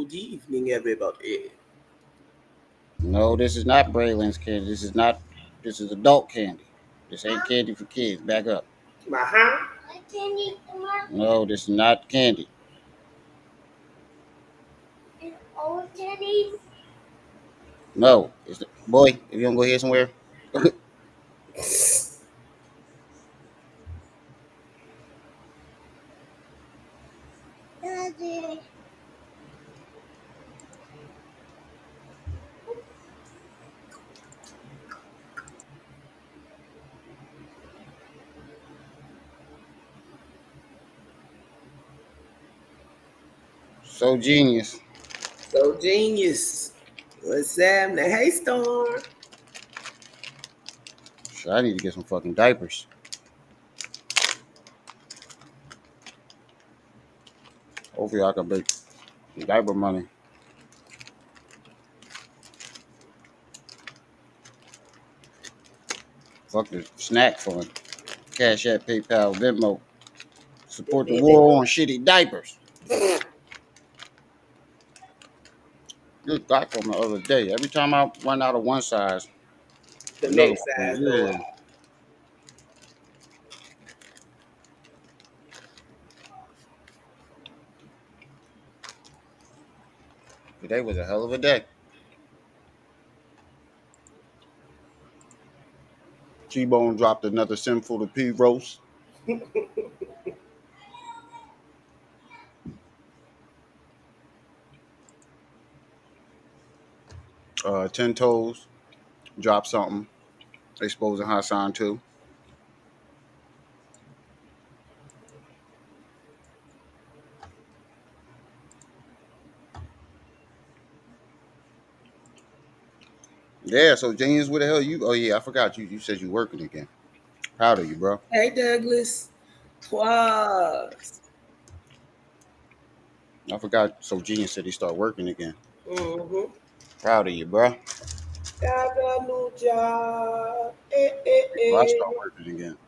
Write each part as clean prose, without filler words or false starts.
good evening, everybody. No, this is not Braylon's candy. This is not. This is adult candy. This ain't candy for kids. Back up. Maha, No, this is not candy. No, it's the, boy. If you don't go here somewhere, so genius. so genius. What's up? Now, hey, Storm. So I need to get some fucking diapers. Hopefully, I can make some diaper money. Fuck the snack fund. Cash App, PayPal, Venmo. Support the war on shitty diapers. Just got from the other day. Every time I run out of one size, The another next one. size go Yeah. out. Today was a hell of a day. T-Bone dropped another Sinful to P roast. 10 Toes dropped something exposing Hassan too. Yeah, so James, where the hell you? Oh yeah, I forgot you. You said you working again. Proud of you, bro. Hey, Douglas. Twas. I forgot. So Genius said he start working again. Mm-hmm. Proud of you, bro. Got a new job. Eh, eh, Well, I eh. start working again.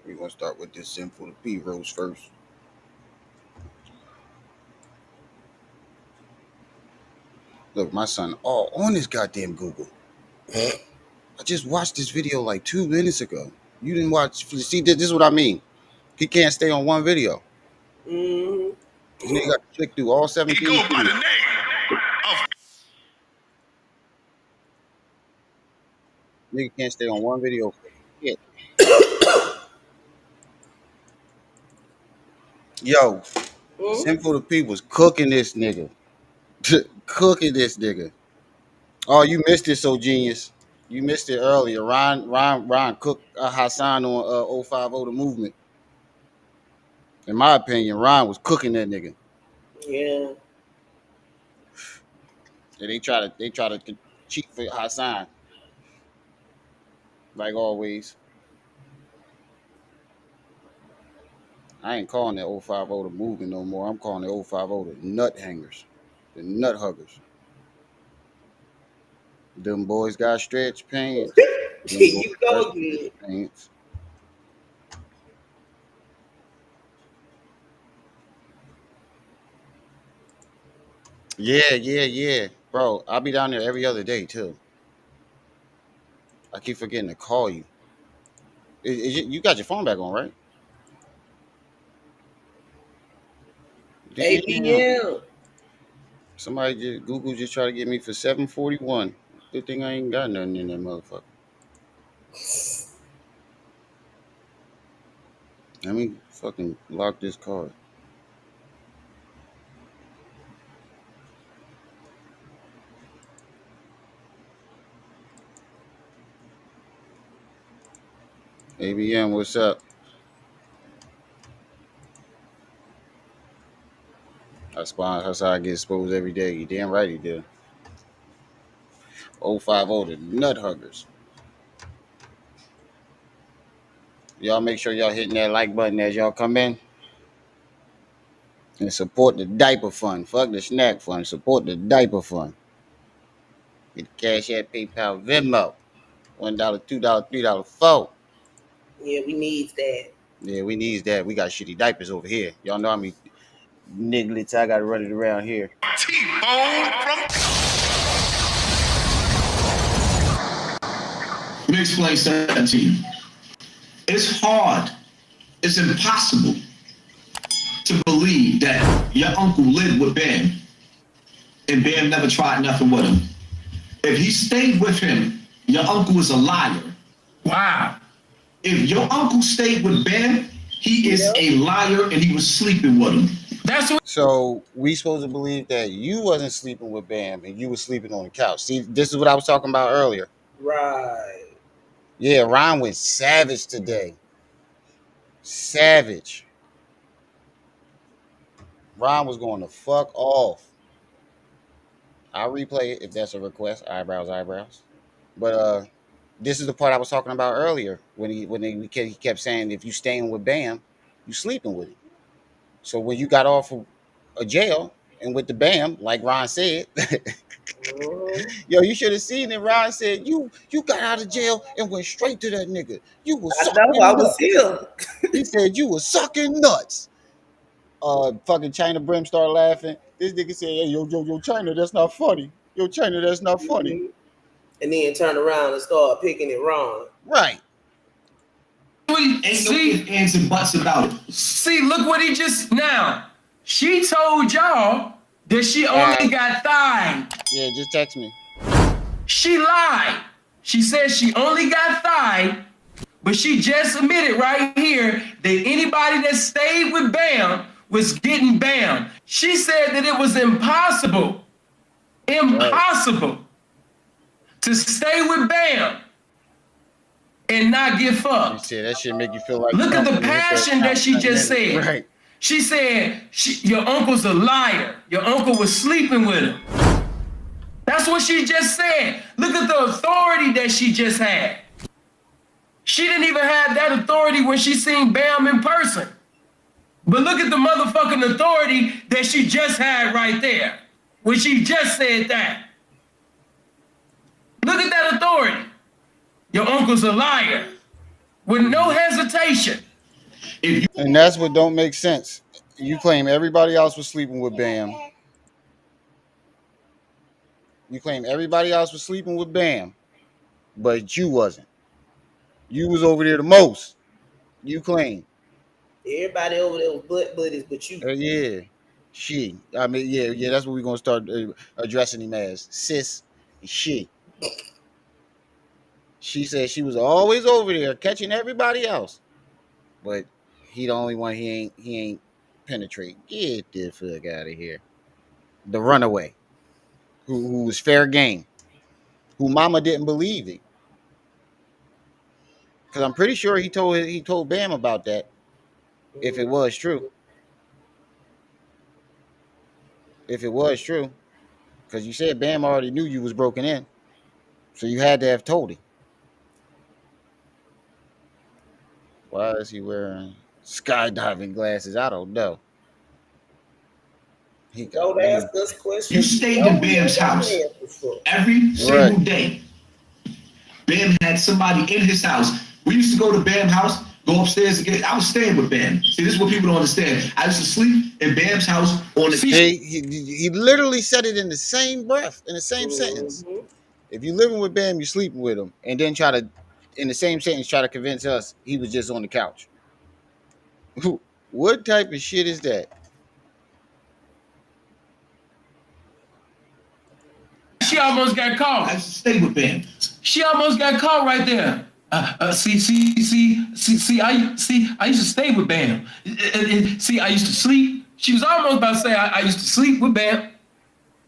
We gonna start with this Sinful to P roast first. Look, my son, all on this goddamn Google. I just watched this video like 2 minutes ago. You didn't watch. See, this is what I mean. He can't stay on one video. Mm-hmm. This nigga got to click through all 17 He go by videos. the name of Nigga can't stay on one video. Shit. Yo, Mm-hmm. Sinful to P was cooking this nigga. Cooking this nigga. Oh, you missed it, so genius. You missed it earlier. Ron cooked Hassan on 050 the movement. In my opinion, Ron was cooking that nigga. Yeah. And they try to cheat for Hassan, like always. I ain't calling that 050 the movement no more. I'm calling it 050 the nut hangers, the nut huggers. Them boys got stretch pants. Them boys You got go stretch good. pants. Yeah. Bro, I'll be down there every other day too. I keep forgetting to call you. You got your phone back on, right? Damn. ABM. Somebody just Google just tried to get me for 741. Good thing I ain't got nothing in that motherfucker. Let me fucking lock this card. ABM, what's up? That's how I get exposed every day. You damn right he did. 050 the nut huggers. Y'all make sure y'all hitting that like button as y'all come in. And support the diaper fund. Fuck the snack fund. Support the diaper fund. Get the Cash App, PayPal, Venmo. $1, $2, $3, $4. Yeah, we need that. Yeah, we needs that. We got shitty diapers over here. Y'all know how many nigglets I got to run it around here. T-Bone from. Let me explain something to you. It's hard. It's impossible to believe that your uncle lived with Bam and Bam never tried nothing with him. If he stayed with him, your uncle is a liar. Wow. If your uncle stayed with Bam, he is a liar and he was sleeping with him. That's what. So we supposed to believe that you wasn't sleeping with Bam and you was sleeping on the couch. See, this is what I was talking about earlier. Right. Yeah, Ron went savage today. Savage. Ron was going to fuck off. I'll replay it if that's a request. Eyebrows. But this is the part I was talking about earlier he kept saying if you staying with Bam, you sleeping with him. So when you got off of a jail and with the Bam, like Ron said, yo, you should have seen it. Ron said you got out of jail and went straight to that nigga. You was I know, I was here. He said you was sucking nuts. Fucking China Brim started laughing. This nigga said, hey, yo, China, that's not funny. Yo, China, that's not funny. Mm-hmm. And then turn around and start picking it wrong. Right. Ain't no ands and buts about it. See, look what he just now. She told y'all that she only got thigh. Yeah, just text me. She lied. She said she only got thigh, but she just admitted right here that anybody that stayed with Bam was getting Bam. She said that it was impossible to stay with Bam and not get fucked. She said that shit make you feel like. Look at the passion that she just said. Right. She said your uncle's a liar. Your uncle was sleeping with him. That's what she just said. Look at the authority that she just had. She didn't even have that authority when she seen Bam in person. But look at the motherfucking authority that she just had right there when she just said that. Look at that authority. Your uncle's a liar with no hesitation. And that's what don't make sense. You claim everybody else was sleeping with Bam. You claim everybody else was sleeping with Bam, but you wasn't. You was over there the most. You claim. Everybody over there was butt buddies, but you. Yeah. She. I mean, yeah. That's what we're gonna start addressing him as. Sis and she. She said she was always over there catching everybody else, but he the only one he ain't penetrate. Get the fuck out of here. The runaway, who was fair game, who Mama didn't believe it, because I'm pretty sure he told Bam about that, if it was true. If it was true, because you said Bam already knew you was broken in, so you had to have told him. Why is he wearing skydiving glasses? I don't know. Don't ask us questions. You stayed in Bam's house every single day. Bam had somebody in his house. We used to go to Bam's house, go upstairs again. I was staying with Bam. See, this is what people don't understand. I used to sleep in Bam's house on the. He literally said it in the same breath, in the same sentence. If you living with Bam, you sleeping with him, and then in the same sentence, try to convince us he was just on the couch. What type of shit is that? She almost got caught. I used to stay with Bam. She almost got caught right there. See, I used to stay with Bam. See, I used to sleep. She was almost about to say I used to sleep with Bam,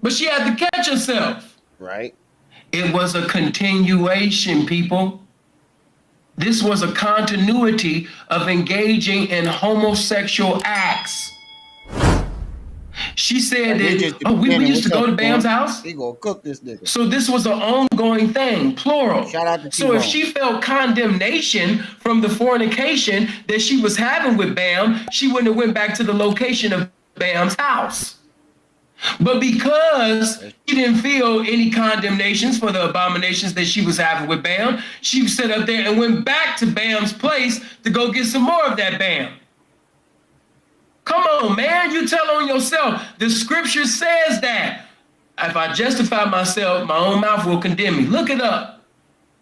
but she had to catch herself. Right. It was a continuation, people. This was a continuity of engaging in homosexual acts. She said that, we used to go to Bam's house. He gonna cook this nigga. So this was an ongoing thing, plural. Shout out to So if she felt condemnation from the fornication that she was having with Bam, she wouldn't have went back to the location of Bam's house. But because she didn't feel any condemnations for the abominations that she was having with Bam, she sat up there and went back to Bam's place to go get some more of that Bam. Come on, man, you tell on yourself. The scripture says that. If I justify myself, my own mouth will condemn me. Look it up.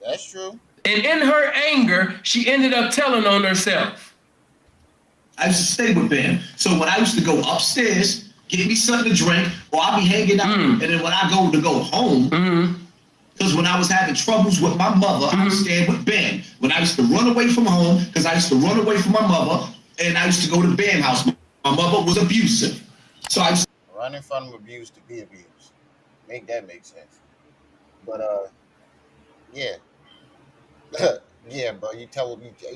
That's true. And in her anger, she ended up telling on herself. I used to stay with Bam. So when I used to go upstairs, get me something to drink, or I'll be hanging out, and then when I go home, because when I was having troubles with my mother, I was staying with Bam. When I used to run away from home, because I used to run away from my mother, and I used to go to Bam house. My mother was abusive. So I used to Running from abuse to be abused. Make that make sense. But yeah. Yeah, bro. You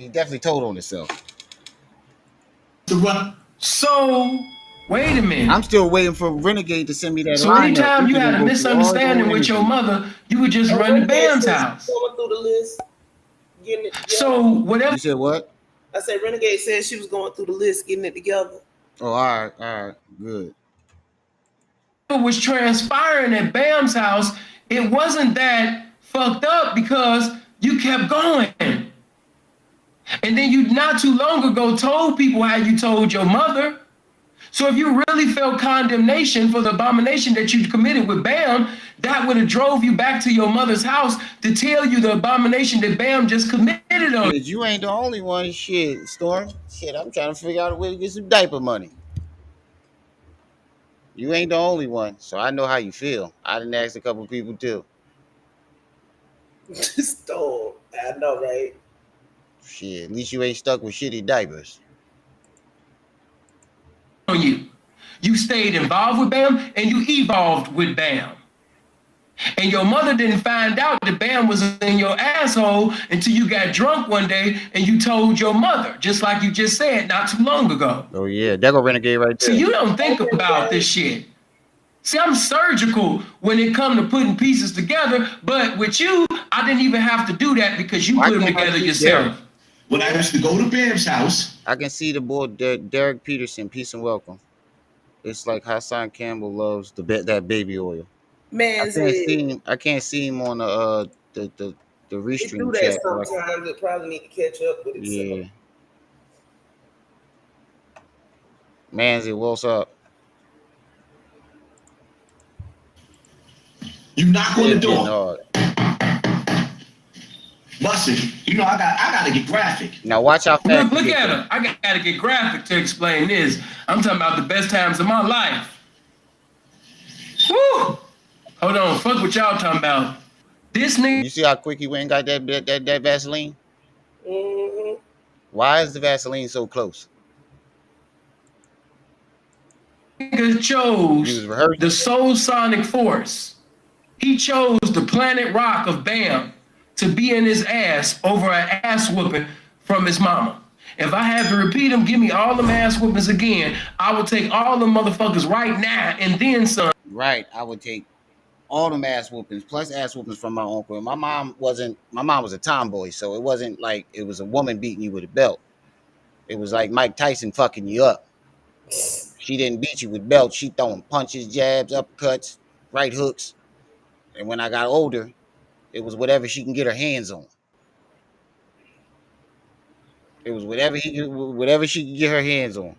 definitely told on yourself. run. So, wait a minute. I'm still waiting for Renegade to send me that. So anytime you had a misunderstanding with your mother, you would just run to Bam's house. Going through the list, getting it together. So whatever. You said what? I said Renegade said she was going through the list, getting it together. Oh, all right, good. Was transpiring at Bam's house, it wasn't that fucked up because you kept going. And then you not too long ago told people how you told your mother. So if you really felt condemnation for the abomination that you committed with Bam, that would have drove you back to your mother's house to tell you the abomination that Bam just committed on you. You ain't the only one. Shit, Storm. Shit, I'm trying to figure out a way to get some diaper money. You ain't the only one, so I know how you feel. I done asked a couple people too. Storm, I know, right? Shit, at least you ain't stuck with shitty diapers. On you. You stayed involved with Bam and you evolved with Bam. And your mother didn't find out that Bam was in your asshole until you got drunk one day and you told your mother, just like you just said not too long ago. Oh yeah, that go Renegade right there. So you don't think about this shit. See, I'm surgical when it comes to putting pieces together, but with you, I didn't even have to do that because you put them together yourself. When I used to go to Bam's house, I can see the boy Derek Peterson. Peace and welcome. It's like Hassan Campbell loves that baby oil. Man, I can't see him on the restream do chat. that sometimes. It probably need to catch up with itself. Yeah. Manzi, what's up? you knock on the door. Hard. Bust it. You know, I gotta get graphic. Now watch how fast. Look at her. I gotta get graphic to explain this. I'm talking about the best times of my life. Woo! Hold on, fuck what y'all talking about. This nigga. You see how quick he went and got that Vaseline? Mm-hmm. Why is the Vaseline so close? Nigga chose the Soul Sonic Force. He chose the planet rock of Bam to be in his ass over an ass whooping from his mama. If I had to repeat them, give me all them ass whoopings again, I would take all them motherfuckers right now and then some. Right, I would take all them ass whoopings plus ass whoopings from my uncle. My mom was a tomboy, so it wasn't like it was a woman beating you with a belt. It was like Mike Tyson fucking you up. She didn't beat you with belts. She throwing punches, jabs, uppercuts, right hooks. And when I got older, it was whatever she can get her hands on. It was whatever she could get her hands on.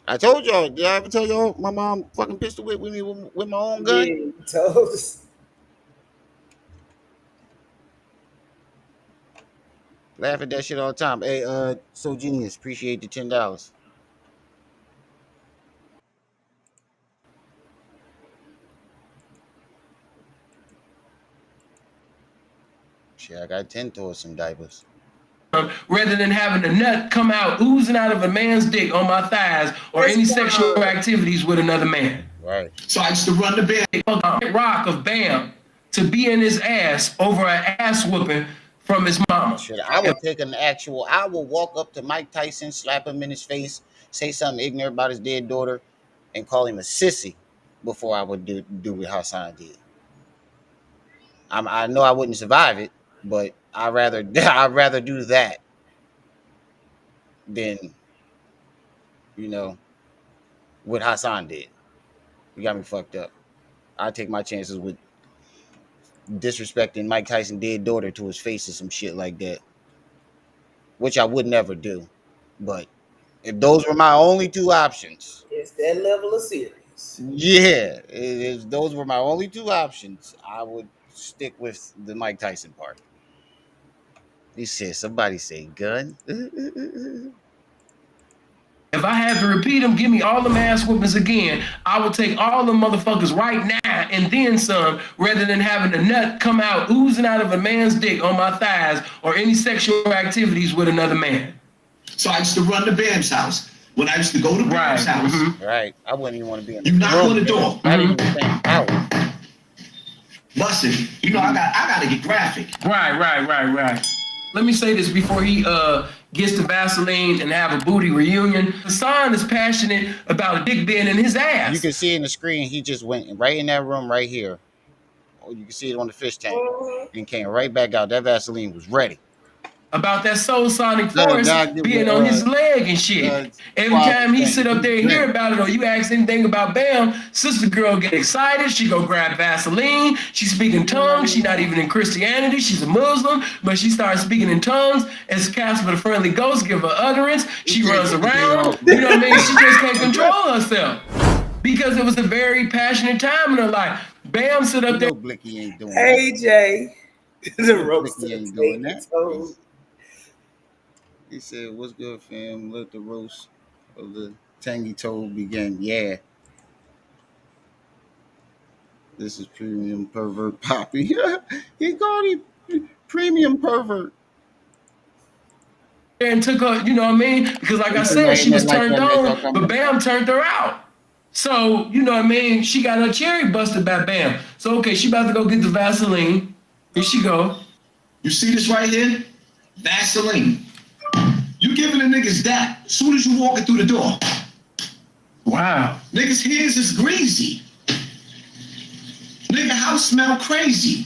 I told y'all. Did I ever tell y'all my mom fucking pistol whipped with me with my own gun? Yeah, you told us. Laugh at that shit all the time. Hey, so genius. Appreciate the $10. Shit, I got 10 towards some diapers. Rather than having a nut come out oozing out of a man's dick on my thighs or any sexual activities with another man. Right. So I used to run the Bam. Rock of Bam to be in his ass over an ass whooping from his mama. Shit, I would take I will walk up to Mike Tyson, slap him in his face, say something ignorant about his dead daughter, and call him a sissy before I would do what Hassan did. I know I wouldn't survive it, but I'd rather do that than, what Hassan did. You got me fucked up. I take my chances with disrespecting Mike Tyson dead daughter to his face or some shit like that, which I would never do. But if those were my only two options, It's that level of serious. yeah, if those were my only two options, I would stick with the Mike Tyson part. He said, somebody say gun. If I had to repeat them, give me all them ass whoopings again, I would take all them motherfuckers right now and then some, rather than having a nut come out oozing out of a man's dick on my thighs or any sexual activities with another man. So I used to run to Bam's house. When I used to go to Bam's house, Right. I wouldn't even want to be in you knock on the door. I didn't even think out. Busted. You know, I gotta get graphic. Right. Let me say this before he gets to Vaseline and have a booty reunion. Hassan is passionate about a dick being in his ass. You can see in the screen, he just went right in that room right here. Oh, you can see it on the fish tank. And came right back out. That Vaseline was ready. About that soul sonic force being on his leg and shit. Every time he sit up there and hear about it, or you ask anything about Bam, sister girl get excited. She go grab Vaseline. She speak in tongues. She not even in Christianity. She's a Muslim, but she starts speaking in tongues. As Casper the Friendly Ghost give her utterance, she runs around. You know what I mean? She just can't control herself because it was a very passionate time in her life. Bam sit up there. Blicky ain't doing Hey, Jay. The roast Blicky of ain't doing that. toes. He said, what's good, fam? Let the roast of the tangy toad begin. Yeah. This is premium pervert Poppy. He called him premium pervert. And took her, you know what I mean? Because like I said, she was turned on, but Bam turned her out. So, you know what I mean? She got her cherry busted by Bam. So, okay, she about to go get the Vaseline. Here she go. You see this right here? Vaseline. You giving the niggas that as soon as you walking through the door. Wow. Niggas' hands is greasy. Nigga house smell crazy.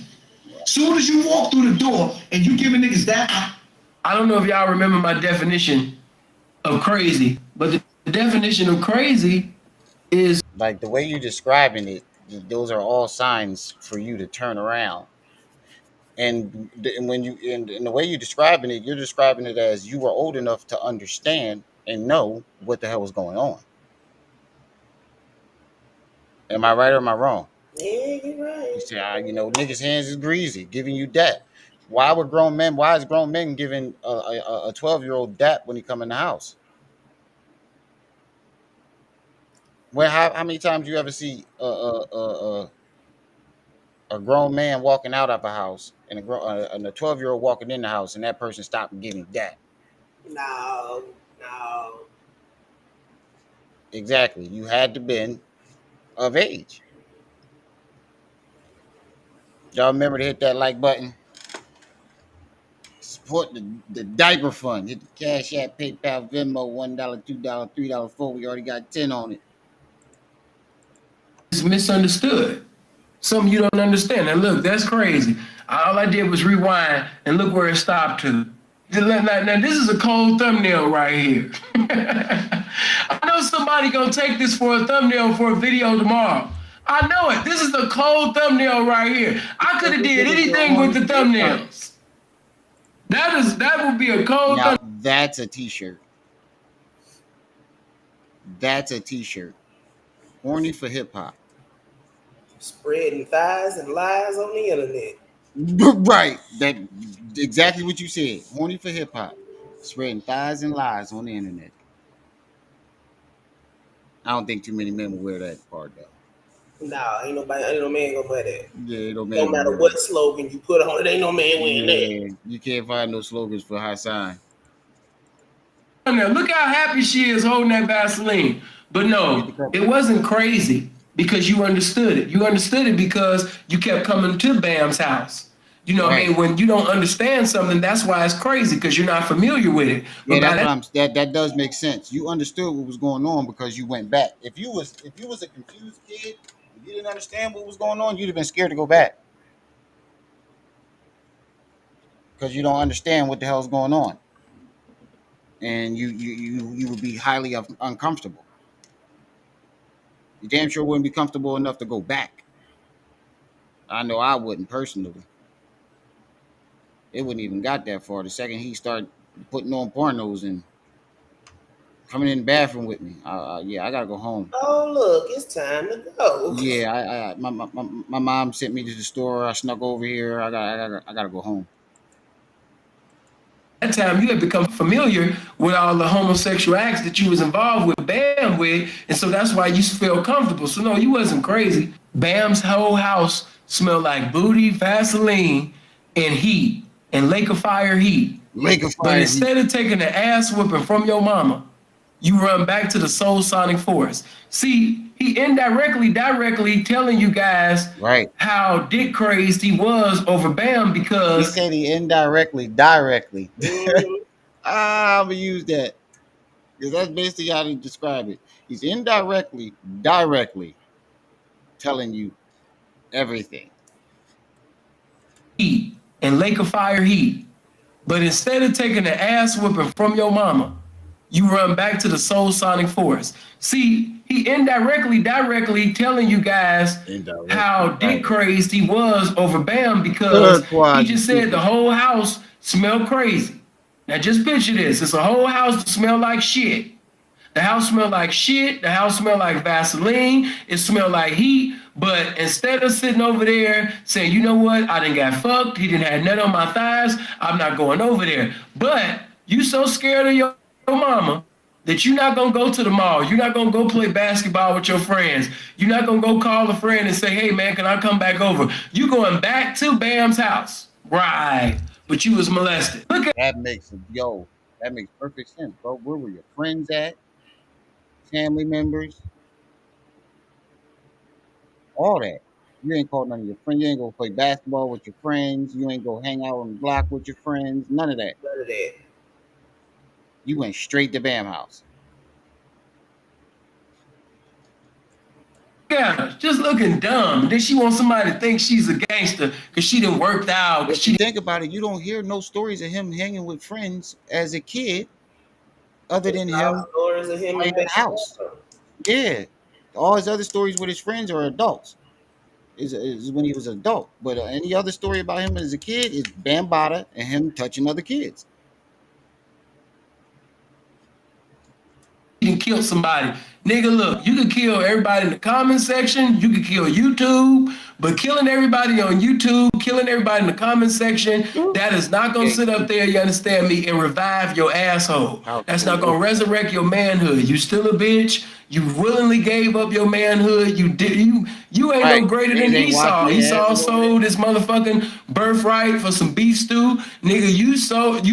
Soon as you walk through the door and you giving niggas that. I don't know if y'all remember my definition of crazy, but the definition of crazy is like the way you describing it. Those are all signs for you to turn around. And when you in the way you're describing it, you're describing it as you were old enough to understand and know what the hell was going on. Am I right or am I wrong? Yeah, you're right. You say, niggas' hands is greasy, giving you that. Why is grown men giving a 12-year-old that when he come in the house? Well, how many times you ever see a grown man walking out of a house and a 12-year-old walking in the house and that person stopped and giving that? No. Exactly. You had to been of age. Y'all remember to hit that like button. Support the diaper fund. Hit the Cash App, PayPal, Venmo, $1, $2, $3, $4. We already got 10 on it. it's misunderstood. Something you don't understand. And look, that's crazy. All I did was rewind and look where it stopped to. Now this is a cold thumbnail right here. I know somebody gonna take this for a thumbnail for a video tomorrow. I know it. This is a cold thumbnail right here. I could have did anything with the thumbnails. That would be a cold thumbnail. That's a t-shirt. That's a t-shirt. Horny for hip hop. Spreading thighs and lies on the internet. Right. That exactly what you said. Horny for hip hop. Spreading thighs and lies on the internet. I don't think too many men will wear that part though. Nah, ain't no man gonna wear that. Yeah, no man. No matter what slogan you put on it, ain't no man wearing that. You can't find no slogans for Hassan. Now, look how happy she is holding that Vaseline. But no, it wasn't crazy because you understood it. You understood it because you kept coming to Bam's house. You know what I mean? When you don't understand something, that's why it's crazy because you're not familiar with it. But yeah, that does make sense. You understood what was going on because you went back. If you was a confused kid, if you didn't understand what was going on, you'd have been scared to go back because you don't understand what the hell's going on, and you would be highly uncomfortable. You damn sure wouldn't be comfortable enough to go back. I know I wouldn't personally. It wouldn't even got that far. The second he started putting on pornos and coming in the bathroom with me, yeah, I gotta go home. Oh, look, it's time to go. Yeah, my mom sent me to the store. I snuck over here. I gotta go home. That time you had become familiar with all the homosexual acts that you was involved with Bam with, and so that's why you felt comfortable. So no, you wasn't crazy. Bam's whole house smelled like booty, Vaseline, and heat, and Lake of Fire heat. Lake of But Fire. instead of taking the ass whooping from your mama, you run back to the Soul Sonic Forest. See, he directly telling you guys Right. how dick crazed he was over Bam He because said he directly. Mhm. I'm gonna use that because that's basically how he describe it. He's directly telling you everything. heat and Lake of Fire heat. But instead of taking the ass whooping from your mama, you run back to the Soul Sonic Forest. See, he directly telling you guys how dick crazed he was over Bam because he just said the whole house smelled crazy. Now just picture this. It's a whole house that smelled like shit. The house smelled like shit. The house smelled like Vaseline. It smelled like heat. But instead of sitting over there saying, you know what, I done got fucked. He didn't have nut on my thighs. I'm not going over there. But you so scared of your mama that you're not going to go to the mall. You're not going to go play basketball with your friends. You're not going to go call a friend and say, hey, man, can I come back over? You going back to Bam's house. Right. But you was molested. Look at That makes perfect sense, bro. Where were your friends at? Family members, all that. You ain't called none of your friends. You ain't go play basketball with your friends. You ain't go hang out on the block with your friends. None of that. None of that. You went straight to Bam house. her, just looking dumb. Then she wants somebody to think she's a gangster because she done worked out. If you think about it, you don't hear no stories of him hanging with friends as a kid, other than him Stories of him in the house. Yeah, all his other stories with his friends are adults. Is when he was an adult. But any other story about him as a kid is Bambata and him touching other kids. You can kill somebody. Nigga, look, you can kill everybody in the comment section. You can kill YouTube. But killing everybody on YouTube, killing everybody in the comment section, that is not going to sit up there, you understand me, and revive your asshole. That's not going to resurrect your manhood. You still a bitch. You willingly gave up your manhood. You ain't no greater than Esau. Esau sold his motherfucking birthright for some beef stew. Nigga, you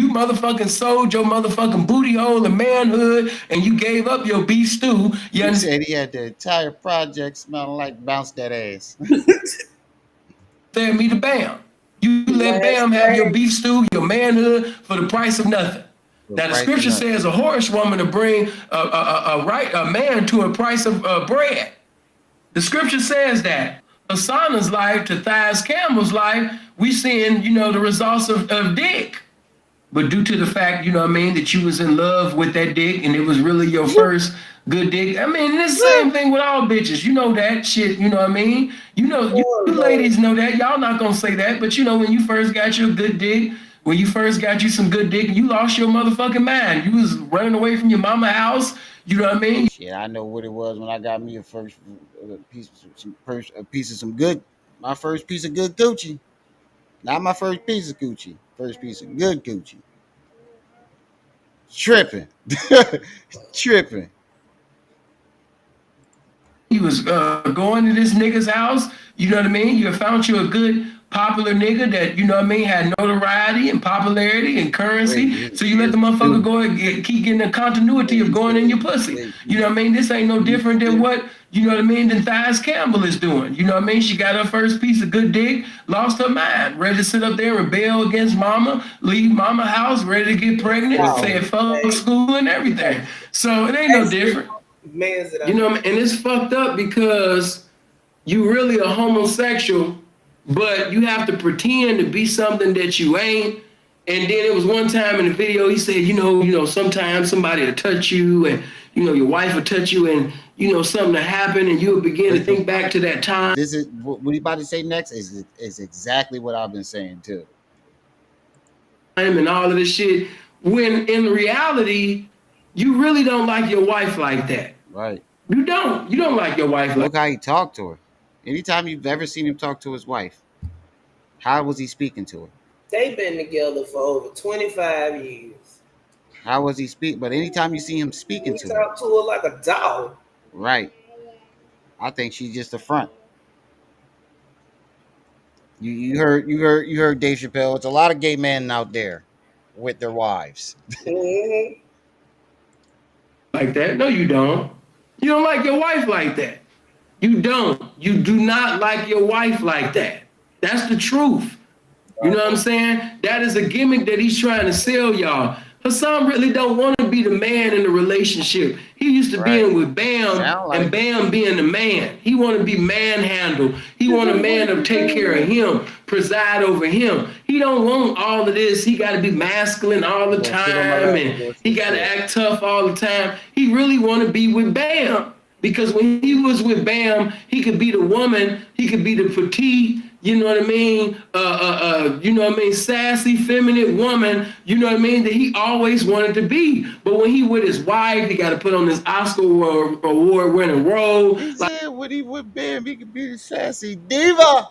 motherfucking sold your motherfucking booty hole and manhood, and you gave up your beef stew. He said he had the entire project smelling like bounce that ass. Send me to Bam. You let Bam have your beef stew, your manhood for the price of nothing. Now the scripture says a horsewoman to bring a man to a price of bread. The scripture says that. Hassan's life to Campbell's life, we seeing, the results of dick. But due to the fact, that you was in love with that dick and it was really your first good dick. I mean, it's the same thing with all bitches. You know that shit, you know what I mean? You ladies know that. Y'all not gonna say that, but when you first got your good dick, when you first got you some good dick, you lost your motherfucking mind. You was running away from your mama house. You know what I mean? Yeah, I know what it was when I got me my first piece of good Gucci. Not my first piece of Gucci. First piece of good Gucci. Tripping. Tripping. He was going to this nigga's house. You know what I mean? You found you a good popular nigga that, had notoriety and popularity and currency. So you let the motherfucker go and keep getting the continuity of going in your pussy. You know what I mean? This ain't no different than what, than Campbell is doing. You know what I mean? She got her first piece of good dick, lost her mind, ready to sit up there and rebel against mama, leave mama house, ready to get pregnant, saying fuck school and everything. So it ain't no different. And it's fucked up because you really a homosexual, but you have to pretend to be something that you ain't. And then it was one time in the video, he said, sometimes somebody will touch you and, your wife will touch you and something to happen, and you'll begin to think back to that time. This is what he about to say next is exactly what I've been saying too. And all of this shit, when in reality, you really don't like your wife like that. Right. You don't like your wife like Look how he talked to her. Anytime you've ever seen him talk to his wife, how was he speaking to her? They've been together for over 25 years. How was he speak? But anytime you see him speaking He to her, talked to her like a dog. right? I think she's just a front. You heard Dave Chappelle. It's a lot of gay men out there with their wives. Mm-hmm. like that. No, you don't. You don't like your wife like that. You don't. You do not like your wife like that. That's the truth. You know what I'm saying? That is a gimmick that he's trying to sell y'all. Hassan really don't want to be the man in the relationship. He used to being with Bam, and Bam being the man. He want to be manhandled. He want a man to take care of him, preside over him. He don't want all of this. He got to be masculine all the time, and he got to act tough all the time. He really want to be with Bam. Because when he was with Bam, he could be the woman, he could be the petite, you know what I mean? Sassy, feminine woman, you know what I mean? That he always wanted to be. But when he with his wife, he got to put on this Oscar award-winning role. He said when he with Bam, he could be the sassy diva.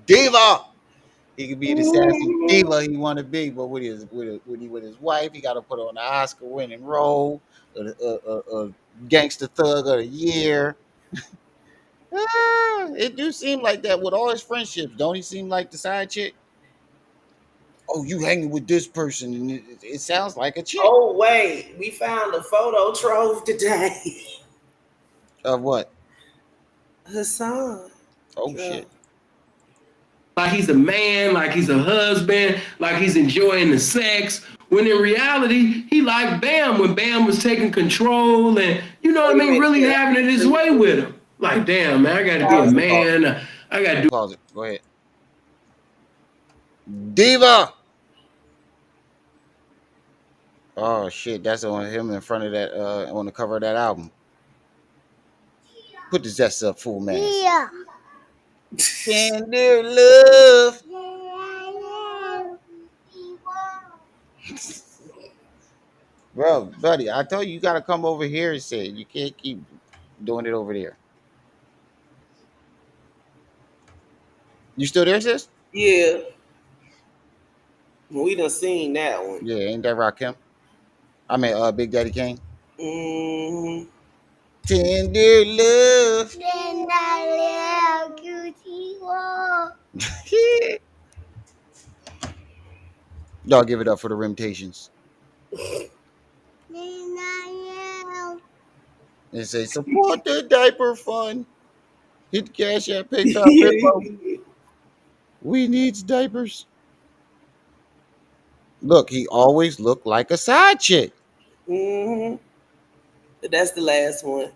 Diva. He could be the sassy diva he want to be, but with his wife, he got to put on the Oscar-winning role, a gangster thug of the year. It do seem like that with all his friendships. Don't he seem like the side chick? Oh, you hanging with this person, and it sounds like a chick. Oh wait, we found a photo trove today. Of what? Hassan. Oh shit. Like he's a man, like he's a husband, like he's enjoying the sex. When in reality, he liked Bam when Bam was taking control and, you know what I mean, really having it his way with him. Like, damn, man, I got to be a man. I got to do. Pause it. Go ahead. Diva. Oh shit, that's on him in front of that on the cover of that album. Put the zest up, full man. Yeah. Tender love. Bro, buddy, I told you gotta come over here and say it. You can't keep doing it over there. You still there, sis? Yeah. We done seen that one. Yeah, ain't that Rakim? I mean, Big Daddy Kane. Mm-hmm. Tender love. Y'all give it up for the Rimtations. They say support the diaper fund. Hit the cash app, PayPal. We needs diapers. Look, he always looked like a side chick. Mm-hmm. That's the last one.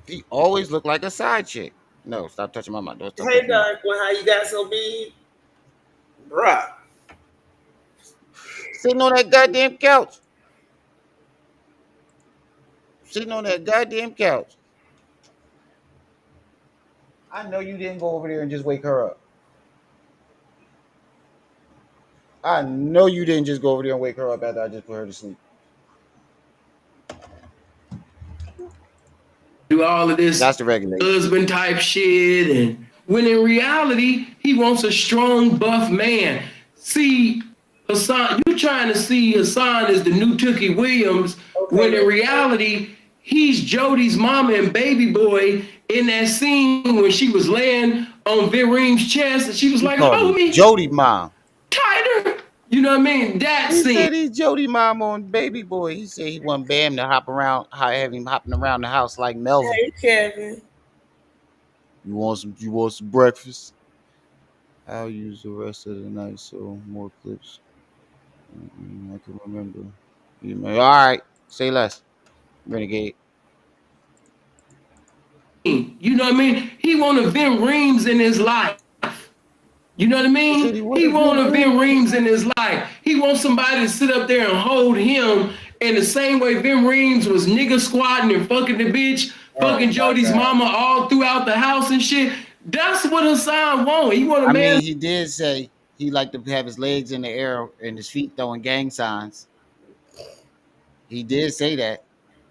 He always looked like a side chick. No, stop touching my mic. Hey, Dark one, how you got so big? Bruh. Sitting on that goddamn couch. Sitting on that goddamn couch. I know you didn't go over there and just wake her up. I know you didn't just go over there and wake her up after I just put her to sleep. Do all of this. That's the regulation. Husband type shit, and when in reality, he wants a strong, buff man. See, Hassan, you trying to see Hassan as the new Tookie Williams, when in reality, he's Jody's mama and baby boy in that scene when she was laying on Vin Ream's chest and she was like, hold me. Jody mom. Tighter. You know what I mean? That he scene. Said he's Jody mom on baby boy. He said he want Bam to have him hopping around the house like Melvin. Hey, Kevin. You want some breakfast? I'll use the rest of the night, so more clips. I can remember. All right, say less. Renegade. You know what I mean? He want a Vin Reams in his life. You know what I mean? He want a Vin Reams in his life. He wants somebody to sit up there and hold him in the same way Vim Reams was nigga squatting and fucking the bitch, fucking Jody's mama all throughout the house and shit. That's what Hassan want. He want a man. I mean, he did say he liked to have his legs in the air and his feet throwing gang signs. He did say that.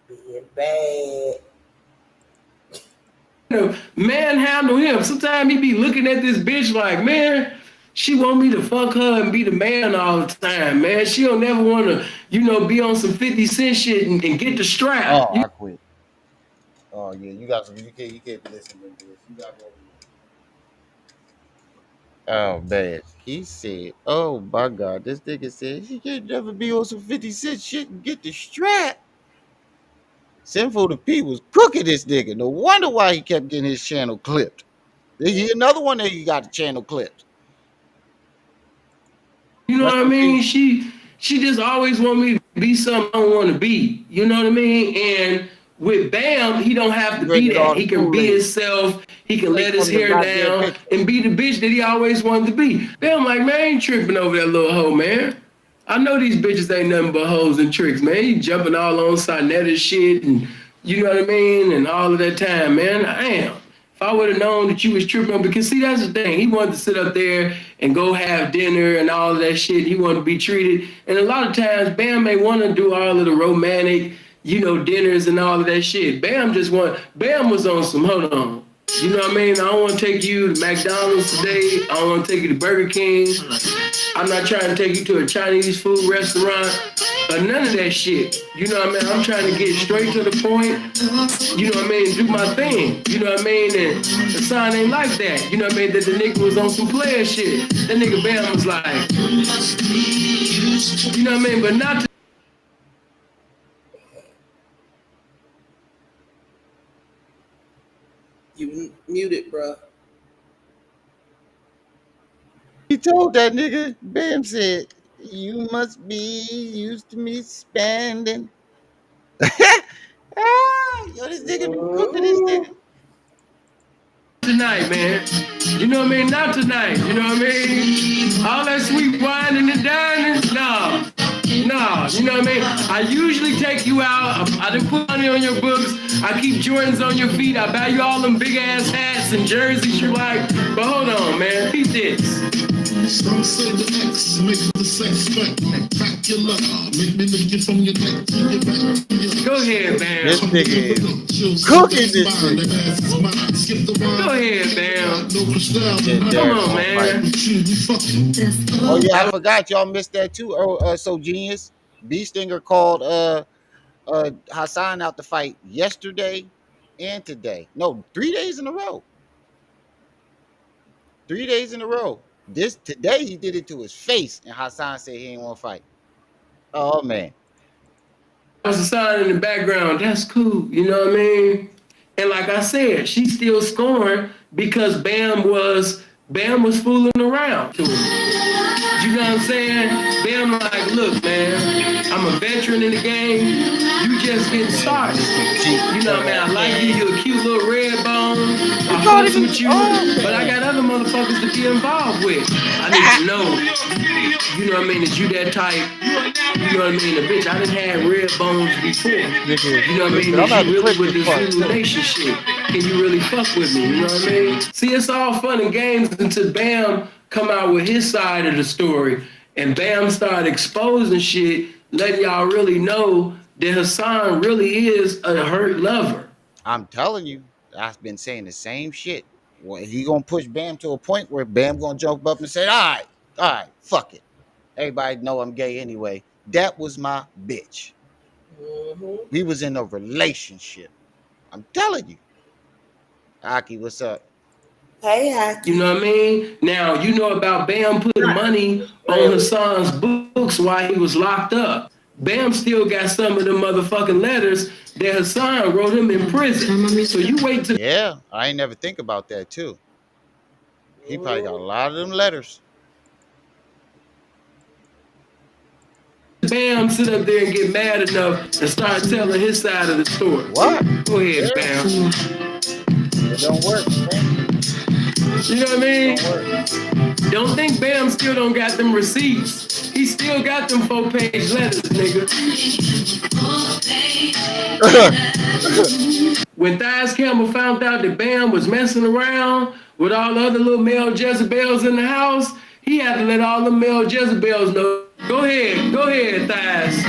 Being bad. Manhandle him. Sometimes he be looking at this bitch like, man, she want me to fuck her and be the man all the time, man. She don't never want to, be on some 50 Cent shit and get the strap. Oh, I quit. Oh yeah, you can't listen to this. You got to go. Oh man, he said, "Oh my God, this nigga said he can't never be on some 50 Cent shit and get the strap." Sinful the P was cooking this nigga. No wonder why he kept getting his channel clipped. He another one that he got the channel clipped. You know what I mean? She just always want me to be something I don't want to be. You know what I mean? And with Bam, he don't have to be that. He can be himself. He can let his hair down and be the bitch that he always wanted to be. Bam like, man, I ain't tripping over that little hoe, man. I know these bitches ain't nothing but hoes and tricks, man. You jumping all on Sinetta shit and you know what I mean? And all of that time, man. Damn. If I would have known that you was tripping, because see, that's the thing. He wanted to sit up there and go have dinner and all of that shit. He wanted to be treated. And a lot of times, Bam may want to do all of the romantic, dinners and all of that shit. Bam was on some, hold on. You know what I mean? I don't want to take you to McDonald's today. I don't want to take you to Burger King. I'm not trying to take you to a Chinese food restaurant or none of that shit. You know what I mean? I'm trying to get straight to the point. You know what I mean? Do my thing. You know what I mean? And the sign ain't like that. You know what I mean? That the nigga was on some player shit. That nigga Bam was like, you know what I mean? But not to You muted, bro. He told that nigga, Bam said, "You must be used to me spending." Yo, this nigga be cooking this nigga. tonight, man. You know what I mean? Not tonight. You know what I mean? All that sweet wine and the dining? No. No. You know what I mean? I usually take you out. I done put money on your books. I keep Jordans on your feet. I buy you all them big ass hats and jerseys you like. But hold on, man. Peep this. Some say the X make the sex spectacular. Make me lick it from your neck to your back. Go ahead, man. This nigga is cooking this nigga. Go ahead, man. Come on, man. Oh yeah, I forgot y'all missed that too. So genius. B Stinger called Hassan out the fight yesterday and today. No, 3 days in a row. 3 days in a row. Today he did it to his face, and Hassan said he ain't want to fight. Oh man. There's a sign in the background. That's cool. You know what I mean? And like I said, she's still scoring because Bam was fooling around to her. You know what I'm saying? Bam like, look, man, I'm a veteran in the game. You just getting started. You know what I mean? I like you. You're a cute little red bone. I fucks with you, but I got other motherfuckers to be involved with. I need to know, you know what I mean, that you that type. You know what I mean? The bitch, I done had red bones before. You know what I mean? That you really with this new relationship. Can you really fuck with me? You know what I mean? See, it's all fun and games until Bam come out with his side of the story. And Bam started exposing shit, letting y'all really know that Hassan really is a hurt lover. I'm telling you, I've been saying the same shit. Well, he gonna push Bam to a point where Bam gonna jump up and say, all right, fuck it. Everybody know I'm gay anyway. That was my bitch. We was in a relationship. I'm telling you. Aki, what's up? Hey, Aki. You know what I mean? Now, you know about Bam putting money on Hassan's books while he was locked up. Bam still got some of them motherfucking letters that Hassan wrote him in prison. So you wait till... Yeah, I ain't never think about that too. He probably got a lot of them letters. Bam sit up there and get mad enough and start telling his side of the story. What? Go ahead, Bam. It don't work, man. You know what I mean? Don't think Bam still don't got them receipts. He still got them 4-page letters, nigga. When Thias Campbell found out that Bam was messing around with all the other little male Jezebels in the house, he had to let all the male Jezebels know. Go ahead, Thias.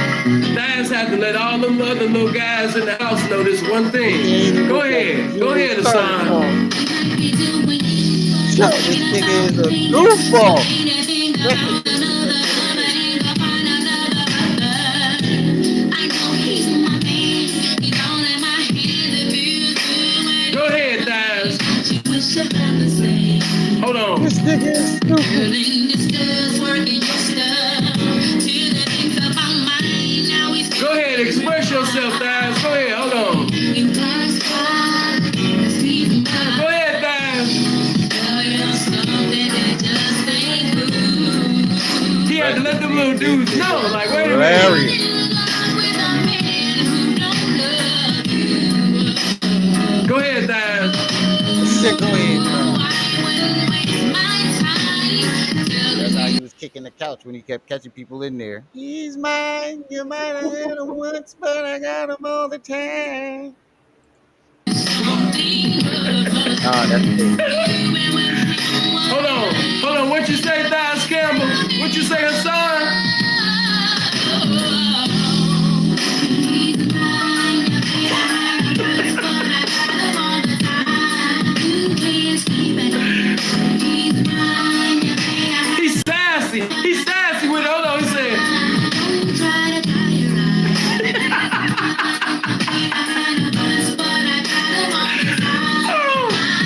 Thias had to let all them other little guys in the house know this one thing. Go ahead, Hassan. Yo, this nigga is a goofball. Go ahead, Thias. Hold on. This nigga is stupid. Go ahead, express yourself, Thias. Go ahead, hold on. Go ahead, Thias. He had to let them little dudes know, like, wait a minute. Go ahead, Thias. Shit, go ahead, bro. That's how he was kicking the couch when he kept catching people in there. He's mine. You might have had him once, but I got him all the time. That's it. Hold on. What you say, Thias Campbell? What you say, Hassan? He's sassy with it. Hold on, he said.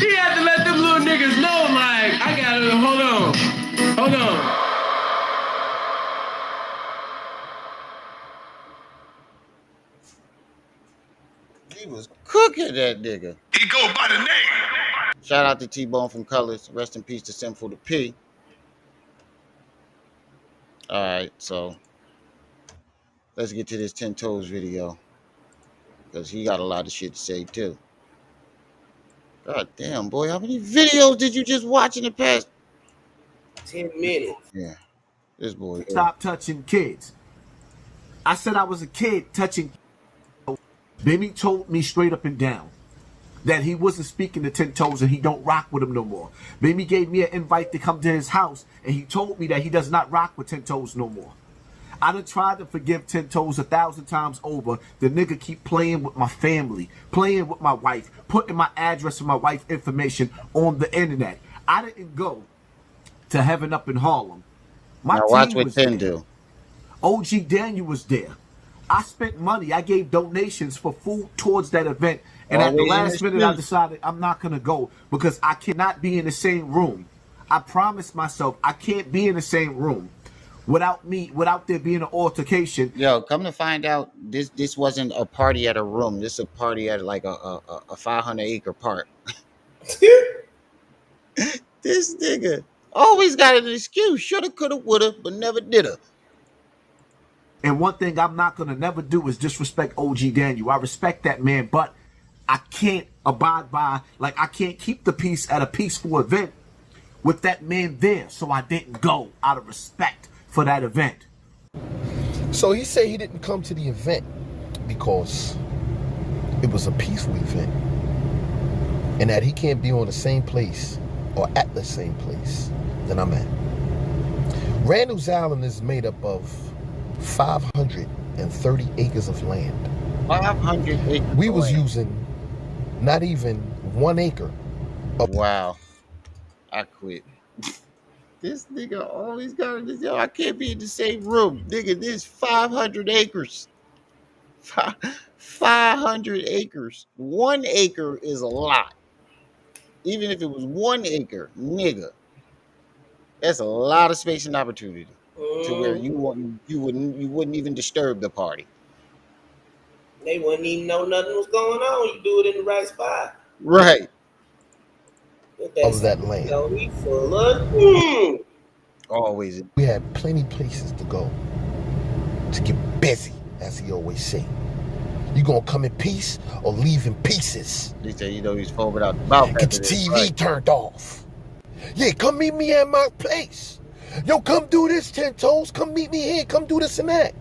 He had to let them little niggas know, like, I got it. Hold on. He was cooking that nigga. He go by the name. Shout out to T-Bone from Colors. Rest in peace to Sinful the P. All right, so let's get to this 10 Toes video because he got a lot of shit to say too. God damn, boy, how many videos did you just watch in the past 10 minutes? Yeah, this boy. Stop touching kids. I said I was a kid touching. Baby told me straight up and down that he wasn't speaking to 10 Toes and he don't rock with him no more. Baby gave me an invite to come to his house and he told me that he does not rock with 10 Toes no more. I done tried to forgive 10 Toes 1,000 times over. The nigga keep playing with my family, playing with my wife, putting my address and my wife's information on the internet. I didn't go to Heaven Up in Harlem. My now watch what 10 do. OG Daniel was there. I spent money. I gave donations for food towards that event. And at the last minute, I decided I'm not going to go because I cannot be in the same room. I promised myself I can't be in the same room without there being an altercation. Yo, come to find out, this wasn't a party at a room. This is a party at like a 500-acre park. This nigga always got an excuse. Shoulda, coulda, woulda, but never did've. And one thing I'm not going to never do is disrespect OG Daniel. I respect that man, but I can't abide by, like, I can't keep the peace at a peaceful event with that man there. So I didn't go out of respect for that event. So he said he didn't come to the event because it was a peaceful event and that he can't be on the same place or at the same place that I'm at. Randall's Island is made up of 530 acres of land. 500 acres. We was using not even 1 acre. Wow. I quit. This nigga always got this. Yo, I can't be in the same room. Nigga, this 500 acres. 500 acres. 1 acre is a lot. Even if it was 1 acre, nigga. That's a lot of space and opportunity. To where you wouldn't even disturb the party. They wouldn't even know nothing was going on. You do it in the right spot. Right. Of that land. Yo, he full of Always. We had plenty places to go to get busy, as he always say. You gonna come in peace or leave in pieces? He said, you know, he's foaming out the mouth. Get your TV turned off. Yeah, come meet me at my place. Yo, come do this, 10 Toes. Come meet me here. Come do this and that.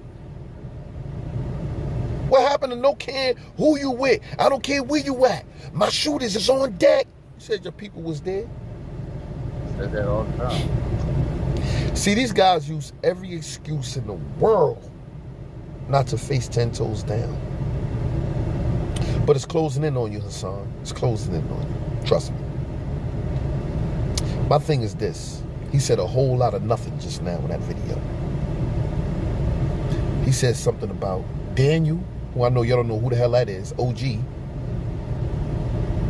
What happened to no care who you with? I don't care where you at. My shooters is on deck. You said your people was there. Said that all the time. See, these guys use every excuse in the world not to face 10 Toes down. But it's closing in on you, Hassan. It's closing in on you. Trust me. My thing is this. He said a whole lot of nothing just now in that video. He said something about Daniel, who I know y'all don't know who the hell that is, OG,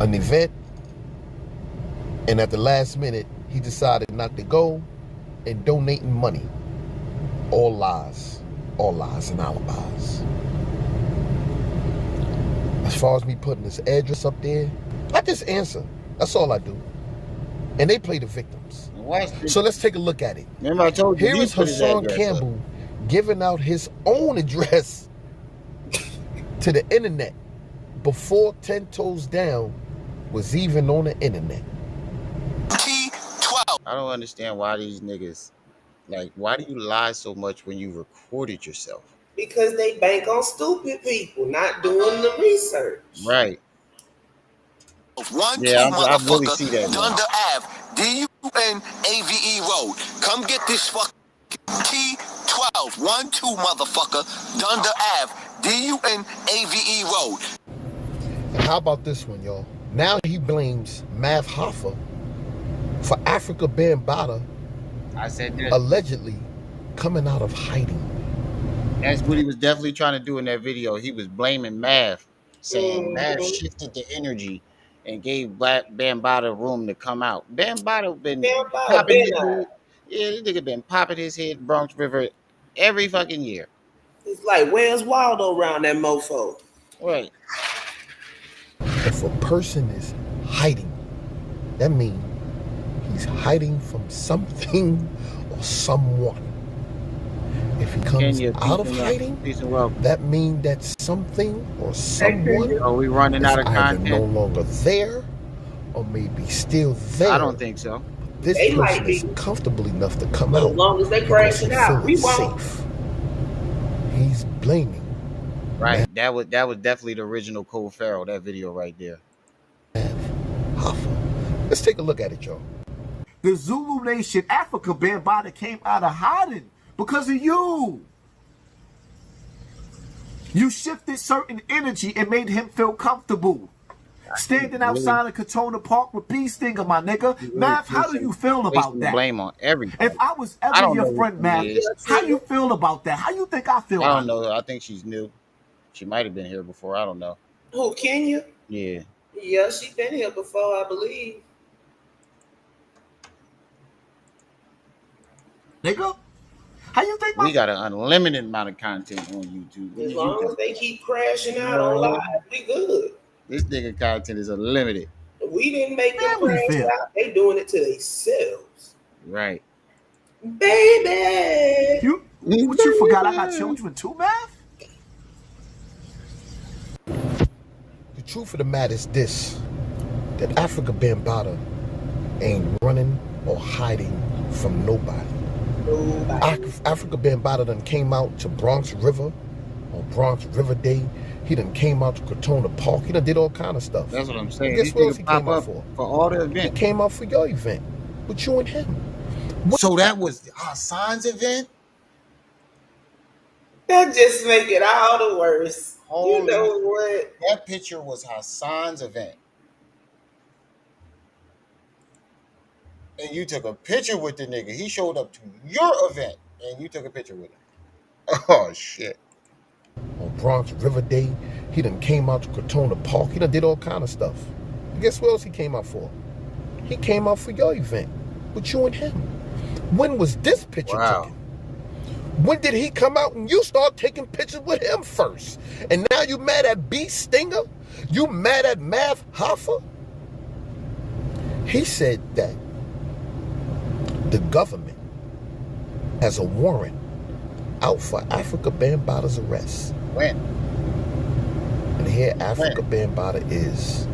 an event, and at the last minute, he decided not to go and donating money. All lies and alibis. As far as me putting this address up there, I just answer. That's all I do. And they play the victims. So let's take a look at it. Remember I told you. Here is Hassan Campbell giving out his own address to the internet before 10 Toes Down was even on the internet. T12. I don't understand why these niggas, like, why do you lie so much when you recorded yourself? Because they bank on stupid people not doing the research. Right. Yeah, I really see that. Dunder Ave, D-U-N-A-V-E Road. Come get this fucking T12, 1-2 motherfucker. Dunder Ave, D-U-N-A-V-E Road. And how about this one, y'all? Now he blames Mav Hoffa for Africa Bambaataa allegedly coming out of hiding. That's what he was definitely trying to do in that video. He was blaming Mav, saying Mav shifted the energy and gave Bambaataa room to come out. Bambaataa been popping his head. Yeah, this nigga been popping his head Bronx River every fucking year. It's like, where's Waldo around that mofo? Right. If a person is hiding, that means he's hiding from something or someone. If he comes out of hiding, that means that something or someone are we running out of content? No longer there, or maybe still there. I don't think so. This person is comfortable enough to come out. As long as they crash it out, we won't. Safe. He's blaming. Right. That was definitely the original Cole Farrell. That video right there. Let's take a look at it, y'all. The Zulu Nation, Africa Bambaataa came out of hiding because of you. You shifted certain energy and made him feel comfortable. Standing outside of Katona Park with B Stinger, my nigga. Mav, how do you feel about that? Blame on everything. If I was ever your friend, Mav, how you feel about that? How you think I feel? I don't know. I think she's new. She might have been here before. I don't know. Who, Kenya? Yeah. Yeah, she been here before, I believe. Nigga, how you think? We got an unlimited amount of content on YouTube. As long as they keep crashing out on live, we good. This nigga content is unlimited. We didn't make them crash out. They doing it to themselves. Right. Baby. What you forgot? I got children too, Mav? The truth of the matter is this, that Africa Bambaataa ain't running or hiding from nobody. Africa Bambaataa done came out to Bronx River on Bronx River Day. He done came out to Katona Park. He done did all kind of stuff. That's what I'm saying. Guess what else he came out for? For all the events. He came out for your event with you and him. So that was Hassan's event? That just make it all the worse. Holy, you know what? That picture was Hassan's event. And you took a picture with the nigga. He showed up to your event and you took a picture with him. Oh, shit. On Bronx River Day, he done came out to Katona Park. He done did all kind of stuff. And guess what else he came out for? He came out for your event with you and him. When was this picture taken? When did he come out and you start taking pictures with him first? And now you mad at B Stinger? You mad at Mav Hoffa? He said that the government has a warrant out for Africa Bambaataa's arrest. When? And here Africa Bambaataa is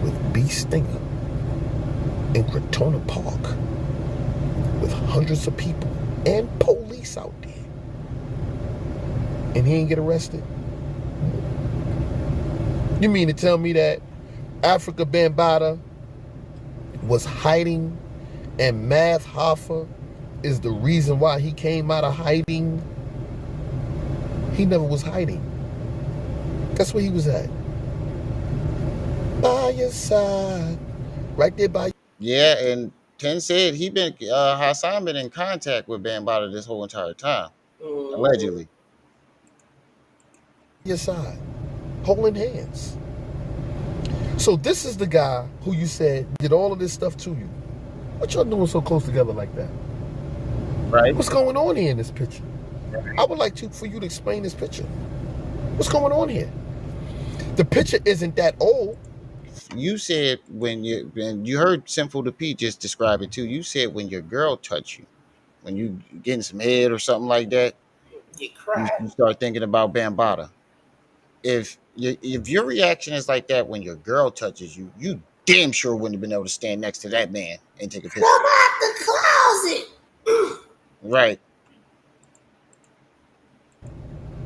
with B Stinger in Katona Park with hundreds of people and police out there, and he ain't get arrested? You mean to tell me that Africa Bambaataa was hiding and Math Hoffa is the reason why he came out of hiding? He never was hiding. That's where he was at. By your side. Right there by. Yeah, and Ken said Hassan been in contact with Bambaataa this whole entire time, allegedly. Your side. Holding hands. So this is the guy who you said did all of this stuff to you. What y'all doing so close together like that? Right. What's going on here in this picture? I would like for you to explain this picture. What's going on here? The picture isn't that old. You said when you heard Sinful the P just describe it too. You said when your girl touch you, when you getting some head or something like that, You cry. you start thinking about Bambaataa. If your reaction is like that when your girl touches you, you damn sure wouldn't have been able to stand next to that man and take a picture. Come out the closet. Right.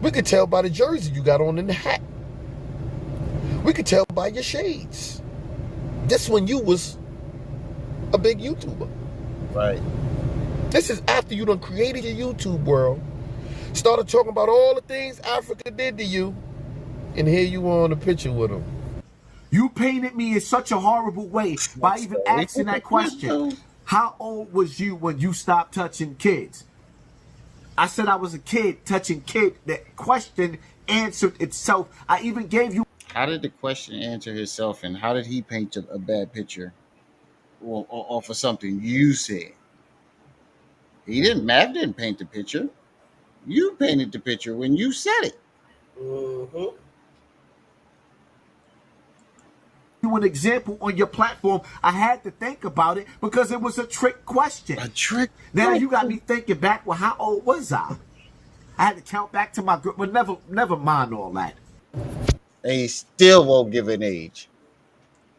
We could tell by the jersey you got on and the hat. We could tell by your shades. This when you was a big YouTuber. Right. This is after you done created your YouTube world, started talking about all the things Africa did to you, and here you are on the picture with them. You painted me in such a horrible way by even asking that question. How old was you when you stopped touching kids? I said I was a kid touching kid. That question answered itself. I even gave you. How did the question answer itself, and how did he paint a bad picture off of something you said? Matt didn't paint the picture. You painted the picture when you said it. Mm-hmm. You an example on your platform. I had to think about it because it was a trick question. A trick. Now you got me thinking back. Well, how old was I? I had to count back to my girl. But never mind all that. And he still won't give an age.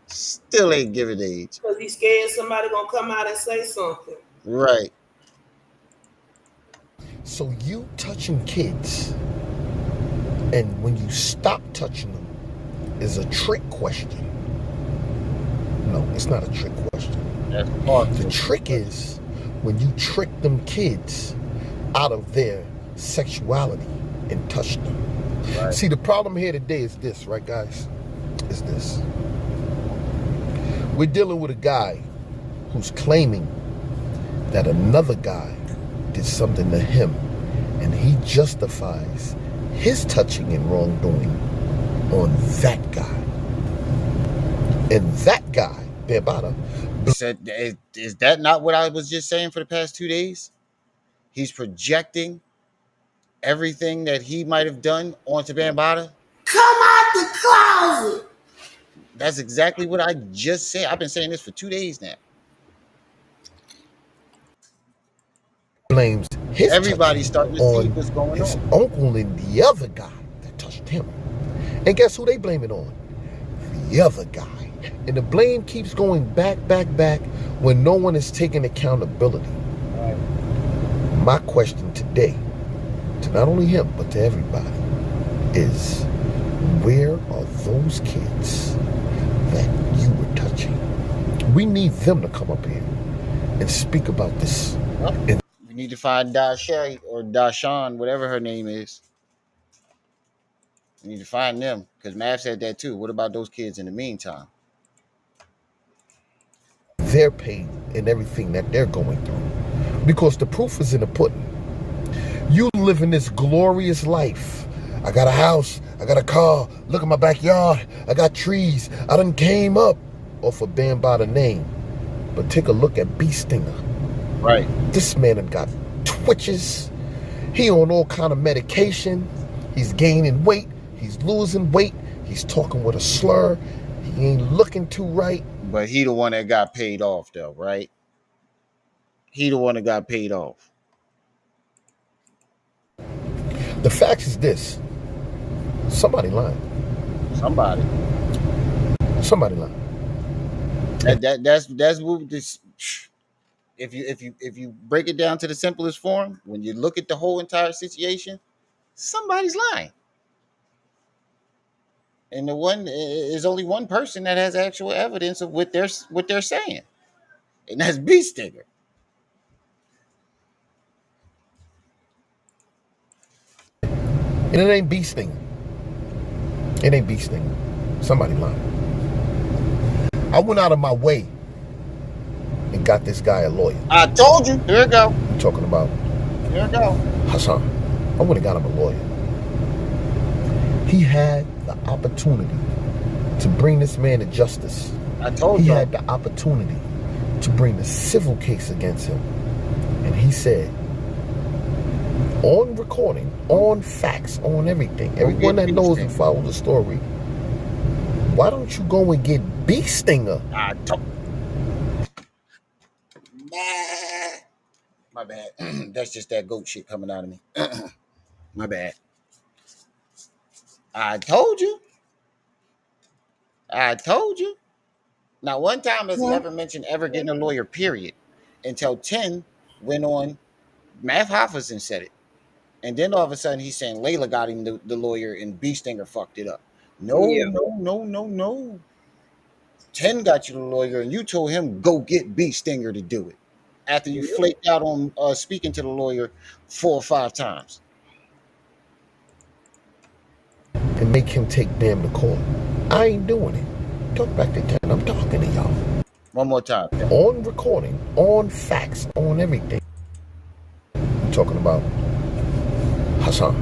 Still ain't giving age. Because he's scared somebody gonna come out and say something. Right. So you touching kids, and when you stop touching them, is a trick question. No, it's not a trick question. That's part. The trick is when you trick them kids out of their sexuality and touch them. Right. See, the problem here today is this, right, guys? Is this. We're dealing with a guy who's claiming that another guy did something to him, and he justifies his touching and wrongdoing on that guy. And that guy, Bambaataa, Is that not what I was just saying for the past 2 days? He's projecting everything that he might have done onto Bambaataa. Come out the closet. That's exactly what I just said. I've been saying this for 2 days now. blames his Everybody's starting to see what's going his on. uncle and the other guy that touched him. And guess who they blame it on? The other guy. And the blame keeps going back when no one is taking accountability. Right. My question today, to not only him, but to everybody, is where are those kids that you were touching? We need them to come up here and speak about this. Well, we need to find Dashay or Dashawn, whatever her name is. We need to find them because Mav said that too. What about those kids in the meantime? Their pain and everything that they're going through. Because the proof is in the pudding. You live in this glorious life. I got a house, I got a car, look at my backyard, I got trees, I done came up off a Bambaataa name. But take a look at Bee Stinger. Right. This man done got twitches. He on all kind of medication. He's gaining weight, he's losing weight, he's talking with a slur, he ain't looking too right. But he the one that got paid off though, right? He the one that got paid off. The fact is this. Somebody lying. Somebody lying. that's what this. If you break it down to the simplest form, when you look at the whole entire situation, somebody's lying. And the one is only one person that has actual evidence of what they're saying, and that's B Stinger. And it ain't bee stinging. It ain't bee stinging. Somebody lying. I went out of my way and got this guy a lawyer. I told you. Here we go. I'm talking about Here we go. Hassan. I would have got him a lawyer. He had the opportunity to bring this man to justice. I told you. He you. had the opportunity to bring the civil case against him. And he said, on recording, on facts, on everything, everyone that knows and follows the story, why don't you go and get Bee Stinger? I told. My bad. That's just that goat shit coming out of me. My bad. I told you. I told you. Now, one time has he ever mentioned ever getting a lawyer, period, until 10 went on. Math Hafizan said it. And then all of a sudden he's saying Layla got him the lawyer and B Stinger fucked it up. No, no. 10 got you the lawyer and you told him go get B Stinger to do it. After you flaked out on speaking to the lawyer 4 or 5 times. And make him take Bam to court. I ain't doing it. Talk back to 10. I'm talking to y'all. One more time. On recording, on facts, on everything. I'm talking about Hassan.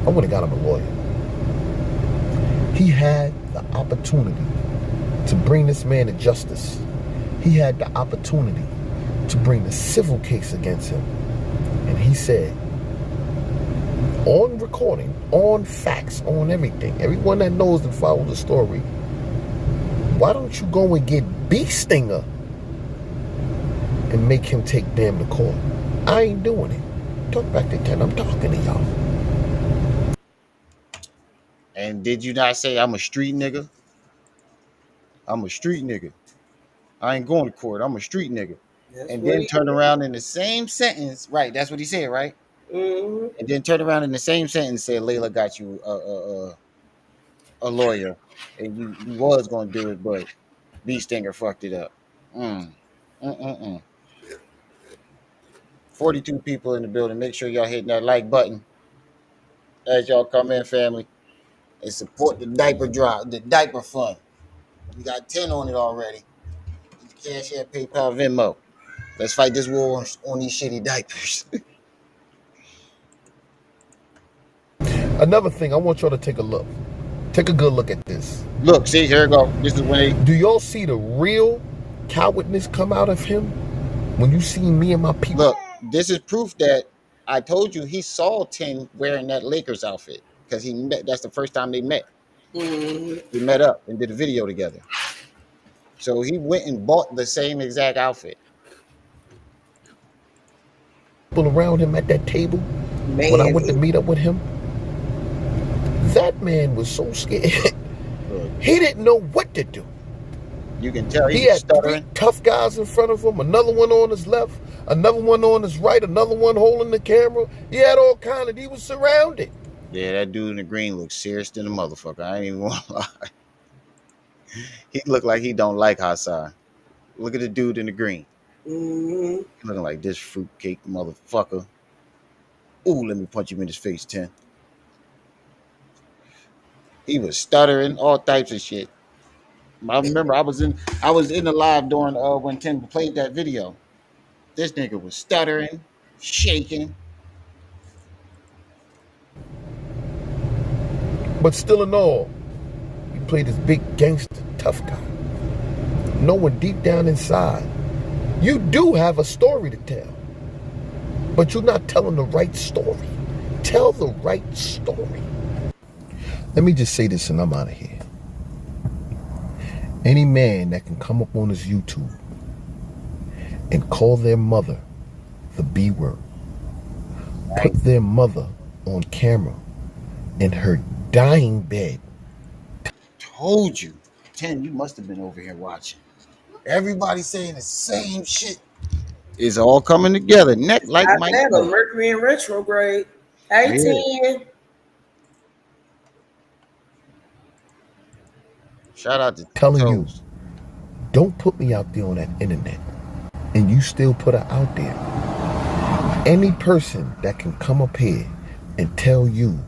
I would have got him a lawyer. He had the opportunity to bring this man to justice. He had the opportunity to bring the civil case against him. And he said, on recording, on facts, on everything, everyone that knows and follows the story, why don't you go and get Bee Stinger and make him take Bam to court? I ain't doing it. Talk back to 10. I'm talking to y'all. And did you not say I'm a street nigga? I'm a street nigga. I ain't going to court. I'm a street nigga. That's and then turn around in the same sentence. Right, that's what he said, right? Mm-hmm. And then turn around in the same sentence and say Layla got you a lawyer. And you was going to do it, but B Stinger fucked it up. 42 people in the building. Make sure y'all hitting that like button as y'all come in, family, and support the diaper drive, the diaper fund. We got 10 on it already. Cash App, PayPal, Venmo. Let's fight this war on these shitty diapers. Another thing, I want y'all to take a look. Take a good look at this. Look, see, here we go. This is when they... Do y'all see the real cowardness come out of him when you see me and my people? Look, this is proof that I told you he saw 10 wearing that Lakers outfit because he met. That's the first time they met. Mm-hmm. We met up and did a video together. So he went and bought the same exact outfit. People around him at that table, when I went to meet up with him, that man was so scared. He didn't know what to do. You can tell he had stuttering. 3 tough guys in front of him, another one on his left, another one on his right, another one holding the camera. He had all kind of, he was surrounded. Yeah, that dude in the green looks serious than a motherfucker. I ain't even want to lie. He looked like he don't like Hassan. Look at the dude in the green. Mm-hmm. Looking like this fruitcake motherfucker. Ooh, let me punch him in his face, 10. He was stuttering, all types of shit. I remember I was in the live during when 10 played that video. This nigga was stuttering, shaking. But still in all, he played this big gangster, tough guy. Knowing deep down inside, you do have a story to tell. But you're not telling the right story. Tell the right story. Let me just say this and I'm out of here. Any man that can come up on his YouTube and call their mother the B word, put their mother on camera in her dying bed. Told you. 10, you must have been over here watching. Everybody saying the same shit. It's all coming together. Neck like I Mike have a Snow. Mercury in retrograde. Hey, Yeah. 10. Shout out to Ten Telling you, Toes. don't put me out there on that internet. And you still put her out there. Any person that can come up here and tell you,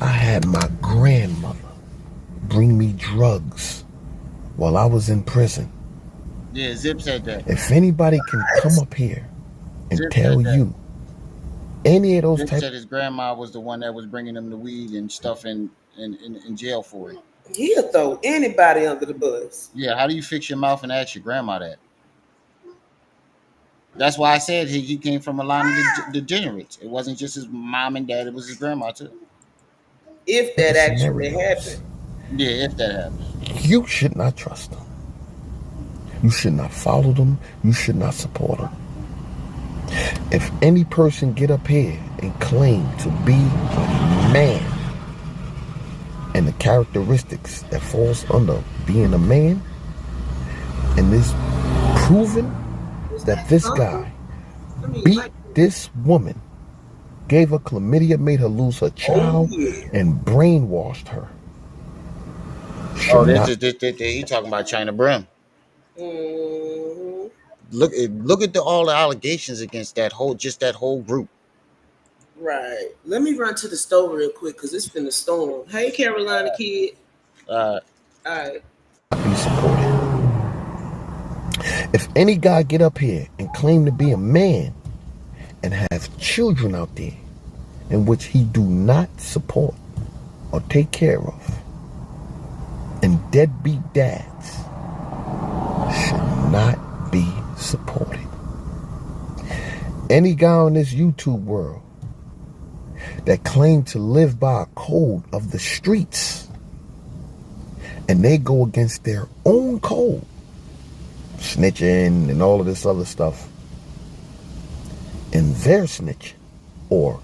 I had my grandmother bring me drugs while I was in prison. Yeah, Zip said that. If anybody can come up here and Zip tell said that. you any of those Zip type, said his grandma was the one that was bringing him the weed and stuff in jail for it. He'll throw anybody under the bus. Yeah, how do you fix your mouth and ask your grandma that? That's why I said he came from a line of degenerates. It wasn't just his mom and dad; it was his grandma too. If that actually scenarios, happened. Yeah, if that happened. you should not trust them. You should not follow them. You should not support them. If any person get up here and claim to be a man and the characteristics that falls under being a man, and is proven that this guy beat this woman, gave her chlamydia, made her lose her child, and brainwashed her. Oh, he talking about China Brim. Mm-hmm. Look at all the allegations against that whole group. Right. Let me run to the store real quick because it's finna storm. Hey, Carolina kid. Uh, All right. Be supported. If any guy get up here and claim to be a man and have children out there in which he do not support or take care of, and deadbeat dads should not be supported. Any guy on this YouTube world that claim to live by a code of the streets and they go against their own code, snitching and all of this other stuff, and they're snitch, or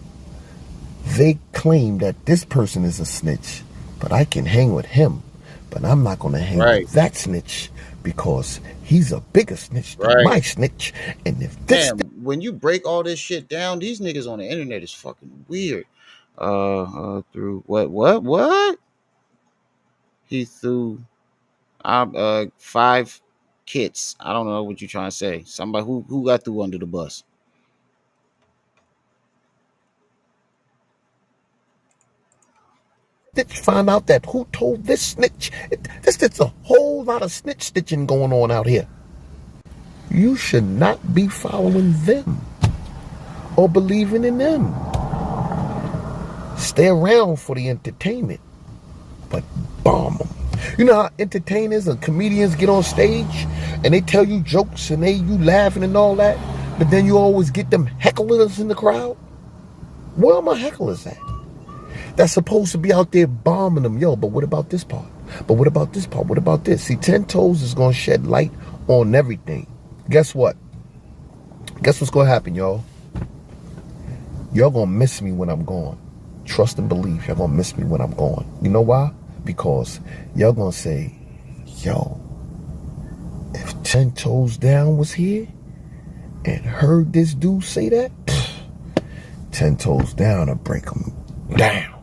they claim that this person is a snitch, but I can hang with him, but I'm not going to hang with that snitch because he's a bigger snitch than my snitch. And if this, when you break all this shit down, these niggas on the internet is fucking weird. Through what? He threw 5 kits. I don't know what you're trying to say. Somebody who got through under the bus. find out that who told this snitch, it's a whole lot of snitch stitching going on out here. You should not be following them or believing in them. Stay around for the entertainment, but bomb them. You know how entertainers and comedians get on stage and they tell you jokes and you laughing and all that, but then you always get them hecklers in the crowd? Where are my hecklers at? That's supposed to be out there bombing them. Yo, but what about this part? But what about this part? What about this? See, 10 Toes is going to shed light on everything. Guess what? Guess what's going to happen, y'all? Y'all going to miss me when I'm gone. Trust and believe y'all going to miss me when I'm gone. You know why? Because y'all going to say, yo, if 10 Toes Down was here and heard this dude say that, 10 Toes Down will break him down.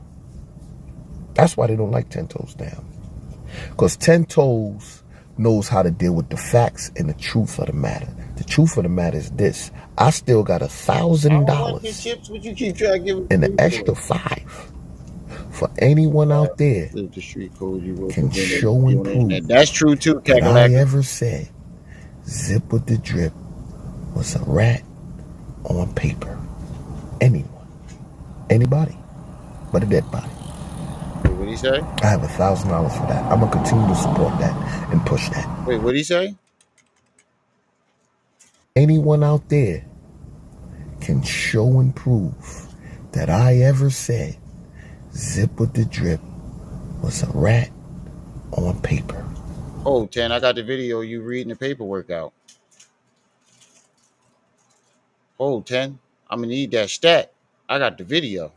That's why they don't like 10 Toes Down. Because 10 Toes knows how to deal with the facts and the truth of the matter. The truth of the matter is this. I still got $1,000 and an extra 5 for anyone out there can show and prove. That's true too, that I ever said Zip with the Drip was a rat on paper. Anyone. Anybody. But a dead body. What did he say? I have $1,000 for that. I'm going to continue to support that and push that. Wait, what did he say? Anyone out there can show and prove that I ever said Zip with the Drip was a rat on paper. Oh, 10, I got the video of you reading the paperwork out. Oh, 10, I'm going to need that stat. I got the video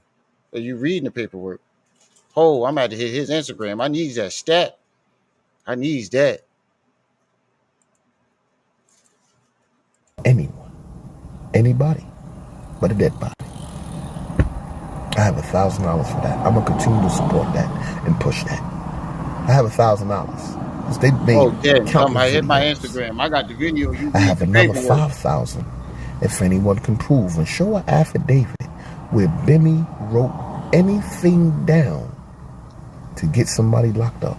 of you reading the paperwork. Oh, I'm about to hit his Instagram. I need that stat. I need that. Anyone. Anybody but a dead body. I have $1,000 for that. I'm gonna continue to support that and push that. I have $1,000. They made Oh, Jen, come countless hit my videos. Instagram. I got the video. You I read have the another paperwork. 5,000 if anyone can prove and show an affidavit where Bimmy wrote anything down to get somebody locked up.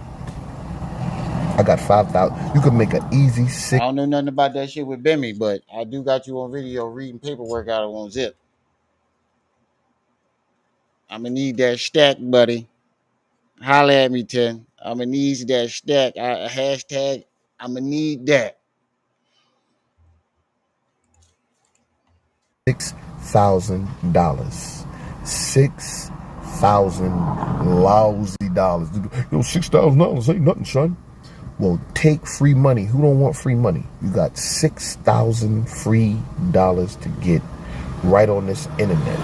I got 5,000. You could make an easy I six. don't know nothing about that shit with Bimmy, but I do got you on video reading paperwork out on Zip. I'm gonna need that stack, buddy. Holla at me, 10. I'm gonna need that stack. Hashtag. I'm gonna need that. $6,000. $6,000 lousy dollars. $6,000 ain't nothing, son. Well, take free money. Who don't want free money? You got 6,000 free dollars to get right on this internet.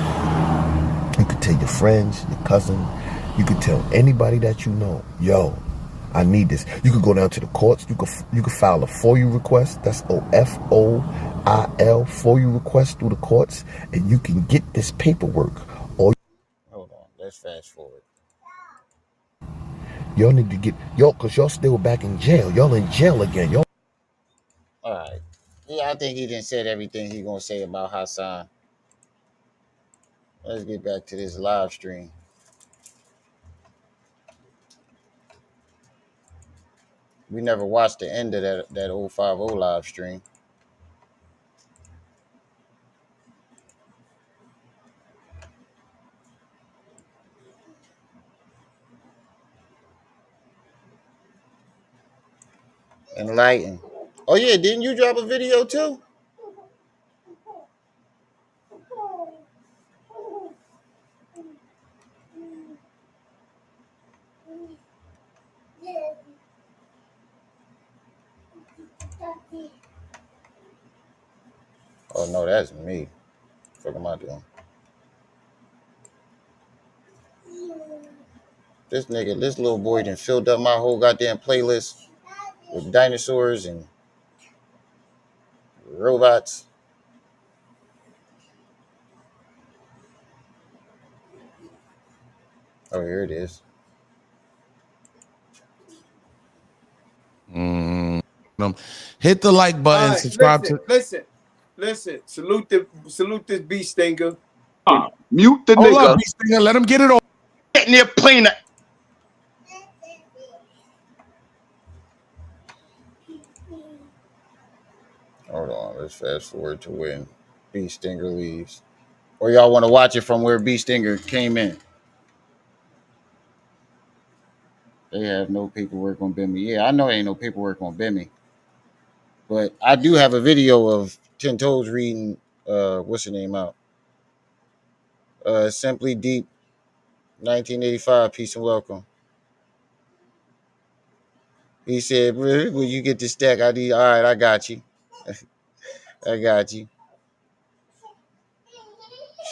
You could tell your friends, your cousin. You could tell anybody that you know. Yo, I need this. You could go down to the courts. You could file a FOIA request. That's FOIL FOIA request through the courts, and you can get this paperwork. Or Hold on. Let's fast forward. y'all need to get cause y'all still back in jail. Y'all in jail again. Y'all. All right. Yeah, I think he didn't said everything he gonna say about Hassan. Let's get back to this live stream. We never watched the end of that 050 live stream. Enlighten. Oh yeah, didn't you drop a video too? Oh no, that's me. What am I doing? This little boy done filled up my whole goddamn playlist with dinosaurs and robots. Oh, here it is. Hit the like All button, right, subscribe to. listen. Salute this bee stinger. Mute the Hold up, nigga. Beast Stinger, let him get it over. Getting there playing the Hold on, let's fast forward to when B Stinger leaves. Or y'all want to watch it from where B Stinger came in? They have no paperwork on Bimmy. Yeah, I know ain't no paperwork on Bimmy. But I do have a video of Ten Toes reading what's the name out? Simply Deep 1985, Peace and Welcome. He said, when you get the stack, all right, I got you. I got you.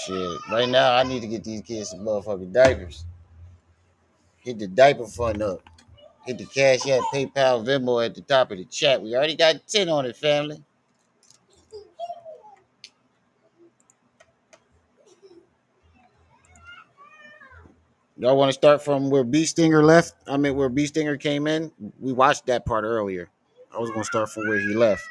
Shit. Right now I need to get these kids some motherfucking diapers. Hit the diaper fund up. Hit the Cash App, PayPal, Venmo at the top of the chat. We already got 10 on it, family. Y'all want to start from where B Stinger left? I mean, where B Stinger came in? We watched that part earlier. I was going to start from where he left.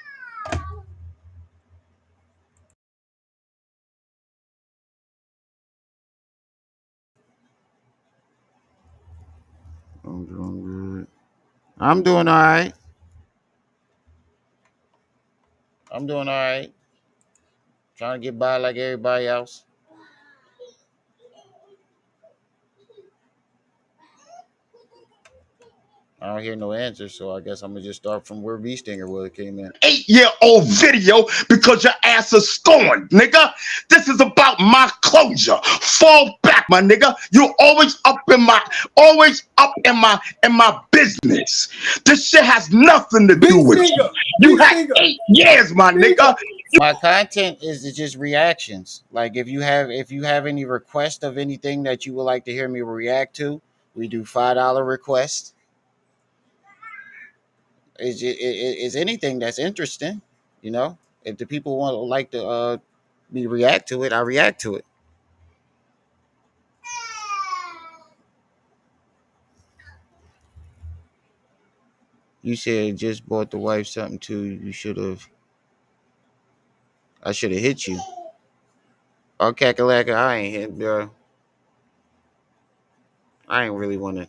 I'm doing good. I'm doing all right. I'm doing all right. Trying to get by like everybody else. I don't hear no answer, so I guess I'm gonna just start from where B Stinger was came in. 8-year-old video because your ass is scorned, nigga. This is about my closure. Fall back, my nigga. You're always up in my business. This shit has nothing to do with you. You had 8 years, my nigga. My content is just reactions. Like if you have any request of anything that you would like to hear me react to, we do $5 requests. It's anything that's interesting, you know. If the people want like to me react to it, I react to it. You said just bought the wife something too. You should have. I should have hit you. Oh, Kakalaka, I ain't hit, bro. I ain't really want to.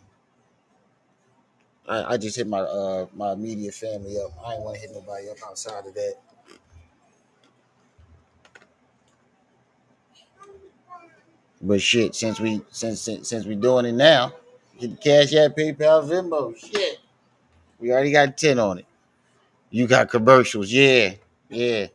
I just hit my immediate family up. I ain't want to hit nobody up outside of that. But shit, since we doing it now, get the Cash App, PayPal, Venmo. Shit, we already got 10 on it. You got commercials, yeah. You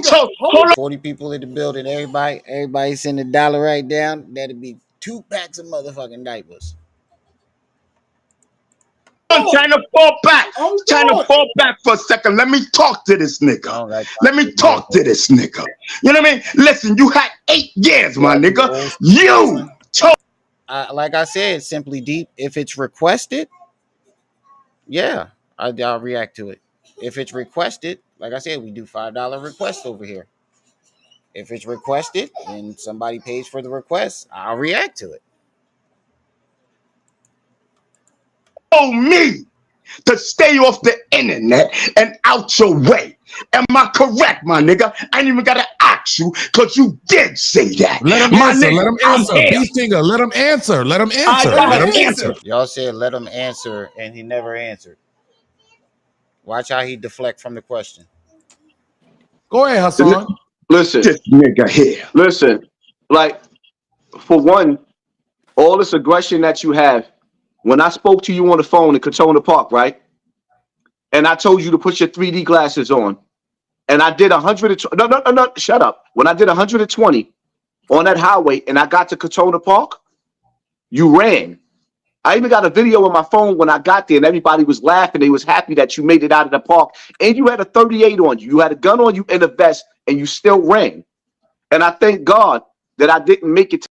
told. Hold on. 40 people in the building. Everybody send $1 right down. That'd be 2 packs of motherfucking diapers. I'm trying to fall back. Trying to fall back for a second. Let me talk to this nigga. Let me talk to this nigga. You know what I mean? Listen, you had 8 years, my nigga. You told. Like I said, simply deep. If it's requested, yeah, I'll react to it. If it's requested, like I said, we do $5 requests over here. If it's requested and somebody pays for the request, I'll react to it. Me to stay off the internet and out your way. Am I correct, my nigga? I ain't even gotta ask you because you did say that. Let him answer. Let him answer. B-Singer, let him answer. Let him answer. Let him answer. Y'all said let him answer, and he never answered. Watch how he deflect from the question. Go ahead, Hassan. Listen, This nigga here. listen. Like, for one, all this aggression that you have. When I spoke to you on the phone in Katona Park, right? And I told you to put your 3D glasses on. And I did 120. No, shut up. When I did 120 on that highway and I got to Katona Park, you ran. I even got a video on my phone when I got there and everybody was laughing. They was happy that you made it out of the park. And you had a 38 on you. You had a gun on you and a vest and you still ran. And I thank God that I didn't make it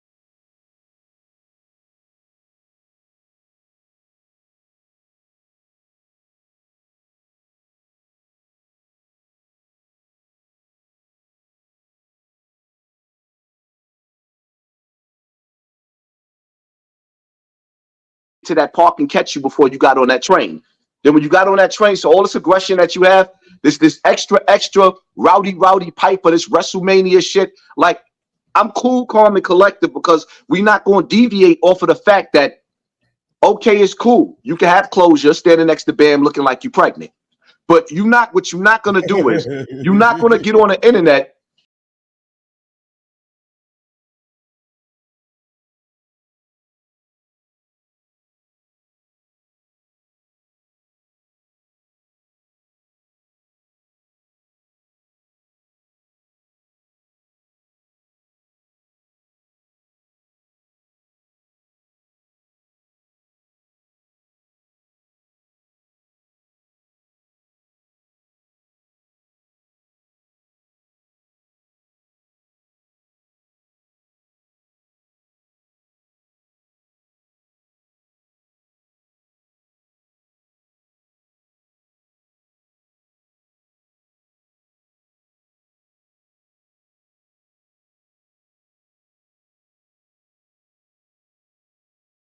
to that park and catch you before you got on that train. Then when you got on that train, so all this aggression that you have, this extra rowdy pipe of this WrestleMania shit, like, I'm cool, calm, and collected because we're not going to deviate off of the fact that, okay, it's cool. You can have closure standing next to Bam looking like you're pregnant. But what you're not going to do is you're not going to get on the internet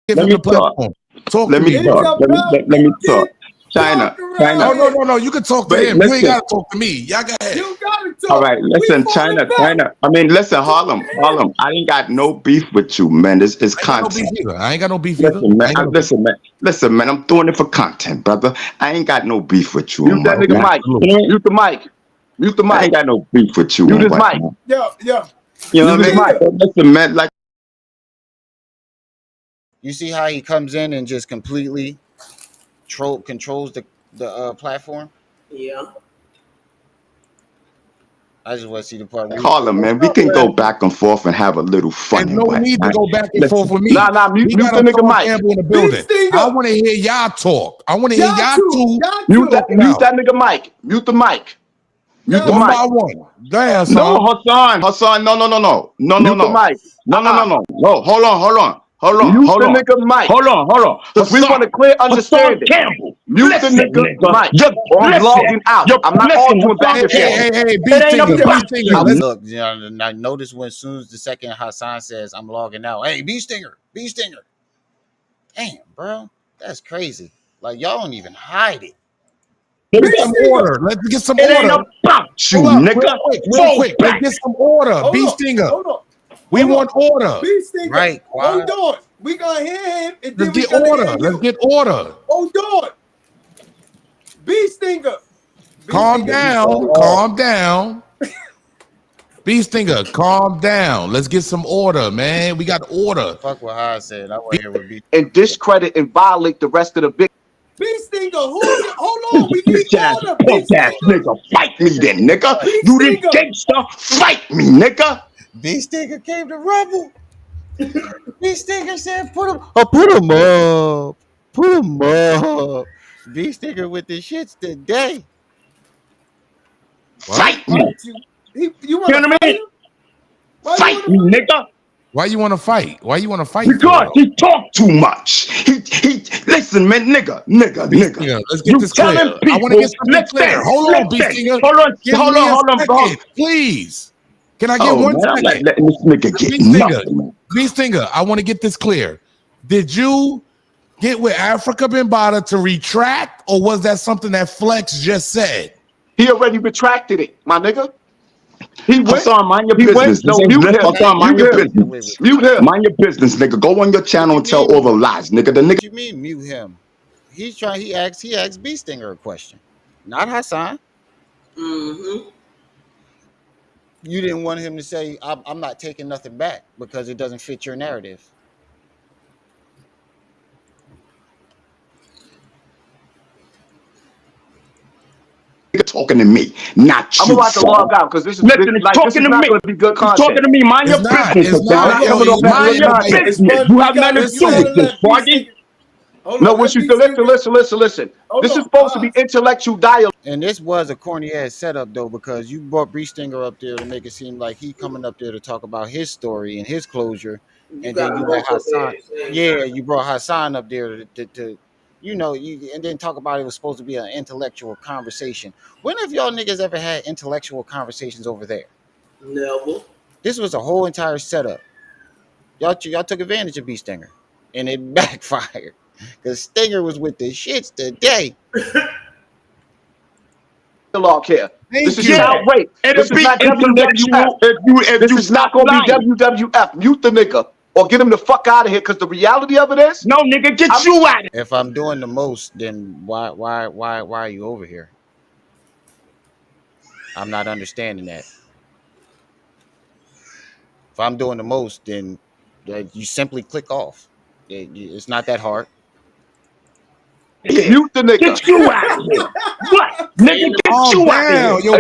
Give him the platform. Talk to me. Let me talk. China. No. You can talk to him. Listen. You ain't gotta talk to me. Y'all go ahead. You gotta talk. All right, listen, China. I mean, listen, Harlem. I ain't got no beef with you, man. It's content. I ain't got no beef either. Listen, man. I'm doing it for content, brother. I ain't got no beef with you. Mute that nigga mic. Mute the mic. Mute the mic. I ain't got no beef with you. Mute his mic. Yeah. You know what I mean? Listen, man. Like, You see how he comes in and just completely controls the platform? Yeah. I just want to see the part. Harlem, man, we can go back and forth and have a little fun. There's no need to go back and forth with me. Nah, mute the nigga mic. Campbell in the building. I want to hear y'all talk. I want to hear y'all two. Mute that nigga mic. Mute the mic. Mute the One mic. by one. Damn, no, Hassan, no. Mute the mic. No. Hold on. Hold on. Hold on. Nigga Mike. Hold on. Because we want a clear understanding. Campbell. Mute the nigga Mike. I'm logging out. I'm not arguing back and forth. Hey, B-Stinger. Look, you know, I notice when soon as the second Hassan says I'm logging out, hey, B-Stinger. Damn, bro, that's crazy. Like y'all don't even hide it. Get some order. Let's get some order. It ain't about you, nigga. Real quick. Let's get some order. B-Stinger. We want order. B-Stinger. Right. Hold on. We gonna hear him. And Let's get order. Let's get order. Hold on. B-Stinger. Calm down. B-Stinger, calm down. Let's get some order, man. We got order. Fuck what I said. I want to hear what B. And discredit and violate the rest of the big. B-Stinger, hold on. We need order. Nigga, fight me then, nigga. You this gangster, fight me, nigga. B-Stinger came to rumble. B-Stinger said, put him up. B-Stinger with the shits today. Fight me. You want to fight him? Fight me, nigga. Why you want to fight? Because he talk too much. He listen, man, nigga. Let's get this clear. I want to get something clear. Hold on, B-Stinger. Hold on, bro. Please. Can I get 1 second? Letting this nigga get nothing. B-Stinger, I want to get this clear. Did you get with Africa Bambaataa to retract, or was that something that Flex just said? He already retracted it, my nigga. He went. Hassan, mind your business. No, mute him. Hassan, mind your business. Mute him. Mind your business, nigga. Go on your channel and tell all the lies, nigga. The nigga. What you mean mute him? He asked B-Stinger a question, not Hassan. Mm-hmm. You didn't want him to say, I'm not taking nothing back because it doesn't fit your narrative. Talking to me, not you. I'm about to log out because this is talking to me. Going to be good content. Talking to me. Mind your business. Mind your business. You have nothing to do with this, party. No, what you listen. This is supposed to be intellectual dialogue. And this was a corny ass setup though, because you brought B-Stinger up there to make it seem like he coming up there to talk about his story and his closure, and then you brought Hassan. Yeah, you brought Hassan up there to you know, and then talk about it was supposed to be an intellectual conversation. When have y'all niggas ever had intellectual conversations over there? Never. This was a whole entire setup. Y'all took advantage of B-Stinger, and it backfired because Stinger was with the shits today. Dialogue here. This is outrage. This is not WWF. This is not going to be WWF. Mute the nigga. Or get him the fuck out of here, because the reality of it is, no nigga, get you out of here. If I'm doing the most, then why are you over here? I'm not understanding that. If I'm doing the most, then you simply click off. It's not that hard. Mute the nigga. Get you out of here. What? Nigga, get you out of here.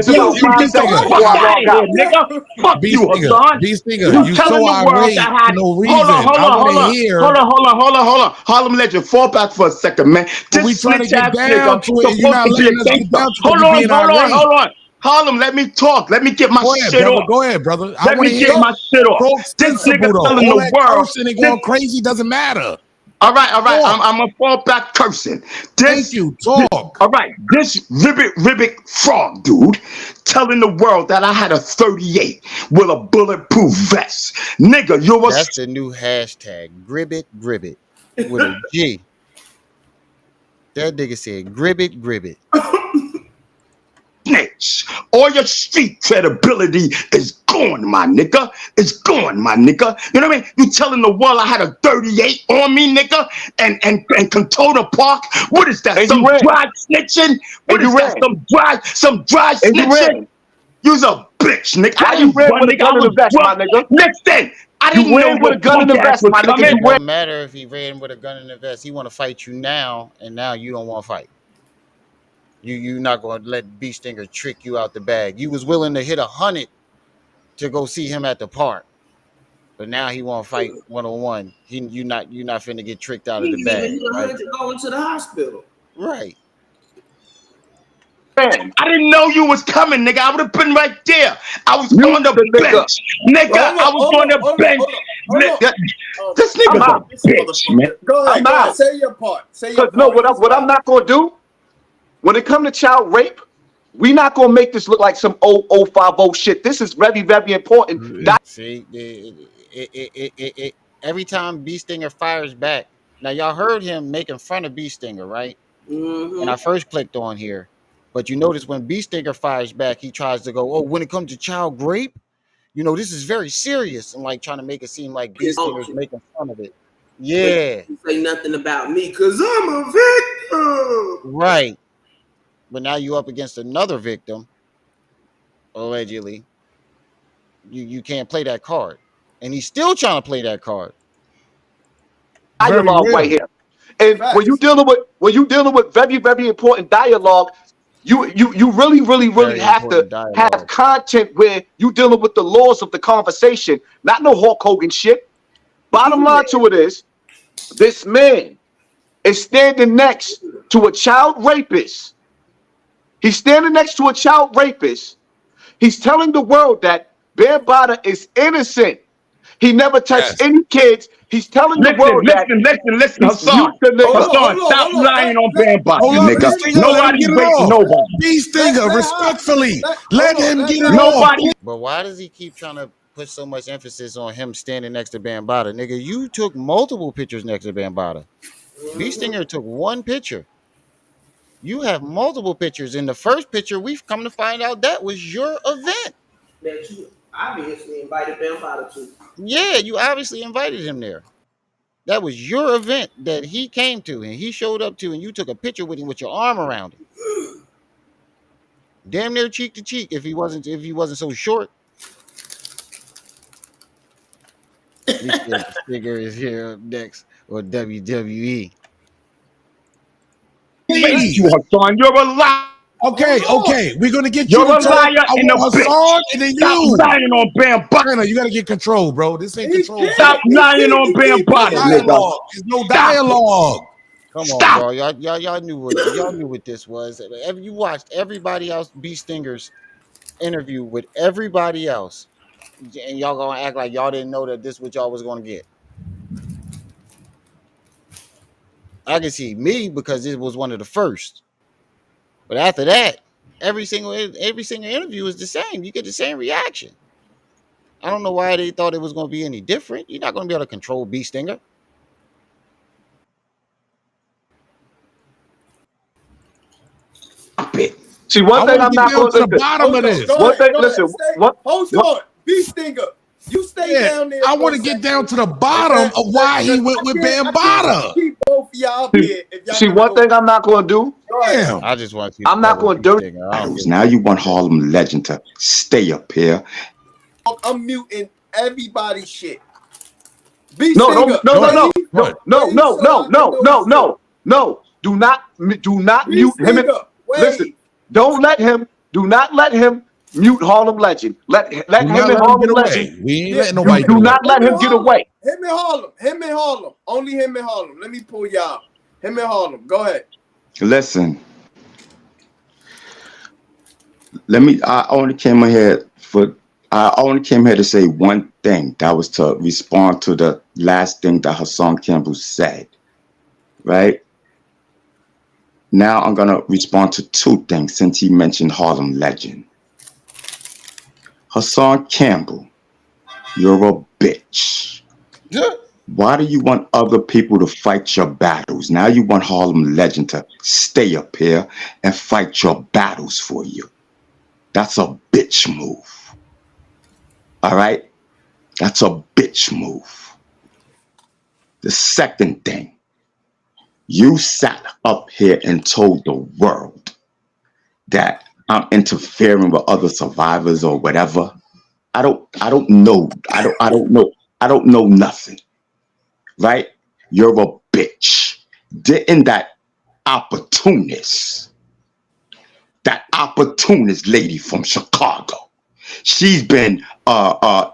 Nigga, fuck you, Hassan. B-Stinger, you so irate for no reason. Hold on. Harlem Legend, fall back for a second, man. We trying to get down to it. You're not letting us get down to it. Hold on. Harlem, let me talk. Let me get my shit off. Go ahead, brother. Let me get my shit off. This nigga telling the world. And going crazy doesn't matter. All right. I'm gonna fall back cursing. Thank you. Talk. All right. This ribbit frog dude telling the world that I had a 38 with a bulletproof vest. Nigga, That's the new hashtag. Gribbit with a G. That nigga said gribbit. Snitch. All your street credibility is gone, my nigga. It's gone, my nigga. You know what I mean? You telling the world I had a 38 on me, nigga, and Contona Park. What is that? Some dry snitching? What is that? Some dry snitching? You's a bitch, nigga. Why you ran with a gun in the vest, my nigga? Next thing. I didn't know with a gun in the vest, my nigga. It don't matter if he ran with a gun in the vest. He want to fight you now, and now you don't want to fight. You not going to let B-Stinger trick you out the bag. You was willing to hit 100 to go see him at the park, but now he want to fight one-on-one. You not finna get tricked out of the bag. Right? To go into the hospital. Right. Man, I didn't know you was coming, nigga. I would have been right there. I was on the bench. Nigga, I was on the bench This nigga's a bitch, man. Go ahead. Go ahead. Say your part. Say your part. No, what I'm not gonna do when it comes to child rape, we not gonna make this look like some 0050 shit. This is very, very important. See, every time B Stinger fires back. Now y'all heard him making fun of B Stinger, right? Mm-hmm. When I first clicked on here, but you notice when B Stinger fires back, he tries to go, "Oh, when it comes to child rape, you know, this is very serious," and like trying to make it seem like B Stinger's making fun of it. Yeah, say nothing about me because I'm a victim. Right. But now you up against another victim, allegedly. You can't play that card, and he's still trying to play that card. Dialogue right here, and when you dealing with very, very important dialogue, you really have to have content where you dealing with the laws of the conversation, not no Hulk Hogan shit. Bottom line to it is, this man is standing next to a child rapist. He's standing next to a child rapist. He's telling the world that Bambaataa is innocent. He never touched any kids. He's telling the world that. Listen, Hassan, stop lying on Bambaataa, nigga. Nobody's raping nobody. B Stinger, respectfully, let him get it off. But why does he keep trying to put so much emphasis on him standing next to Bambaataa? Nigga, you took multiple pictures next to Bambaataa. B Stinger took one picture. You have multiple pictures. In the first picture, we've come to find out that was your event. That you obviously invited Bambaataa to. Yeah, you obviously invited him there. That was your event that he came to and he showed up to, and you took a picture with him with your arm around him. Damn near cheek to cheek if he wasn't so short. Figure is here up next, or WWE. You, Hassan, you're a liar. Okay, we're gonna get you. You're a liar and a Hassan, bitch. and then Stop you. lying on Bambaataa. You gotta get control, bro. This ain't control. Stop lying on Bambaataa, nigga. There's no dialogue. Come on, bro. Y'all knew what this was. You watched everybody else B Stinger's interview with everybody else, and y'all gonna act like y'all didn't know that this what y'all was gonna get. I can see me because it was one of the first. But after that, every single interview is the same. You get the same reaction. I don't know why they thought it was going to be any different. You're not going to be able to control B Stinger. See, one thing I'm not going to the bottom of this. One thing, listen. Hold on, B Stinger. You stay down there. I want to get down to the bottom of why he went with Bambaataa. Keep both of y'all up here. See, one thing I'm not going to do. Damn. I just want you. I'm not going to do. Now you want Harlem Legend to stay up here. I'm muting everybody's shit. No. Do not mute him. Listen, don't let him. Do not let him mute Harlem Legend. Let him and Harlem Legend. We ain't letting nobody do not let him get away. Him and Harlem. Only him and Harlem. Let me pull y'all. Him and Harlem. Go ahead. Listen. I only came here to say one thing. That was to respond to the last thing that Hassan Campbell said. Right? Now I'm gonna respond to two things since he mentioned Harlem Legend. Hassan Campbell, you're a bitch. Why do you want other people to fight your battles? Now you want Harlem Legend to stay up here and fight your battles for you. That's a bitch move. All right? That's a bitch move. The second thing, you sat up here and told the world that I'm interfering with other survivors or whatever. I don't know. I don't know nothing. Right? You're a bitch. Didn't that opportunist lady from Chicago, she's been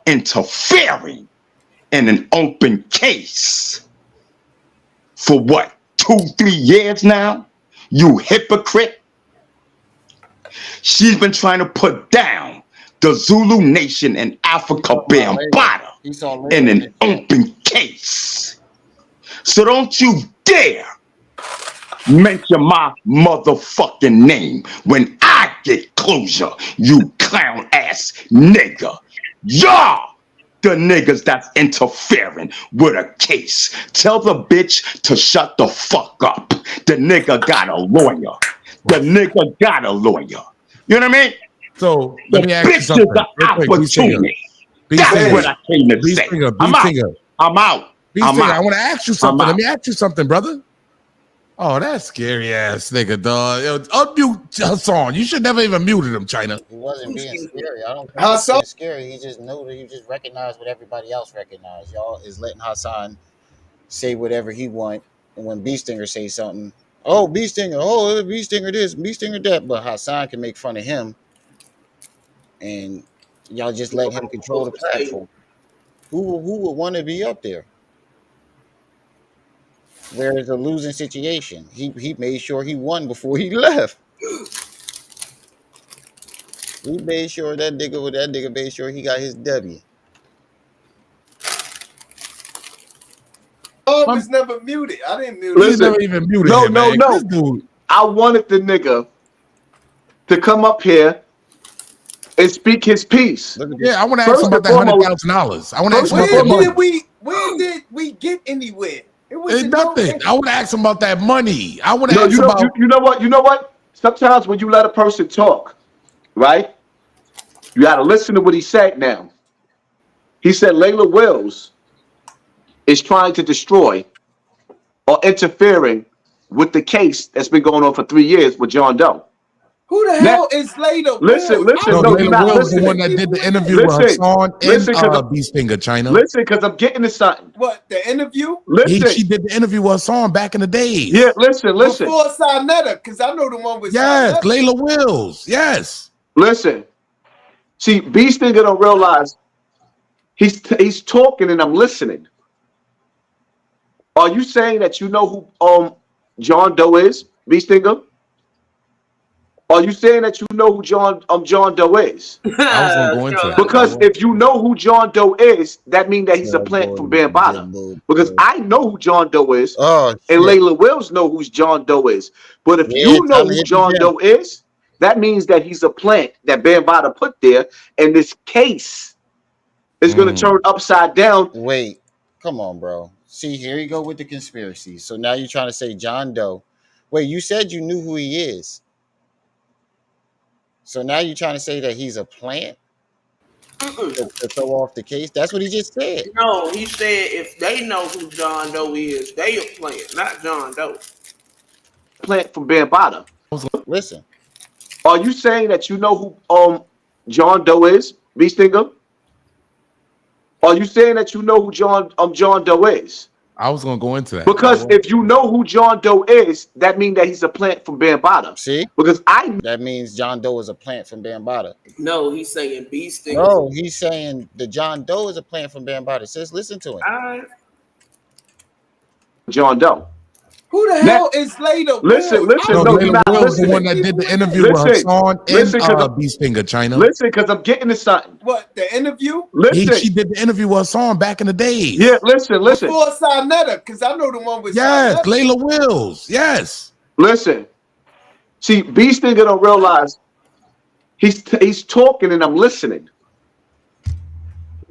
interfering in an open case for what, 2-3 years now? You hypocrite. She's been trying to put down the Zulu Nation and Africa Bambaataa. in an open case. So don't you dare mention my motherfucking name when I get closure, you clown ass nigga. Y'all the niggas that's interfering with a case. Tell the bitch to shut the fuck up. The nigga got a lawyer. The nigga got a lawyer. You know what I mean? So let me ask you Bitch something. is the opportunity. That's what I came to say. I'm out. I want to ask you something. Let me ask you something, brother. Oh, that scary ass nigga, dog. Yo, unmute Hassan. You should never even muted him, China. He wasn't being scary. I don't think he was being scary. He just knew that he just recognized what everybody else recognized. Y'all is letting Hassan say whatever he want, and when B Stinger say something, oh B Stinger, oh B Stinger this, B Stinger that, but Hassan can make fun of him, and y'all just let him control the platform. Who would want to be up there? Where it's a losing situation. He made sure he won before he left. He made sure that nigga made sure he got his W. Oh, was never muted. I didn't mute him. Never even muted him, man. No. I wanted the nigga to come up here and speak his piece. Yeah, I want to ask him about that $100,000. I want to ask him about that money. Where did we get anywhere? It was nothing. I want to ask him about that money. I want to ask you about. You know what? Sometimes when you let a person talk, right? You got to listen to what he said now. He said Layla Wills is trying to destroy or interfering with the case that's been going on for 3 years with John Doe. Who the hell is Layla Wills? Listen. No, you're not listening. The one that did the interview with Hassan and B Stinger, China. Listen, because I'm getting to something. What, the interview? Listen. She did the interview with Hassan back in the days. Yeah, listen. Before Sinetta, because I know the one with Yes, Sinetta. Layla Wills. Yes. Listen. See, B Stinger don't realize he's talking and I'm listening. Are you saying that you know who John Doe is, B Stinger? Are you saying that you know who John Doe is? I was gonna go into that. Because if you know who John Doe is, that means that he's a plant from Bambaataa. Because I know who John Doe is, and Layla Wills know who John Doe is. But if you know who John Doe is, that means that he's a plant that Bambaataa put there, and this case is going to turn upside down. Wait, come on, bro. See, here you go with the conspiracy. So now you're trying to say John Doe. Wait, you said you knew who he is. So now you're trying to say that he's a plant to throw off the case? That's what he just said. No, he said if they know who John Doe is, they a plant, not John Doe. Plant from Bambaataa. Listen. Are you saying that you know who John Doe is, B Stinger? Are you saying that you know who John Doe is? I was gonna go into that. Because if you know who John Doe is, that means that he's a plant from Bambaataa. See? Because that means John Doe is a plant from Bambaataa. No, he's saying B Stinger. No, he's saying the John Doe is a plant from Bambaataa. Sis, listen to him. All right. John Doe. Who the hell is Layla Wills? Listen. No, Layla Wills, the one that did the interview with Hassan and B Stinger, China. Listen, because I'm getting to something. What, the interview? Listen. She did the interview with Hassan back in the days. Yeah, listen. Before Sinetta, because I know the one with Yes, Sinetta. Layla Wills. Yes. Listen. See, B Stinger don't realize he's talking and I'm listening.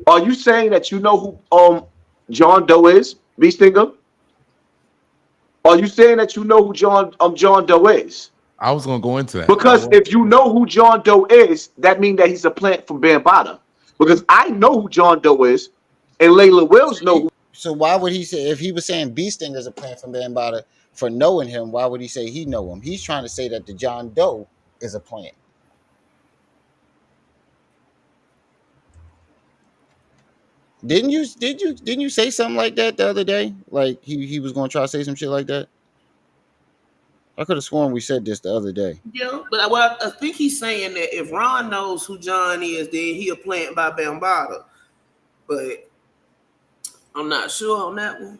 Are you saying that you know who John Doe is, B Stinger? Are you saying that you know who John Doe is? I was gonna go into that. Because if you know who John Doe is, that means that he's a plant from Bambaataa. Because I know who John Doe is, and Layla Wills know who. So why would he say, if he was saying B Stinger is a plant from Bambaataa for knowing him, why would he say he know him? He's trying to say that the John Doe is a plant. Didn't you say something like that the other day? Like he was gonna try to say some shit like that? I could have sworn we said this the other day. Yeah, but I think he's saying that if Ron knows who John is, then he a plant by Bambaataa. But I'm not sure on that one.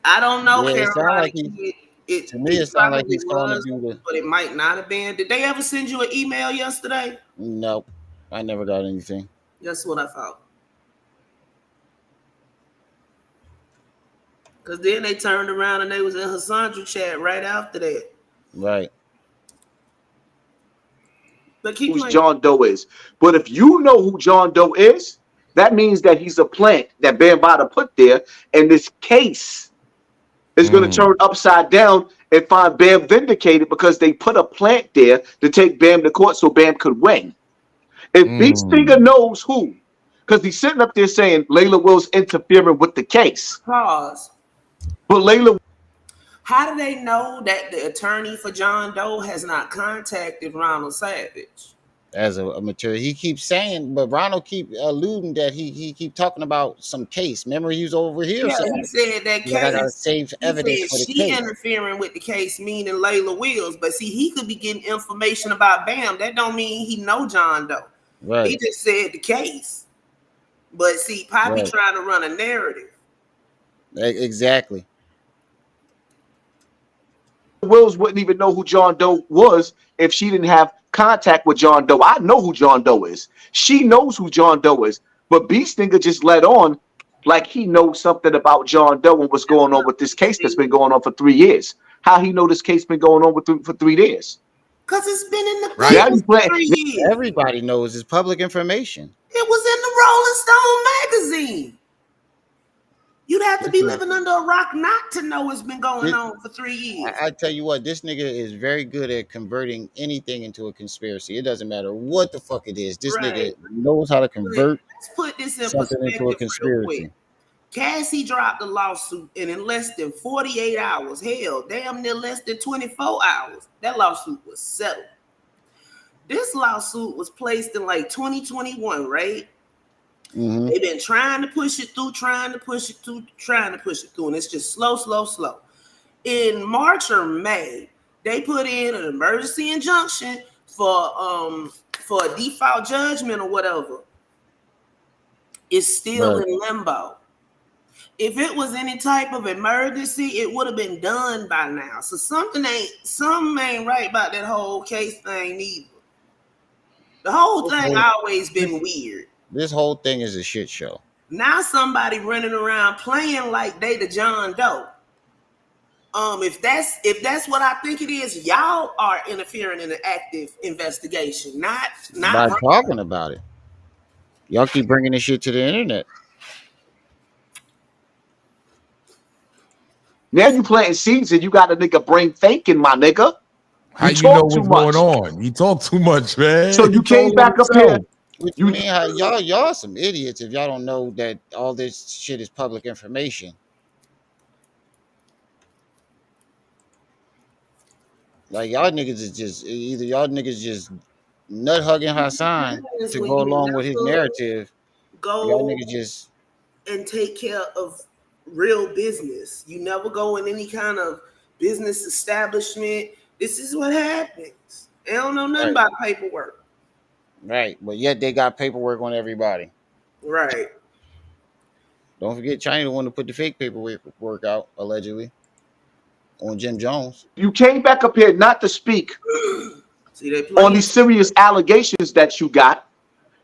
I don't know. Yeah, to me, it sounds like he's calling to do the. But it might not have been. Did they ever send you an email yesterday? Nope, I never got anything. That's what I thought. Because then they turned around and they was in Hassan chat right after that. Right. But keep who's playing. John Doe is. But if you know who John Doe is, that means that he's a plant that Bambaataa put there, and this case is going to turn upside down and find Bam vindicated because they put a plant there to take Bam to court so Bam could win. If Beatstinger knows who, because he's sitting up there saying Layla Will's interfering with the case. Pause. But Layla, how do they know that the attorney for John Doe has not contacted Ronald Savage? As a material, he keeps saying, but Ronald keep alluding that he keep talking about some case. Remember, he was over here. Yeah, saying, he said that case. I gotta save evidence he said for the she case. interfering with the case, meaning Layla Wills. But see, he could be getting information about Bam. That don't mean he know John Doe. Right. He just said the case. But see, Poppy trying to run a narrative. Exactly. Wills wouldn't even know who John Doe was if she didn't have contact with John Doe. I know who John Doe is. She knows who John Doe is. But Beatstinger just let on like he knows something about John Doe and what's going on with this case that's been going on for 3 years. How he know this case been going on for 3 years? Because it's been in the paper for 3 years. Everybody knows it's public information. It was in the Rolling Stone magazine. You'd have to be living under a rock not to know it's been going on for 3 years. I tell you what, this nigga is very good at converting anything into a conspiracy. It doesn't matter what the fuck it is. This nigga knows how to convert Let's put this in something into a conspiracy. Cassie dropped a lawsuit, and in less than 48 hours, hell, damn near less than 24 hours, that lawsuit was settled. This lawsuit was placed in like 2021, right? Mm-hmm. They've been trying to push it through, and it's just slow. In March or May, they put in an emergency injunction for a default judgment or whatever. It's still in limbo. If it was any type of emergency, it would have been done by now. So something ain't right about that whole case thing either. The whole thing always been weird. This whole thing is a shit show. Now somebody running around playing like they the John Doe. If that's what I think it is, y'all are interfering in an active investigation, not by talking about it. Y'all keep bringing this shit to the internet. Now you planting seeds and you got a nigga brain thinking, my nigga. How you know what's going on? You talk too much, man. So you came back up here. What you mean? Y'all some idiots if y'all don't know that all this shit is public information. Like y'all niggas is just either y'all niggas just nut hugging Hassan to go along with his narrative. Y'all niggas just and take care of real business. You never go in any kind of business establishment. This is what happens. They don't know nothing about paperwork. Right, but yet they got paperwork on everybody. Right. Don't forget China the one to put the fake paperwork out, allegedly, on Jim Jones. You came back up here not to speak on these serious allegations that you got.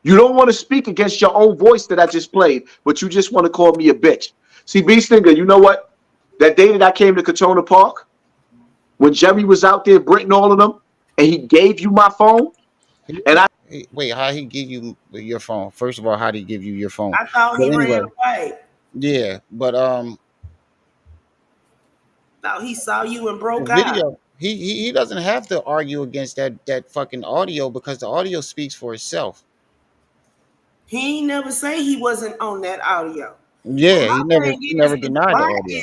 You don't want to speak against your own voice that I just played, but you just want to call me a bitch. See, Beatstinger, you know what? That day that I came to Katona Park, when Jerry was out there, Britain, all of them, and he gave you my phone, and wait, how he give you your phone? First of all, how did he give you your phone? I thought he ran away. Yeah, but thought he saw you and broke out. He doesn't have to argue against that fucking audio because the audio speaks for itself. He ain't never say he wasn't on that audio. Yeah, he never denied the audio.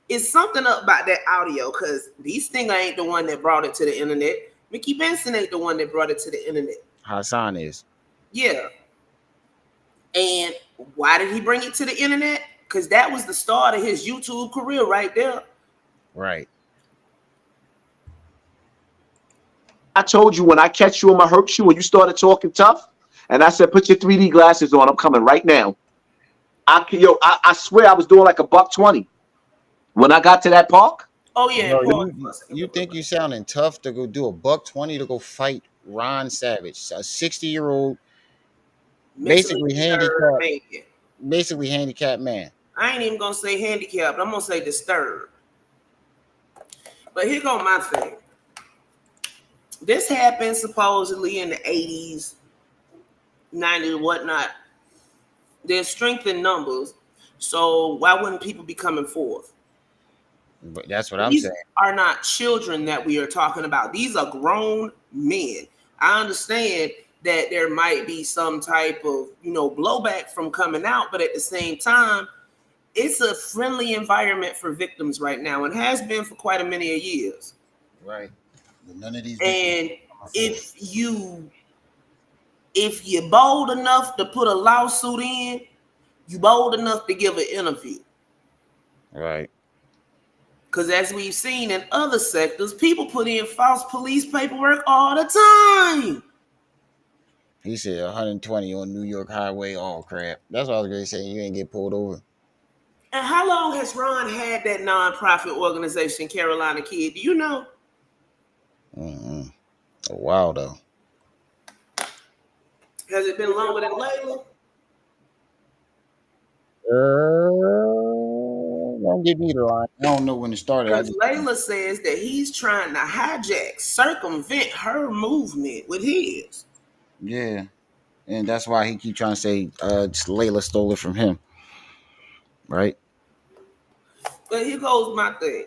It's something up about that audio because Beatstinger ain't the one that brought it to the internet. Mickey Benson ain't the one that brought it to the internet. Hassan is. Yeah. And why did he bring it to the internet? Because that was the start of his YouTube career right there. Right. I told you when I catch you, I'm gonna hurt you when you started talking tough. And I said, put your 3D glasses on. I'm coming right now. I swear I was doing like $120 when I got to that park. Oh yeah. You think you sounding tough to go do $120 to go fight Ron Savage, a 60-year-old Mentally disturbed man. Basically handicapped man. I ain't even gonna say handicapped. I'm gonna say disturbed. But here go my thing. This happened supposedly in the 80s, 90s, whatnot. There's strength in numbers, so why wouldn't people be coming forth? But that's what I'm saying. These are not children that we are talking about. These are grown men. I understand that there might be some type of, blowback from coming out, but at the same time, it's a friendly environment for victims right now and has been for quite a many years. Right. But none of these. And if you're bold enough to put a lawsuit in, you bold enough to give an interview. Right. Because as we've seen in other sectors, people put in false police paperwork all the time. He said 120 on New York Highway. Oh, crap. That's what I was going to say. You ain't get pulled over. And how long has Ron had that nonprofit organization, Carolina Kid? Do you know? A while, though. Has it been longer than Layla? Don't give me the line. I don't know when it started. Because Layla says that he's trying to circumvent her movement with his. Yeah. And that's why he keep trying to say Layla stole it from him. Right? But here goes my thing.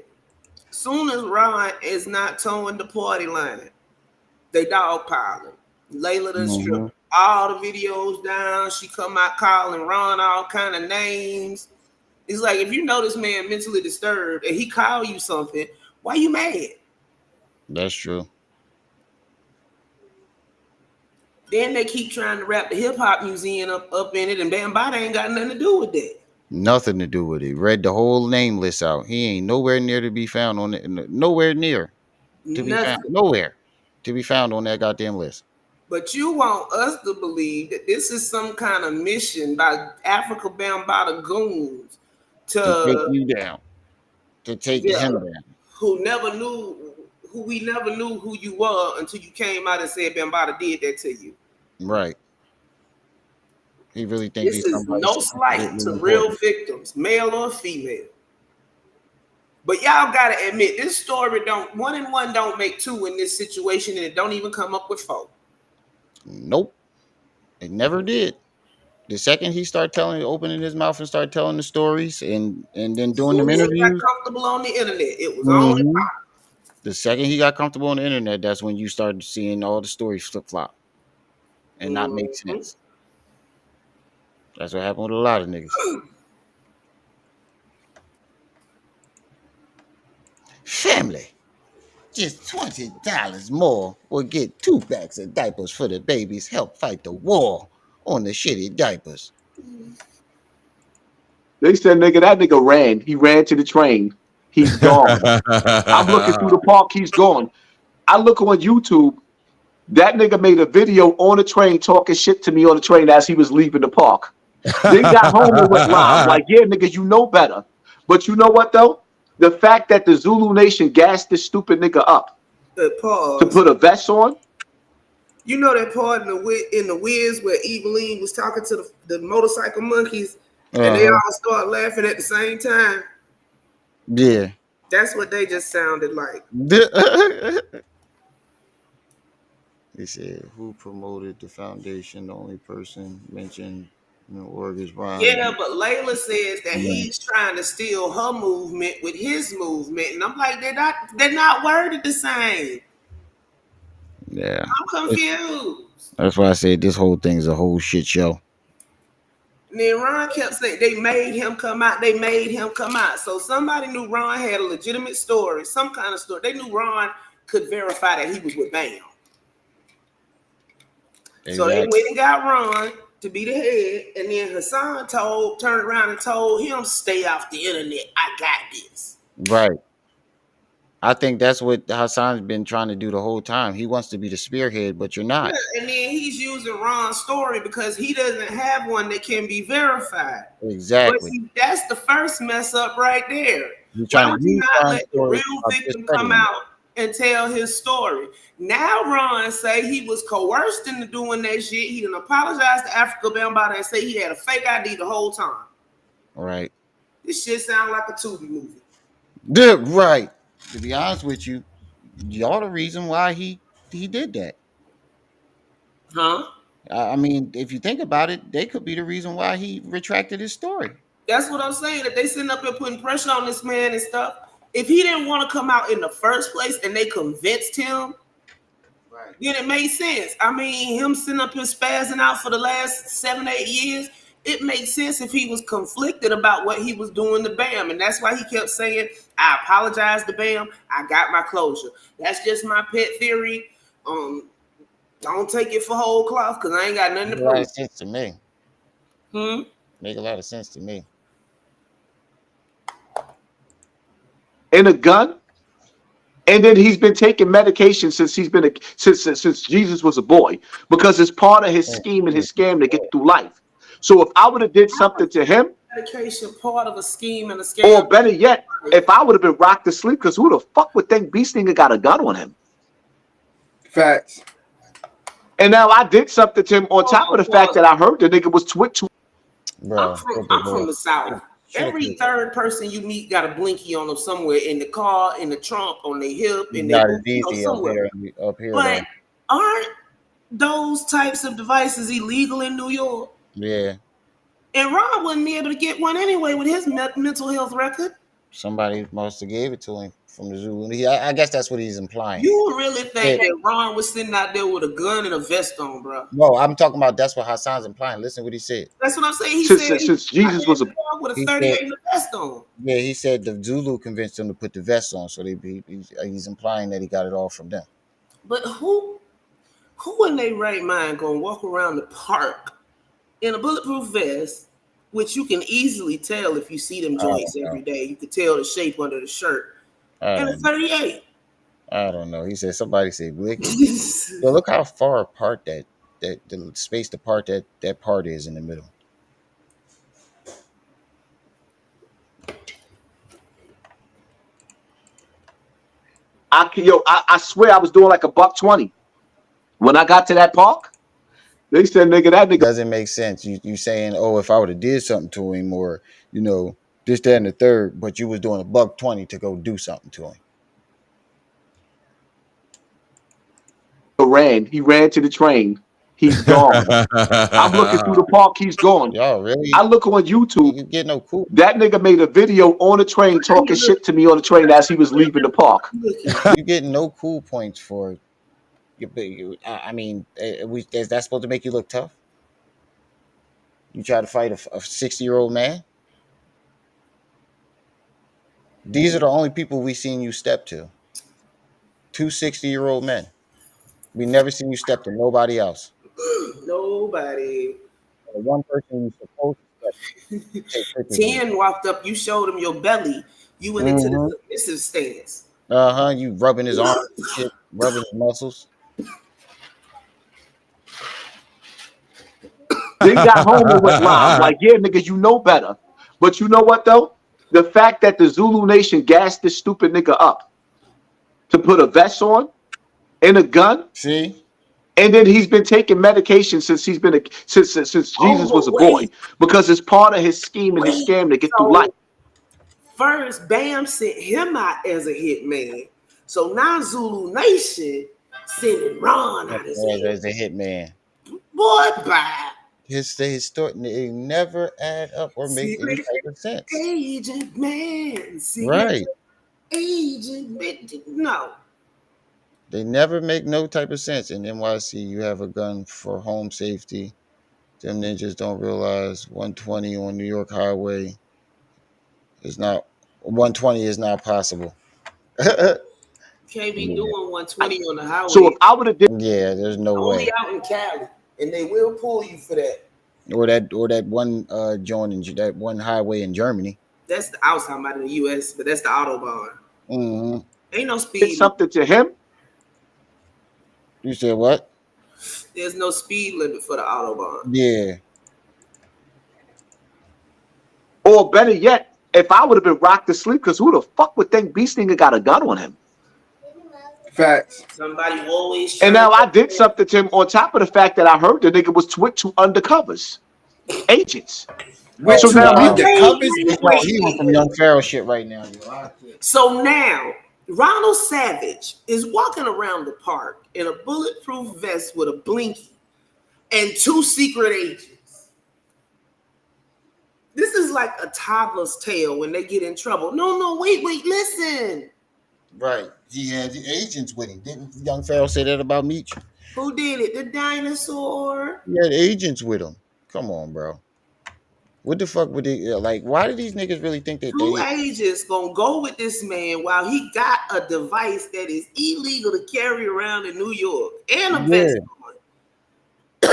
Soon as Ron is not towing the party line, they dogpiling. Layla done stripped all the videos down. She come out calling Ron all kind of names. It's like, if you know this man mentally disturbed and he call you something, why you mad? That's true. Then they keep trying to wrap the hip hop museum up in it, and Bambaataa ain't got nothing to do with that. Nothing to do with it. Read the whole name list out. He ain't nowhere near to be found on it. Nowhere near to be found. Nowhere to be found on that goddamn list. But you want us to believe that this is some kind of mission by Africa Bambaataa goons to take you down, to take him down. Who we never knew who you were until you came out and said Bambaataa did that to you. Right. He really thinks this is no slight to real victims, male or female. But y'all gotta admit, this story one and one don't make two in this situation, and it don't even come up with 4. Nope. It never did. The second he started opening his mouth and started telling the stories and then doing them interviews. Got comfortable on the internet. It was only the second he got comfortable on the internet, that's when you started seeing all the stories flip flop and not make sense. That's what happened with a lot of niggas. Family, just $20 more will get 2 bags of diapers for the babies. Help fight the war on the shitty diapers. They said, that nigga ran. He ran to the train. He's gone. I'm looking through the park. He's gone. I look on YouTube. That nigga made a video on the train talking shit to me on the train as he was leaving the park. Then got home and went live. Like, yeah, nigga, you know better. But you know what, though? The fact that the Zulu Nation gassed this stupid nigga up to put a vest on. You know that part in the Wiz where Eveline was talking to the motorcycle monkeys and they all start laughing at the same time? Yeah. That's what they just sounded like. He said, who promoted the foundation? The only person mentioned is Ron. Yeah, but Layla says that he's trying to steal her movement with his movement. And I'm like, they're not worded the same. Yeah. I'm confused. That's why I said this whole thing is a whole shit show. And then Ron kept saying they made him come out. They made him come out. So somebody knew Ron had a legitimate story, some kind of story. They knew Ron could verify that he was with Bam. Exactly. So they went and got Ron to be the head, and then Hassan turned around and told him, stay off the internet. I got this. Right. I think that's what Hassan's been trying to do the whole time. He wants to be the spearhead, but you're not. Yeah, and then he's using Ron's story because he doesn't have one that can be verified. Exactly. But see, that's the first mess up right there. Why would you not let the real victim come out and tell his story. Now Ron say he was coerced into doing that shit. He didn't apologize to Africa Bambaataa and say he had a fake ID the whole time. Right. This shit sound like a Tubi movie. Right. To be honest with you, y'all the reason why he did that. Huh? I mean, if you think about it, they could be the reason why he retracted his story. That's what I'm saying. If they sitting up here putting pressure on this man and stuff, if he didn't want to come out in the first place and they convinced him, right, then it made sense. I mean, him sitting up here spazzing out for the last 7-8 years, it makes sense if he was conflicted about what he was doing to Bam. And that's why he kept saying, I apologize to Bam. I got my closure. That's just my pet theory. Don't take it for whole cloth because I ain't got nothing to prove. Makes a lot of sense to me. Make a lot of sense to me. In a gun, and then he's been taking medication since since Jesus was a boy, because it's part of his scheme and his scam to get through life. So if I would have did something to him, medication part of a scheme and a scam, or better yet, if I would have been rocked to sleep, because who the fuck would think B Stinger got a gun on him? Facts. And now I did something to him on top of the fact that I heard the nigga was twitch. I'm from the South. Every third person you meet got a blinky on them somewhere, in the car, in the trunk, on their hip, in their somewhere. Up here, but aren't those types of devices illegal in New York? Yeah. And Ron wouldn't be able to get one anyway with his mental health record. Somebody must have gave it to him from the Zulu. I guess that's what he's implying. You really think that Ron was sitting out there with a gun and a vest on, bro? No, I'm talking about that's what Hassan's implying. Listen what he said. That's what I'm saying. He said since Jesus was with a 38 and a vest on. Yeah, he said the Zulu convinced him to put the vest on, so he's implying that he got it all from them. But who in their right mind gonna walk around the park in a bulletproof vest, which you can easily tell if you see them joints every day? You could tell the shape under the shirt. And a 38. I don't know. He said somebody said blicky. Yo, look how far apart that the spaced apart that part is in the middle. I swear I was doing like $120 when I got to that park. They said, nigga, that nigga doesn't make sense. You saying, oh, if I would have did something to him, or this, that, and the third, but you was doing $120 to go do something to him. He ran to the train. He's gone. I'm looking through the park. He's gone. Yo, really? I look on YouTube. You get no cool. That nigga made a video on the train talking shit to me on the train as he was leaving the park. You get no cool points for I mean, is that supposed to make you look tough? You try to fight a 60-year-old man? These are the only people we seen you step to. 2 60-year-old men. We never seen you step to nobody else. Nobody. One person you supposed to step to. 10 walked up, you showed him your belly. You went into the submissive stance. You rubbing his arm, shit, rubbing his muscles. They got home and went live. Like, yeah, nigga, you know better. But you know what, though? The fact that the Zulu Nation gassed this stupid nigga up to put a vest on and a gun. See? And then he's been taking medication since since Jesus was a boy, because it's part of his scheme and his scam to get through life. First, Bam sent him out as a hitman. So now Zulu Nation sending Ron out as a hitman. Boy, bye. His story, they never add up or make any type of sense. Agent man. Right. Agent, no. They never make no type of sense. In NYC, you have a gun for home safety. Them ninjas don't realize 120 on New York Highway is not 120 is not possible. Can't be doing 120 on the highway. So if I would have did, there's no way. Only out in Cali, and they will pull you for that. Or that one joint in that one highway in Germany. That's the outside about in the U.S., but that's the Autobahn. Mm-hmm. Ain't no speed. Something to him. You said what? There's no speed limit for the Autobahn. Yeah. Or better yet, if I would have been rocked to sleep, because who the fuck would think B Stinger got a gun on him? Facts. Somebody always And trying now I to. did something to him on top of the fact that I heard the nigga was with two undercovers, agents. With So two now Wow. undercovers. He on some Young Pharaoh shit right now. Yo. So now Ronald Savage is walking around the park in a bulletproof vest with a blinky and two secret agents. This is like a toddler's tale when they get in trouble. No, wait, listen. Right. He had the agents with him. Didn't Young Pharaoh say that about Meech? Who did it? The dinosaur? He had agents with him. Come on, bro. What the fuck would they like? Why do these niggas really think that Two they agents gonna go with this man while he got a device that is illegal to carry around in New York and a vest on.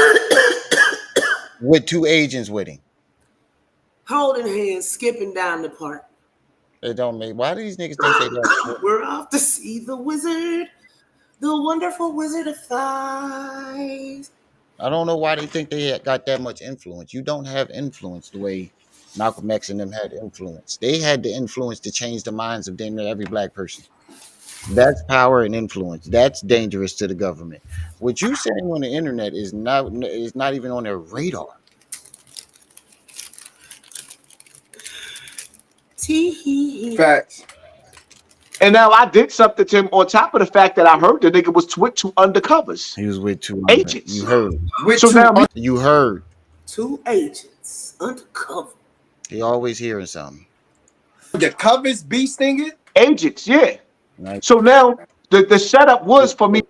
with two agents with him? Holding hands, skipping down the park. It don't make. Why do these niggas think they got? We're off to see the wizard, the wonderful Wizard of Thighs. I don't know why they think they got that much influence. You don't have influence the way Malcolm X and them had influence. They had the influence to change the minds of damn near every black person. That's power and influence. That's dangerous to the government. What you saying on the internet is not even on their radar. Facts. And now I did something to him on top of the fact that I heard the nigga was with two undercovers. He was with two agents. You heard. So now You heard. Two agents undercover. He always hearing something. The covers be stinging? Agents, yeah. Right. So now the setup was for me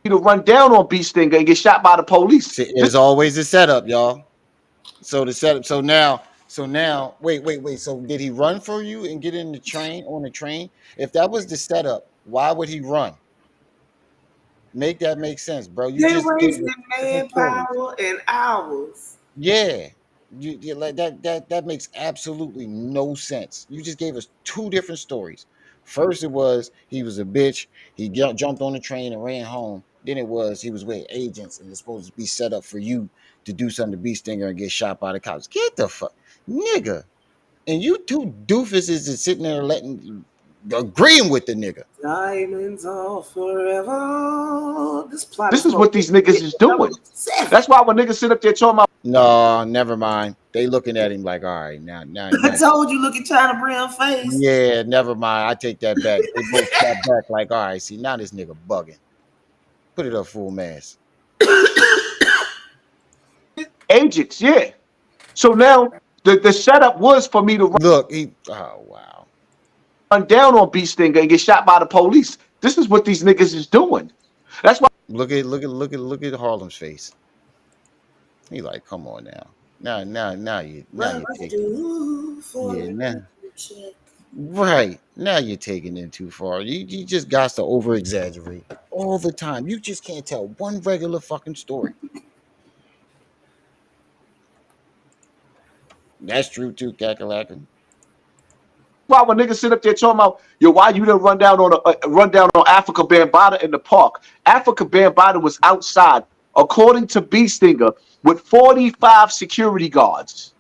to run down on B Stinger and get shot by the police. It's always a setup, y'all. So the setup. So now, wait. So did he run for you and get in the train on the train? If that was the setup, why would he run? Make that make sense, bro. You They just wasted manpower and hours. Yeah. You like that makes absolutely no sense. You just gave us two different stories. First it was he was a bitch, he jumped on the train and ran home. Then it was he was with agents and it's supposed to be set up for you to do something to Beast Stinger and get shot by the cops. Get the fuck nigga. And you two doofuses is sitting there agreeing with the nigga. Diamonds are forever. This is what these niggas is doing. That's why when niggas sit up there talking about No, never mind. They looking at him like, all right, now. I told you, look at China Brown face. Yeah, never mind. I take that back. They both step back like, all right, see, now this nigga bugging. Put it up full mass. agents, yeah. So now the setup was for me to oh wow. Run down on B Stinger and get shot by the police. This is what these niggas is doing. That's why look at Harlem's face. He like, come on now. Now you taking right. Now you're taking it too far. You just got to over exaggerate all the time. You just can't tell one regular fucking story. That's true too, Kakalaka. Why when niggas sit up there talking about, yo, why you didn't run down on Africa Bambaataa in the park? Africa Bambaataa was outside, according to B Stinger, with 45 security guards.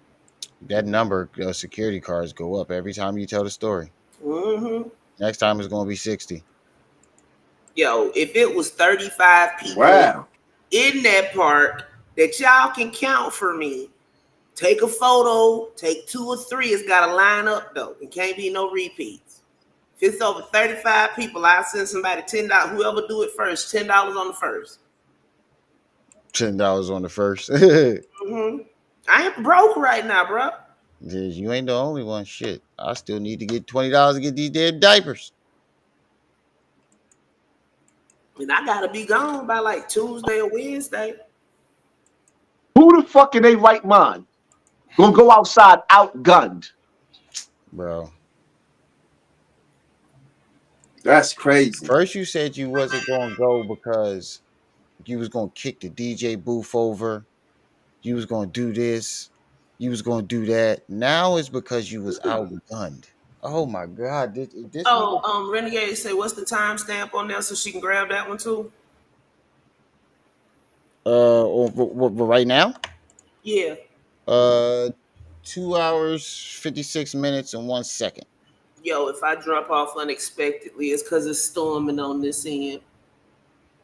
That number of security guards go up every time you tell the story. Mm-hmm. Next time it's gonna be 60. Yo, if it was 35 people in that park that y'all can count for me, take a photo, take 2 or 3. It's got to line up, though. It can't be no repeats. If it's over 35 people, I'll send somebody $10. Whoever do it first, $10 on the first. $10 on the first. Mm-hmm. I ain't broke right now, bro. You ain't the only one. Shit. I still need to get $20 to get these damn diapers. And I got to be gone by like Tuesday or Wednesday. Who the fuck in their right mind gonna go outside outgunned? Bro. That's crazy. First you said you wasn't gonna go because you was gonna kick the DJ booth over. You was gonna do this. You was gonna do that. Now it's because you was outgunned. Oh my God! This Renegade say, what's the timestamp on there so she can grab that one too? Right now? Yeah. 2 hours 56 minutes and 1 second. Yo, if I drop off unexpectedly, it's because it's storming on this end.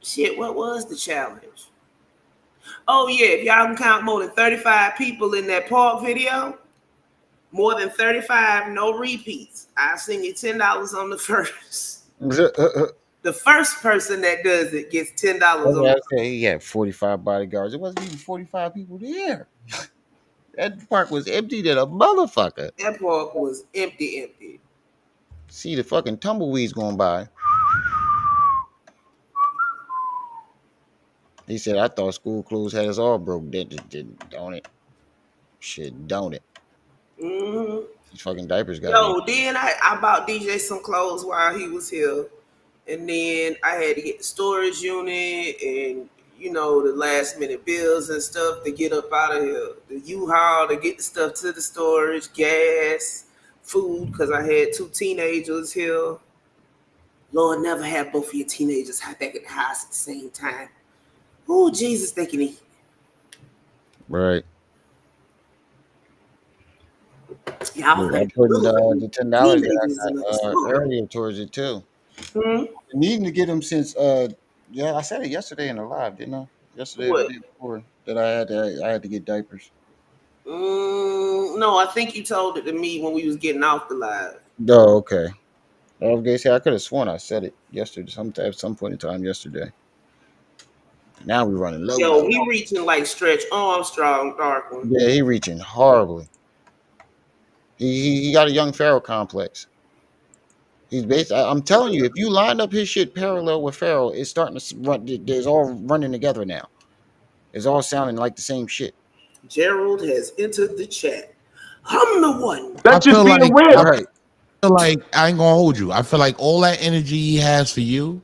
Shit, what was the challenge? Oh, yeah, if y'all can count more than 35 people in that park video, more than 35, no repeats. I'll send you $10 on the first. The first person that does it gets $10 on the first. He had 45 bodyguards. It wasn't even 45 people there. That park was empty than a motherfucker. That park was empty. See the fucking tumbleweeds going by. He said, I thought school clothes had us all broke. Don't it? Shit, don't it? Mm-hmm. These fucking diapers got Yo, then I bought DJ some clothes while he was here. And then I had to get the storage unit and, the last minute bills and stuff to get up out of here. The U-Haul to get the stuff to the storage, gas, food, because I had 2 teenagers here. Lord, never have both of your teenagers back at the house at the same time. Oh, Jesus, they can eat. right. Y'all I put the $10 that I got earlier towards it too. Needing to get them since I said it yesterday in the live, didn't I? Yesterday or the day before that I had to get diapers. No, I think you told it to me when we was getting off the live. Oh, okay. I was gonna say I could have sworn I said it yesterday, at some point in time yesterday. Now we're running low. Yo, he reaching like Stretch Armstrong, dark one. Yeah, he reaching horribly. He got a young Pharaoh complex. He's I'm telling you, if you line up his shit parallel with Pharaoh, it's starting to run. It's all running together now. It's all sounding like the same shit. Gerald has entered the chat. I'm the one. That's just being weird. Right. I feel like I ain't gonna hold you. I feel like all that energy he has for you,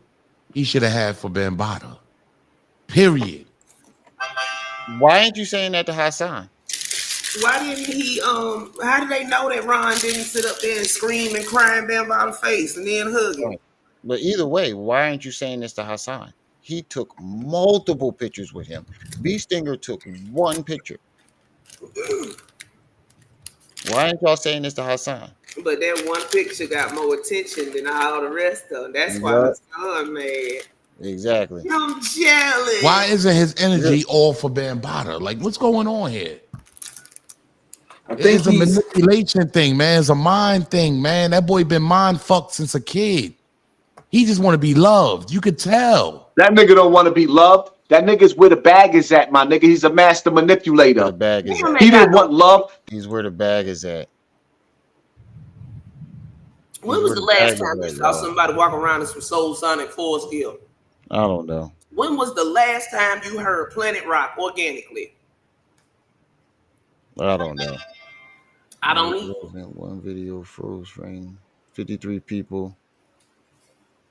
he should have had for Bambaataa. Period. Why ain't you saying that to Hassan? Why didn't he? How did they know that Ron didn't sit up there and scream and cry in Bambaataa's face and then hug him? But either way, why aren't you saying this to Hassan? He took multiple pictures with him. B Stinger took one picture. Why ain't y'all saying this to Hassan? But that one picture got more attention than all the rest of them. That's why Hassan mad. Exactly. I'm jealous. Why isn't his energy all for Bambaataa? Like, what's going on here? It's a manipulation thing, man. It's a mind thing, man. That boy been mind fucked since a kid. He just want to be loved. You could tell. That nigga don't want to be loved. That nigga's where the bag is at, my nigga. He's a master manipulator. The bag is at. He didn't want love. He's where the bag is at. When was the last time you saw somebody walk around in some Soul Sonic 4 skill? I don't know. When was the last time you heard Planet Rock organically? I don't know. I don't either. One video froze frame. 53 people.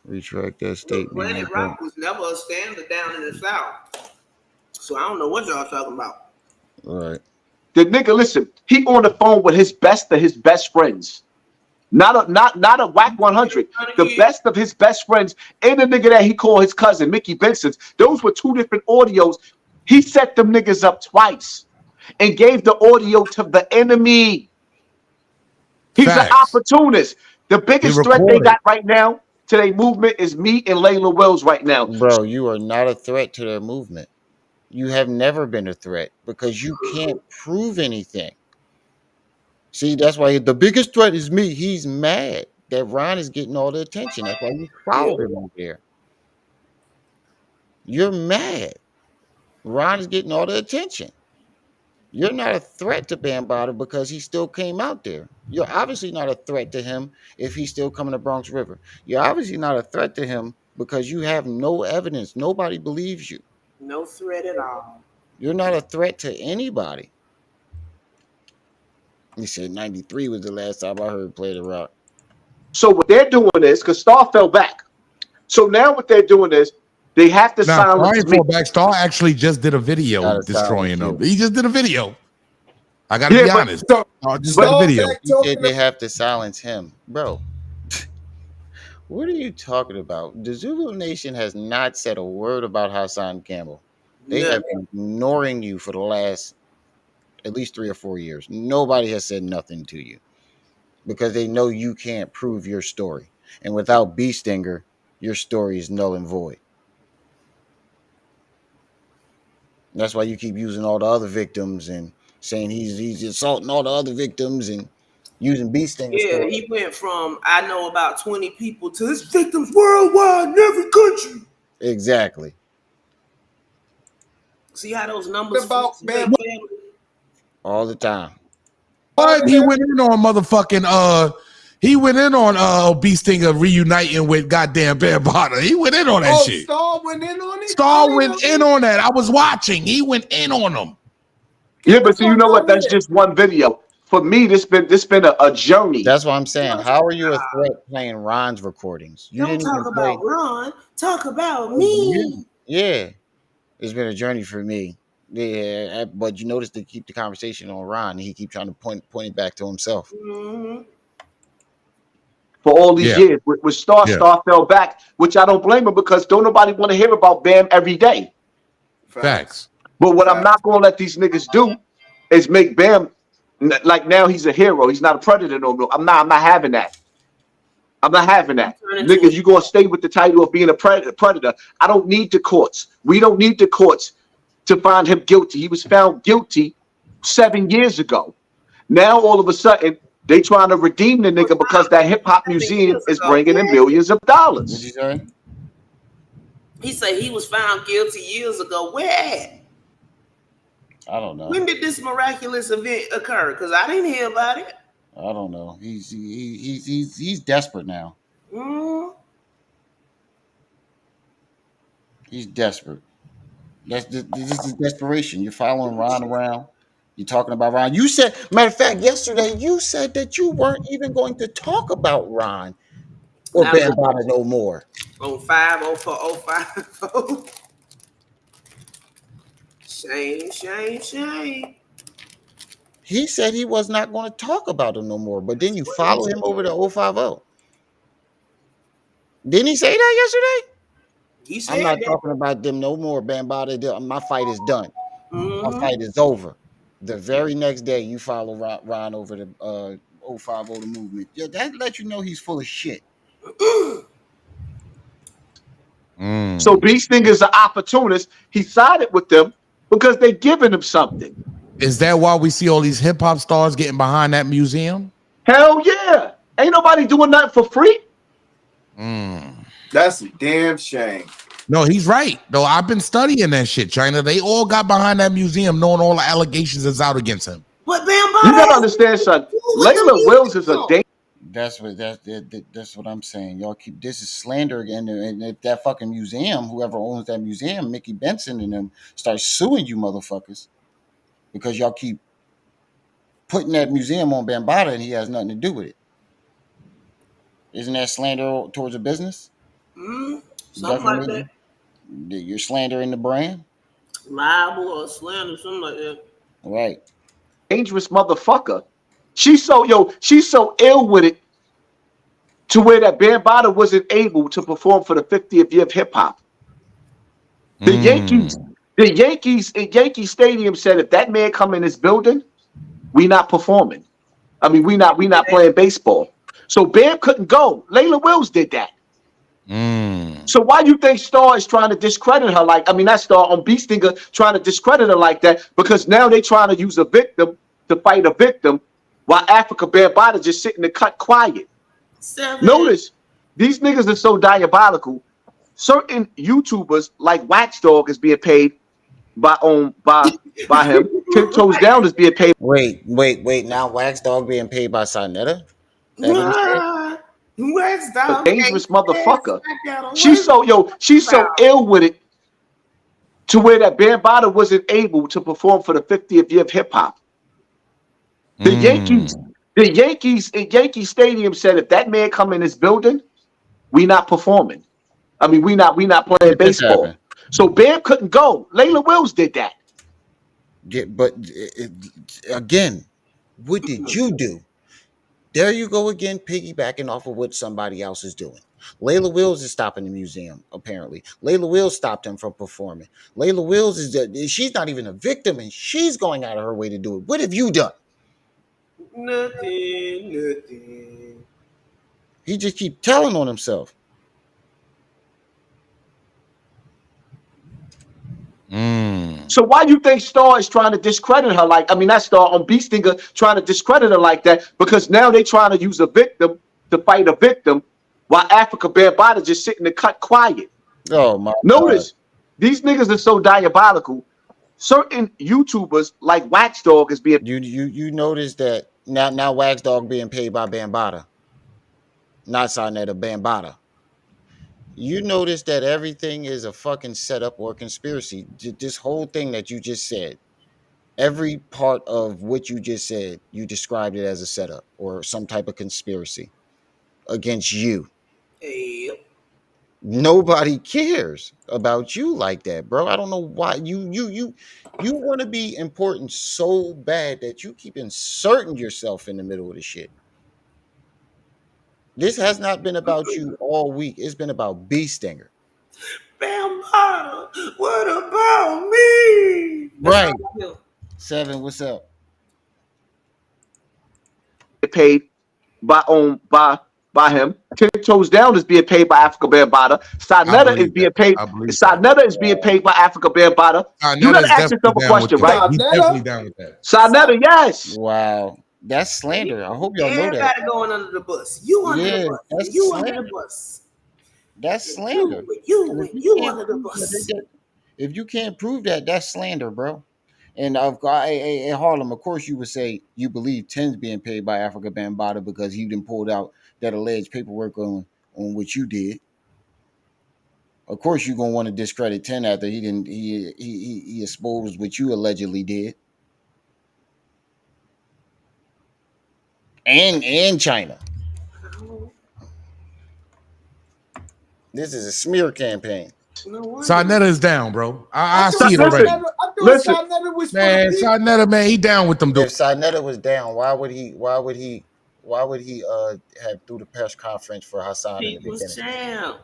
Retract that statement. Planet Rock was never a standard down in the South. So I don't know what y'all talking about. All right. The nigga, listen, he on the phone with his best of his best friends. Not a whack 100. The best of his best friends and the nigga that he called his cousin, Mickey Benson's. Those were 2 different audios. He set them niggas up twice and gave the audio to the enemy. He's an opportunist. The biggest threat they got right now to their movement is me and Layla Wells right now. Bro, you are not a threat to their movement. You have never been a threat because you can't prove anything. See, that's why the biggest threat is me. He's mad that Ron is getting all the attention. That's why you followed him over there. You're mad. Ron is getting all the attention. You're not a threat to Bambaataa because he still came out there. You're obviously not a threat to him if he's still coming to Bronx River. You're obviously not a threat to him because you have no evidence. Nobody believes you. No threat at all. You're not a threat to anybody. He said 93 was the last time I heard Play the Rock. So what they're doing is, because Star fell back. So now what they're doing is, they have to silence me. Star actually just did a video destroying them. He just did a video. I gotta be honest. Just did a video. He said they have to silence him. Bro, what are you talking about? The Zulu Nation has not said a word about Hassan Campbell. They have been ignoring you for the last at least 3 or 4 years. Nobody has said nothing to you. because they know you can't prove your story. And without Bee Stinger, your story is null and void. That's why you keep using all the other victims and saying he's assaulting all the other victims and using Bee Stinger's Yeah, story. he went from I know about 20 people to his victims worldwide in every country. Exactly. See how those numbers About fluctuate, family? All the time. What? He went in on motherfucking he went in on Bee Stinger reuniting with goddamn Bear Potter. He went in on that shit. Star went in on it. Star went in on that. I was watching. He went in on them. Yeah, but so you know what? That's just one video. For me, this been a journey. That's what I'm saying. How are you a threat playing Ron's recordings? You Don't didn't talk even play. about Ron. Talk about me. Yeah, it's been a journey for me. Yeah, but you notice to keep the conversation on Ron, and he keep trying to point it back to himself. Mm-hmm. For all these years, with Star fell back, which I don't blame him because don't nobody want to hear about Bam every day. Facts. But what I'm not gonna let these niggas do is make Bam like now he's a hero. He's not a predator no more. I'm not having that. I'm not having that. Niggas, you gonna stay with the title of being a predator. I don't need the courts. We don't need the courts to find him guilty. He was found guilty 7 years ago. Now all of a sudden they trying to redeem the nigga because that hip hop museum is bringing in millions of dollars. What'd you say? He said he was found guilty years ago. Where at? I don't know. When did this miraculous event occur? Because I didn't hear about it. I don't know. He's desperate now. Mm. He's desperate. This is desperation. You're following Ron around. You're talking about Ron. You said, matter of fact, yesterday you said that you weren't even going to talk about Ron or Bam Bada no more. 05, 04, 05. Shame. He said he was not going to talk about him no more, but then you follow him over to 050. Didn't he say that yesterday? He said I'm not that. talking about them no more, Bam Bada. My fight is done. Mm-hmm. My fight is over. The very next day, you follow Ron over to 050 the movement. Yeah, that lets you know he's full of shit. So Bee Stinger's an opportunist. He sided with them because they're giving him something. Is that why we see all these hip hop stars getting behind that museum? Hell yeah. Ain't nobody doing nothing for free. That's a damn shame. No, he's right. Though I've been studying that shit, China. They all got behind that museum knowing all the allegations that's out against him. But Bam Bada, you gotta understand, son. Layla Wills is a danger. That's what I'm saying. Y'all keep this is slander again. And if that fucking museum, whoever owns that museum, Mickey Benson and them, start suing you motherfuckers because y'all keep putting that museum on Bam Bada and he has nothing to do with it. Isn't that slander towards a business? Something like that. You're slandering the brand? Libel or slander, something like that. Right. Dangerous motherfucker. She's so ill with it to where that Bam Bada wasn't able to perform for the 50th year of hip hop. The Yankees in Yankee Stadium said if that man come in this building, we not performing. I mean, we not playing baseball. So Bam couldn't go. Layla Wills did that. So why you think Star is trying to discredit her? Like, I mean, that Star on Bee Stinger trying to discredit her like that because now they trying to use a victim to fight a victim while Africa Bam Bada just sitting in the cut quiet. Notice these niggas are so diabolical. Certain YouTubers like Waxdog is being paid by him. 10 Toes Down is being paid. Wait. Now Waxdog being paid by Sinetta? A dangerous motherfucker. She's so ill with it to where that Bam Bada wasn't able to perform for the 50th year of hip hop. The Yankees in Yankee Stadium said if that man come in this building, we not performing. I mean, we not playing baseball. So Bam couldn't go. Layla Wills did that. Yeah, but again, what did you do? There you go again, piggybacking off of what somebody else is doing. Layla Wills is stopping the museum, apparently. Layla Wills stopped him from performing. Layla Wills she's not even a victim, and she's going out of her way to do it. What have you done? Nothing. He just keep telling on himself. So why you think Star is trying to discredit her? Like, I mean, that Star on Beastinger trying to discredit her like that because now they trying to use a victim to fight a victim while Africa Bambaataa just sitting and cut quiet. Oh my Notice God. these niggas are so diabolical. Certain YouTubers like Wax Dog is being You notice that now Wax Dog being paid by Bambaataa, not Sarnetta, Bambaataa. You notice that everything is a fucking setup or conspiracy. This whole thing that you just said, every part of what you just said, you described it as a setup or some type of conspiracy against you. Hey. Nobody cares about you like that, bro. I don't know why you want to be important so bad that you keep inserting yourself in the middle of the shit. This has not been about you all week. It's been about Beastinger. Bambaataa, what about me? Right. 7, what's up? paid by him. 10 Toes Down is being paid by Africa Bambaataa. Sarnetta is being paid. Sarnetta is being paid by Africa Bambaataa. You gotta ask yourself a question, right? He's definitely down with that. Sarnetta, yes. Wow. That's slander. I hope y'all know that. Everybody going under the bus. You under the bus. That's You slander. under the bus. That's slander. You under the bus. If you can't prove that, that's slander, bro. And in Harlem, of course, you would say you believe 10's being paid by Africa Bambaataa because he done pulled out that alleged paperwork on what you did. Of course, you're gonna want to discredit 10 after he exposed what you allegedly did. And China. This is a smear campaign. Sarnetta is down, bro. I see it already. Man, Sarnetta, man, he down with them dudes. If Sarnetta was down, why would he have through the press conference for Hassan in the beginning?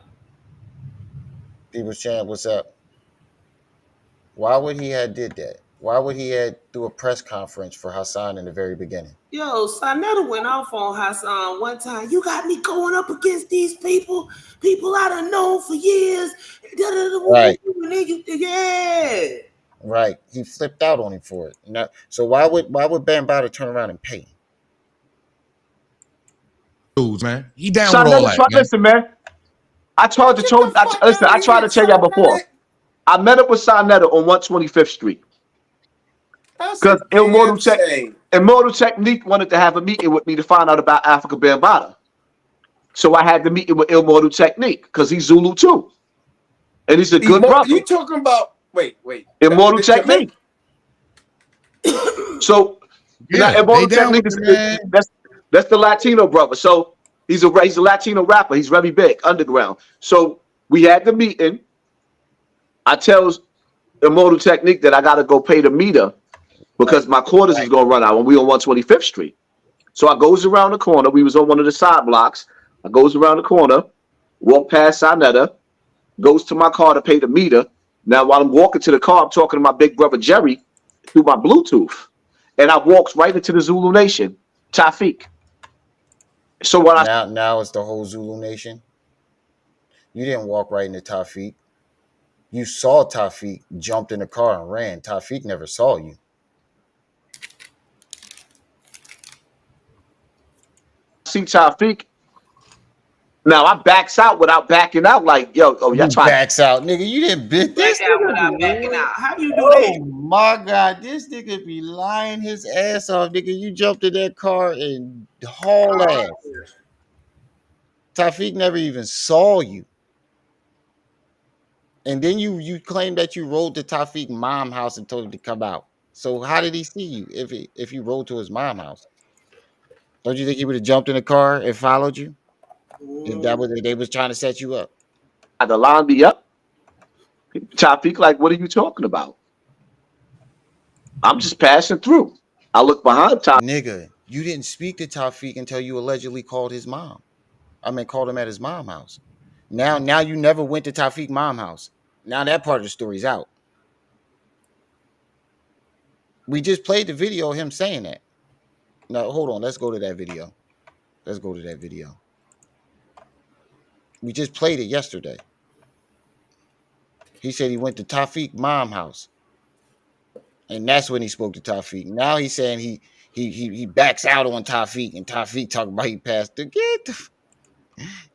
People's Champ, what's up? Why would he have did that? Why would he have do a press conference for Hassan in the very beginning? Yo, Sarnetta went off on Hassan one time. You got me going up against these people I done known for years. Right. Yeah. Right. He flipped out on him for it. Now, so why would Bambaataa turn around and pay him? Dudes, man. He down Sarnetta, with all that, man. Listen, man. I tried to tell y'all before. I met up with Sarnetta on 125th Street. Because Immortal Technique wanted to have a meeting with me to find out about Africa Bambaataa. So I had the meeting with Immortal Technique because he's Zulu too. And he's a good brother. You talking about wait. Immortal Technique. So Immortal Technique is that's the Latino brother. So he's a Latino rapper. He's very big, underground. So we had the meeting. I tells Immortal Technique that I gotta go pay the meter because my quarters is gonna run out when we on 125th Street. So I goes around the corner. We was on one of the side blocks. I goes around the corner, walk past Sarnetta, goes to my car to pay the meter. Now while I'm walking to the car, I'm talking to my big brother Jerry through my Bluetooth. And I walks right into the Zulu Nation, Tafiq. So when now it's the whole Zulu Nation. You didn't walk right into Tafiq. You saw Tafiq, jumped in the car and ran. Tafiq never saw you. See Tafiq. Now I backs out without backing out. Like, y'all trying backs out, nigga. You didn't bit this nigga without backing out. How do you do that? Oh my God, this nigga be lying his ass off, nigga. You jumped in that car and haul ass. Tafiq never even saw you. And then you claim that you rode to Tafiq's mom's house and told him to come out. So how did he see you if you rode to his mom's house? Don't you think he would have jumped in the car and followed you? If they was trying to set you up. The line be up. Tafiq, like, what are you talking about? I'm just passing through. I look behind Tafiq. Nigga, you didn't speak to Tafiq until you allegedly called his mom. Called him at his mom's house. Now you never went to Tafiq's mom's house. Now that part of the story's out. We just played the video of him saying that. No, hold on. Let's go to that video. Let's go to that video. We just played it yesterday. He said he went to Tafiq's mom house. And that's when he spoke to Tafiq. Now he's saying he backs out on Tafiq, and Tafiq talking about he passed the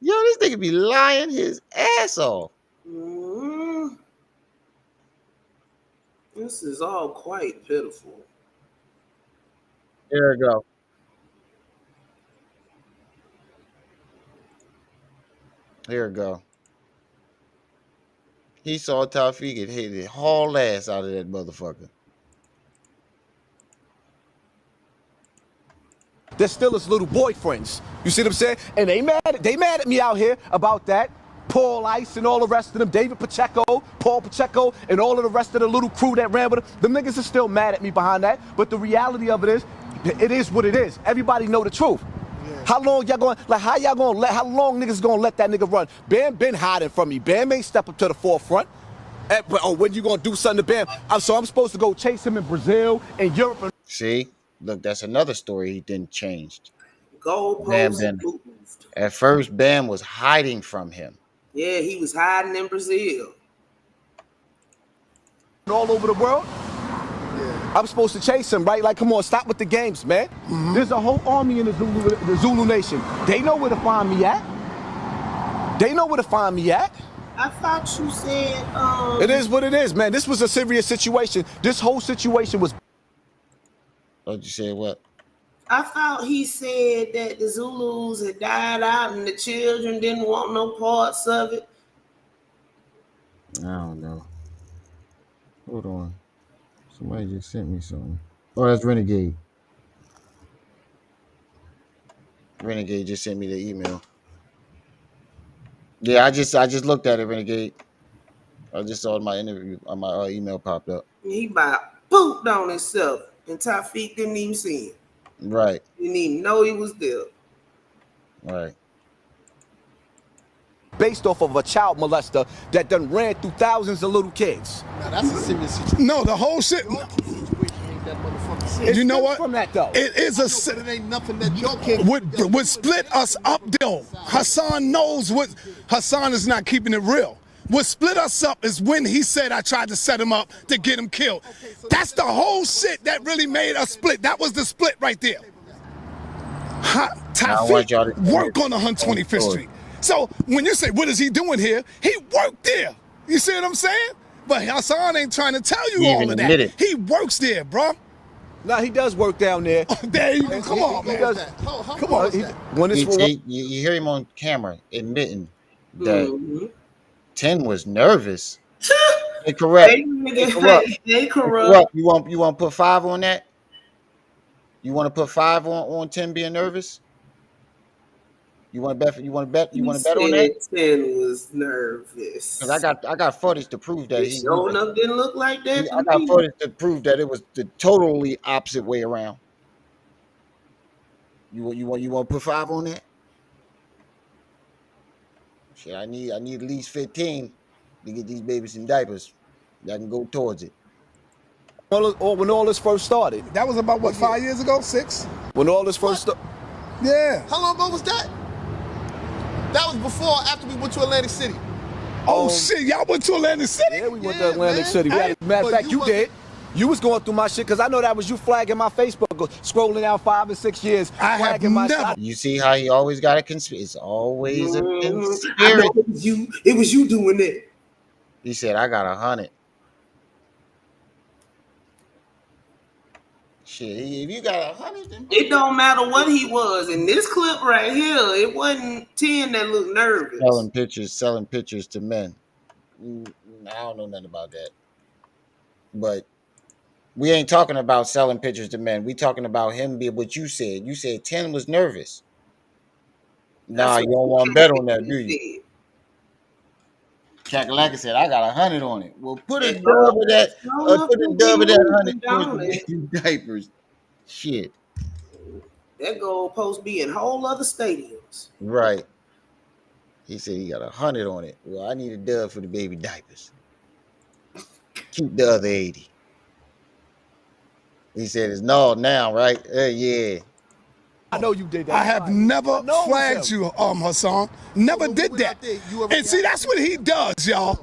yo, this nigga be lying his ass off. This is all quite pitiful. There we go. Here we go. He saw Tafiq and hit it haul ass out of that motherfucker. They're still his little boyfriends. You see what I'm saying? And they mad at me out here about that. Paul Ice and all the rest of them, David Pacheco, Paul Pacheco, and all of the rest of the little crew that ran with them. The niggas are still mad at me behind that. But the reality of it is what it is. Everybody know the truth. Yeah. How long y'all going, like how y'all gonna let, how long niggas gonna let that nigga run? Bam been hiding from me. Bam ain't step up to the forefront. But when you gonna do something to Bam? So I'm supposed to go chase him in Brazil and Europe. See? Look, that's another story he didn't change. Goalposts moved. At first, Bam was hiding from him. Yeah, he was hiding in Brazil. All over the world. Yeah. I'm supposed to chase him, right? Like, come on, stop with the games, man. Mm-hmm. There's a whole army in the Zulu Nation. They know where to find me at. They know where to find me at. I thought you said It is what it is, man. This was a serious situation. This whole situation was. Thought you said what? I thought he said that the Zulus had died out and the children didn't want no parts of it. I don't know. Hold on. Somebody just sent me something. Oh, that's Renegade. Renegade just sent me the email. Yeah, I just looked at it, Renegade. I just saw my interview on my email popped up. He about pooped on himself, and Tafiq didn't even see him. Right. Didn't even know he was there. Right. Based off of a child molester that done ran through thousands of little kids. Now that's a serious situation. No, the whole shit. You know what? From that, though. It is but it ain't nothing that y'all can't. Would split us up though. Hassan knows what. Hassan is not keeping it real. What split us up is when he said I tried to set him up to get him killed. That's the whole shit that really made us split. That was the split right there. Tafiq work on 125th Street. So when you say what is he doing here, he worked there. You see what I'm saying? But Hassan ain't trying to tell you all of that. He works there, bro. Nah, he does work down there. There you go. Come on, man. Come on. You hear him on camera admitting that 10 was nervous. Incorrect. Incorrect. You want to put 5 on that? You want to put 5 on 10 being nervous? You want to bet? You want to bet? You want to bet on that? 10 was nervous. Because I got footage to prove that he showing up didn't look like that. I got footage to prove that it was the totally opposite way around. You want to put 5 on that? Shit, I need at least 15 to get these babies in diapers. That can go towards it. When all this first started. That was about what, 5 years ago? 6? When all this first started. Yeah. How long ago was that? That was after we went to Atlantic City. Oh shit, y'all went to Atlantic City? Yeah, we went to Atlantic City. Matter of fact, you did. You was going through my shit because I know that was you flagging my Facebook, scrolling down 5 or 6 years. I have never. You see how he always got a conspiracy. It's always a conspiracy. It was you doing that. He said, "I got 100." Shit, if you got 100, then it don't matter what he was. In this clip right here, it wasn't 10 that looked nervous. Selling pictures to men. I don't know nothing about that. But we ain't talking about selling pictures to men. We talking about him being what you said. You said 10 was nervous. Nah, you don't want to bet on that, do you? Kakalaka said, I got 100 on it. Well, put a dub of that. Put a dub of that 100 diapers. Shit. That goalpost be in whole other stadiums. Right. He said he got 100 on it. Well, I need a dub for the baby diapers. Keep the other 80. He said it's no now, right? Yeah. I know you did that. I have never flagged you, Hassan. Never did that. And see, that's what he does, y'all.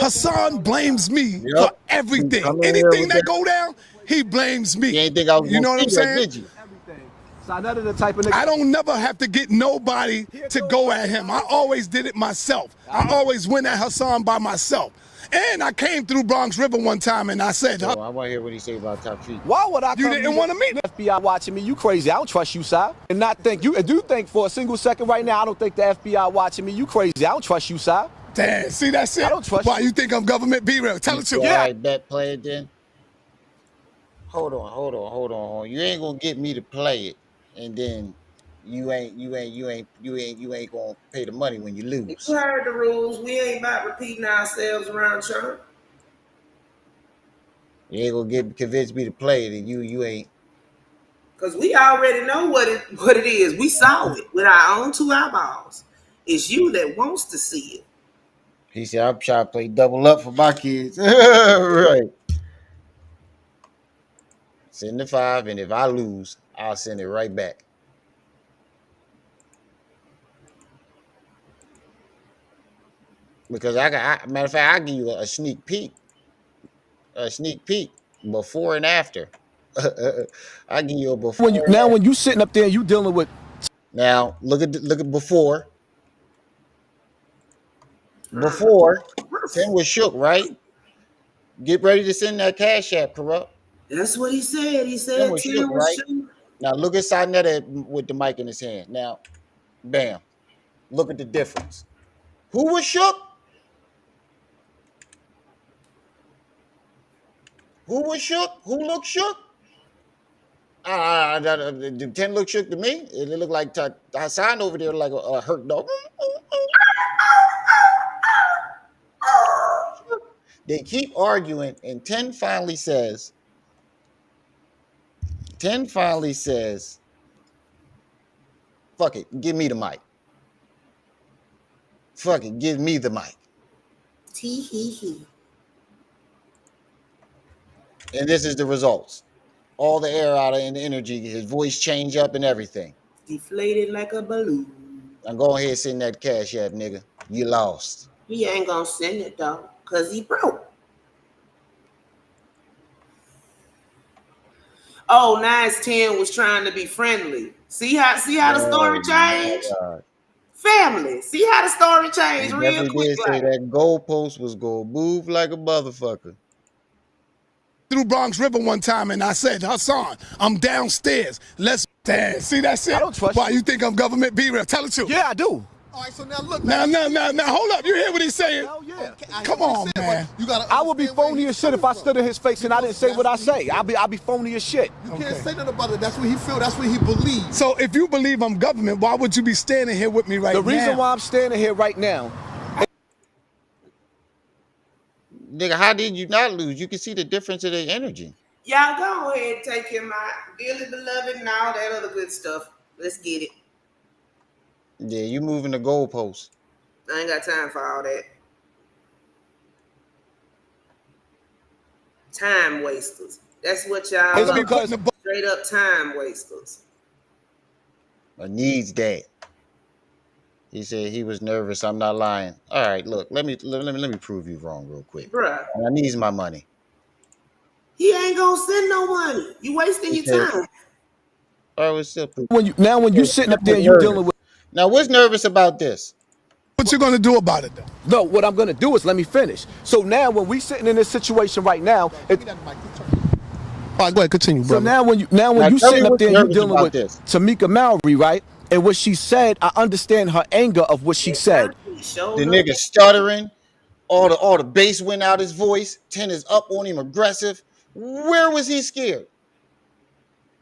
Hassan blames me for everything. Anything that go down, he blames me. You ain't think I was You know what I'm gonna see that, saying? did you? So none of the type of nigga. I don't never have to get nobody to go at him. I always did it myself. I always went at Hassan by myself. And I came through Bronx River one time and I said, I want to hear what he say about top feet. Why would I You didn't want to meet me? FBI watching me? You crazy. I don't trust you, Si. And not think you do think for a single second right now, I don't think the FBI watching me. You crazy. I don't trust you, Si. Damn, see, that's it. I don't trust Why, you think I'm government? Be real. Tell the truth. All right, bet, play it then. Hold on. You ain't gonna get me to play it, and then you ain't gonna pay the money when you lose. You heard the rules. We ain't about repeating ourselves around church. You ain't gonna convince me to play it, and you ain't. Because we already know what it is. We saw it with our own 2 eyeballs. It's you that wants to see it. He said, I'm trying to play double up for my kids. Right. Send the 5, and if I lose, I'll send it right back. Because matter of fact, I'll give you a sneak peek. A sneak peek before and after. I give you a before. When you sitting up there, you dealing with. Now look at before. Before 10 was shook, right? Get ready to send that cash app, corrupt. That's what he said. He said 10 was 10 shook, was right? shook. Now look at Sinetta with the mic in his hand. Now, bam. Look at the difference. Who was shook? Who was shook? Who looked shook? The 10 looked shook to me. It looked like Hassan over there like a hurt dog. They keep arguing, and 10 finally says, fuck it, give me the mic. Fuck it, give me the mic. Tee-hee-hee. And this is the results. All the air out of the energy, his voice change up and everything. Deflated like a balloon. I'm going ahead and send that cash app, nigga. You lost. He ain't gonna send it though, because he broke. Oh, 9's10 was trying to be friendly. See how the story changed? Family. See how the story changed real quick. Did say that goalpost was gonna move like a motherfucker. Through Bronx River one time and I said, Hassan, I'm downstairs. Let's dance. See, that's it. I don't trust Why, you think I'm government? Be real. Tell the truth. Yeah, I do. All right, so now look. Now, hold up. You hear what he's saying? Hell yeah. Come on, man. I would be phony as shit if I stood in his face and I didn't say what I say. I'll be phony as shit. You can't say nothing about it. That's what he feel. That's what he believes. So if you believe I'm government, why would you be standing here with me right now? The reason why I'm standing here right now. Nigga, how did you not lose? You can see the difference of their energy. Y'all go ahead and take him out. Dearly beloved and all that other good stuff. Let's get it. Yeah, you moving the goalpost. I ain't got time for all that. Time wasters. That's what y'all It's are. because Straight up time wasters. My needs dad. He said he was nervous. I'm not lying. All right, look, let me prove you wrong real quick. Bruh. I needs my money. He ain't gonna send no money. You wasting your time. All right, well, still when you sitting up there, you dealing with. Now, what's nervous about this? What you gonna do about it though? No, what I'm gonna do is let me finish. So now when we sitting in this situation right now, all right, go ahead, continue, brother. So now when you sitting up there, you dealing with Tamika Mallory, right? And what she said, I understand her anger of what she said. The nigga stuttering, all the bass went out his voice. 10 is up on him, aggressive. Where was he scared?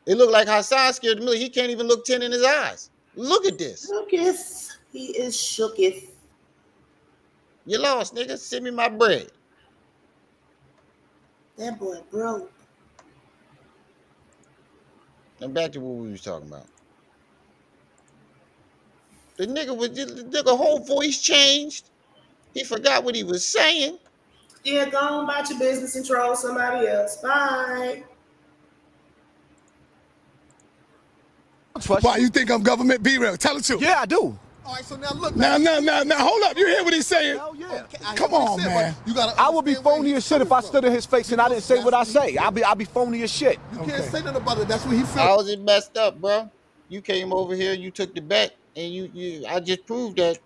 It looked like Hassan scared the He can't even look 10 in his eyes. Look at this. Shooketh. He is shooketh. You lost, nigga. Send me my bread. That boy broke. Now back to what we was talking about. The nigga whole voice changed. He forgot what he was saying. Yeah, go on about your business and troll somebody else. Bye. trust Why, you think I'm government? Be real. Tell the truth. Yeah, I do. All right, so now look. Now, hold up. You hear what he's saying? Hell yeah. Come on, man. You gotta I would be phony as shit if I stood in his face and I didn't say what I say. I'll be phony as shit. You can't say nothing about it. That's what he felt. How is it messed up, bro? You came over here, you took the bet, and I just proved that.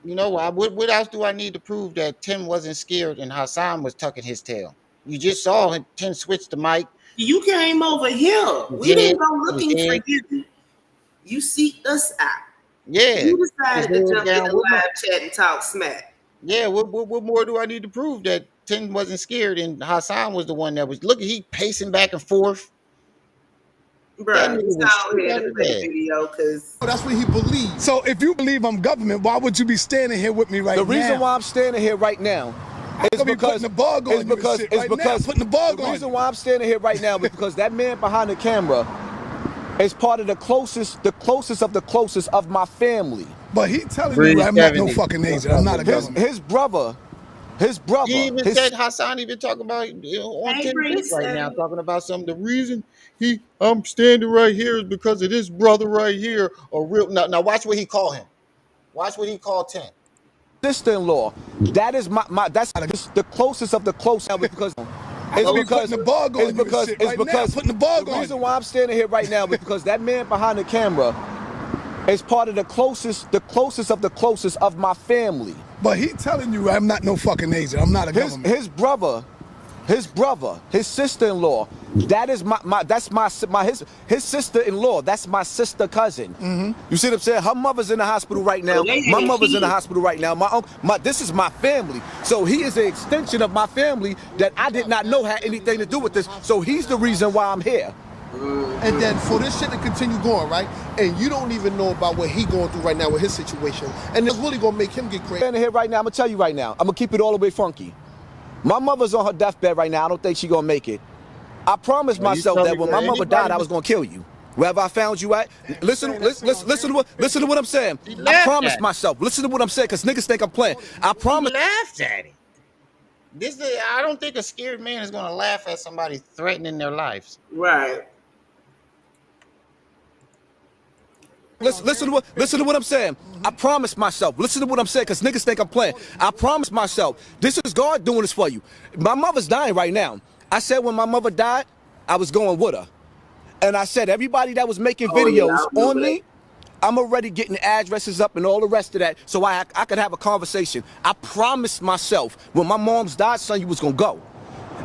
You know, what else do I need to prove that Tim wasn't scared and Hassan was tucking his tail? You just saw Tim switch the mic. You came over here. We didn't go looking for you. You seeked us out. Yeah. You decided to jump in the live chat and talk smack. Yeah, what more do I need to prove that Tim wasn't scared and Hassan was the one that was looking? He pacing back and forth. Bro, he's out here to play video because that's what he believes. So if you believe I'm government, why would you be standing here with me right now? The reason why I'm standing here right now is because the reason why I'm standing here right now is because that man behind the camera is part of the closest of the closest of my family. But he telling you I'm not no fucking agent. I'm not a government. His brother. He even said Hassan even talking about on Tim's right now, talking about some of the reason I'm standing right here is because of this brother right here. Or real now watch what he called him. Watch what he called Tim. Sister-in-law. That is that's the closest of the close because the reason why I'm standing here right now is because that man behind the camera is part of the closest of the closest of my family. But he telling you I'm not no fucking agent. I'm not a government. His brother, his sister-in-law. That is his sister-in-law. That's my sister cousin. Mm-hmm. You see what I'm saying? Her mother's in the hospital right now. My mother's in the hospital right now. This is my family. So he is an extension of my family that I did not know had anything to do with this. So he's the reason why I'm here. And then for this shit to continue going, right? And you don't even know about what he going through right now with his situation. And it's really gonna make him get crazy. Standing here right now, I'm gonna tell you right now. I'm gonna keep it all the way funky. My mother's on her deathbed right now. I don't think she's gonna make it. I promised myself that when my mother died, I was gonna kill you. Wherever I found you at, listen to what I'm saying. I promised myself. Listen to what I'm saying, because niggas think I'm playing. I promised. He laughed at it. I don't think a scared man is gonna laugh at somebody threatening their lives. Right. Listen to what I'm saying. I promised myself. Listen to what I'm saying, because niggas think I'm playing. I promised myself. This is God doing this for you. My mother's dying right now. I said when my mother died, I was going with her. And I said everybody that was making videos on me, I'm already getting addresses up and all the rest of that so I could have a conversation. I promised myself when my mom's died, son, you was going to go.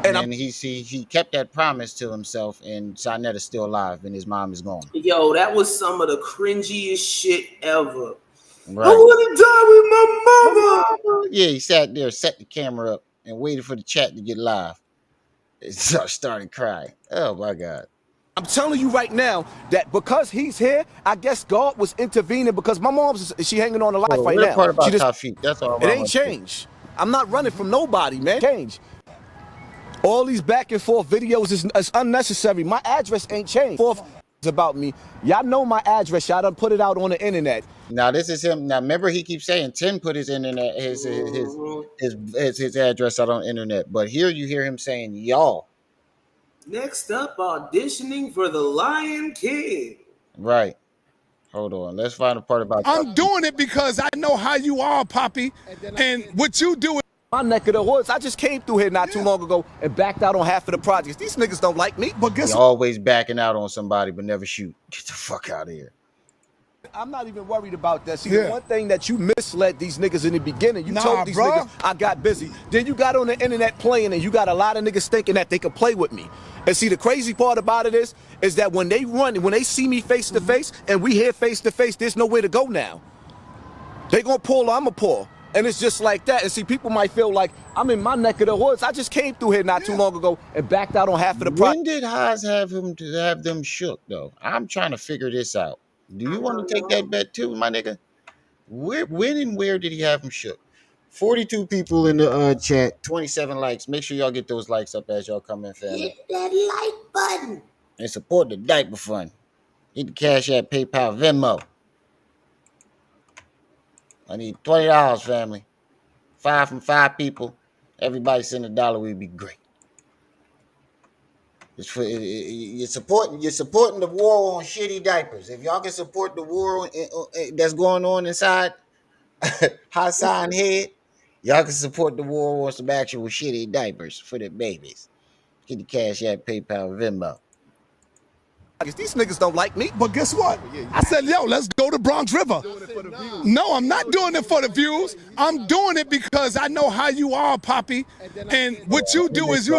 And he kept that promise to himself, and Shanetta's still alive, and his mom is gone. Yo, that was some of the cringiest shit ever. Right. I want to die with my mother. Yeah, he sat there, set the camera up, and waited for the chat to get live. It started crying. Oh my God. I'm telling you right now that because he's here, I guess God was intervening because my mom's she hanging on to life right now. Part about Tafik. That's all. It ain't changed. I'm not running from nobody, man. Change. All these back and forth videos is unnecessary. My address ain't changed. Forth about me. Y'all know my address. Y'all done put it out on the internet. Now this is him. Now remember, he keeps saying Tim put his internet, his address out on the internet. But here you hear him saying y'all. Next up, auditioning for the Lion King. Right. Hold on. Let's find a part about. I'm doing it because I know how you are, Poppy, and what you do. My neck of the woods. I just came through here not too long ago and backed out on half of the projects. These niggas don't like me. But guess what? Always backing out on somebody, but never shoot. Get the fuck out of here. I'm not even worried about that. See, the one thing that you misled these niggas in the beginning, you told these niggas I got busy. Then you got on the internet playing, and you got a lot of niggas thinking that they could play with me. And see, the crazy part about it is that when they see me face to face, and we here face to face, there's nowhere to go now. They gonna pull, I'ma pull. And it's just like that. And see, people might feel like I'm in my neck of the woods. I just came through here not too long ago and backed out on half of the project. When did Haas have them shook though? I'm trying to figure this out. Do you want to take that bet too, my nigga? When and where did he have him shook? 42 people in the chat, 27 likes. Make sure y'all get those likes up as y'all come in, family. Hit that like button. And support the diaper fund. Hit the Cash App, PayPal, Venmo. I need $20, family. 5 from 5 people. Everybody send $1, we'd be great. It's for you're supporting the war on shitty diapers. If y'all can support the war that's going on inside Hassan head, y'all can support the war on some actual shitty diapers for the babies. Get the Cash App, PayPal, Venmo. These niggas don't like me. But guess what? I said, yo, let's go to Bronx River. No, I'm not doing it for the views. I'm doing it because I know how you are, Poppy. And what you do is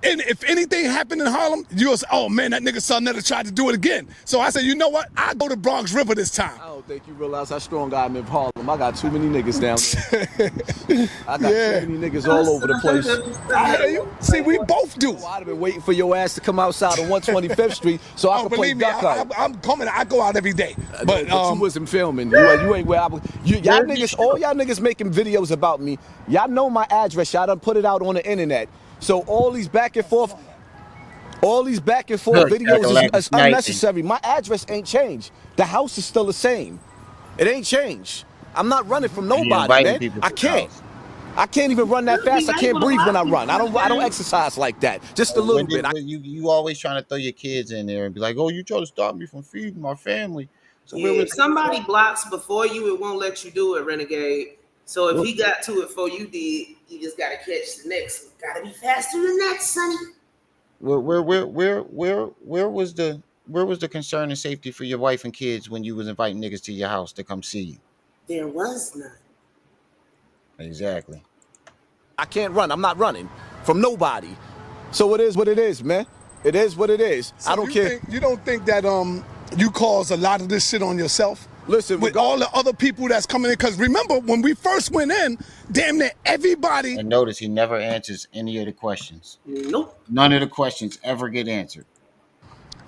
and if anything happened in Harlem, you'll say, oh man, that nigga son never tried to do it again. So I said, you know what? I'll go to Bronx River this time. I don't think you realize how strong I am in Harlem. I got too many niggas down there. I got too many niggas all over the place. I hear you. See, we both do. I'd have been waiting for your ass to come outside on 125th Street so I could play duck hunt. I'm coming. I go out every day. But you wasn't filming. You ain't where I was. Y'all niggas, all y'all niggas making videos about me. Y'all know my address. Y'all done put it out on the internet. So all these back and forth videos is unnecessary. My address ain't changed. The house is still the same. It ain't changed. I'm not running from nobody, man. I can't. I can't even run that fast. I can't breathe when I run. I don't exercise like that. Just a little bit. You always trying to throw your kids in there and be like, oh, you trying to stop me from feeding my family. So if somebody blocks before you, it won't let you do it, Renegade. So if he got to it before you did, you just gotta catch the next one. Gotta be faster than that, sonny. Where was the concern and safety for your wife and kids when you was inviting niggas to your house to come see you? There was none. Exactly. I can't run. I'm not running from nobody. So it is what it is, man. It is what it is. So I don't care. You don't think that you cause a lot of this shit on yourself? Listen, with all the other people that's coming in, because remember when we first went in, damn near everybody. And notice he never answers any of the questions. Nope. None of the questions ever get answered.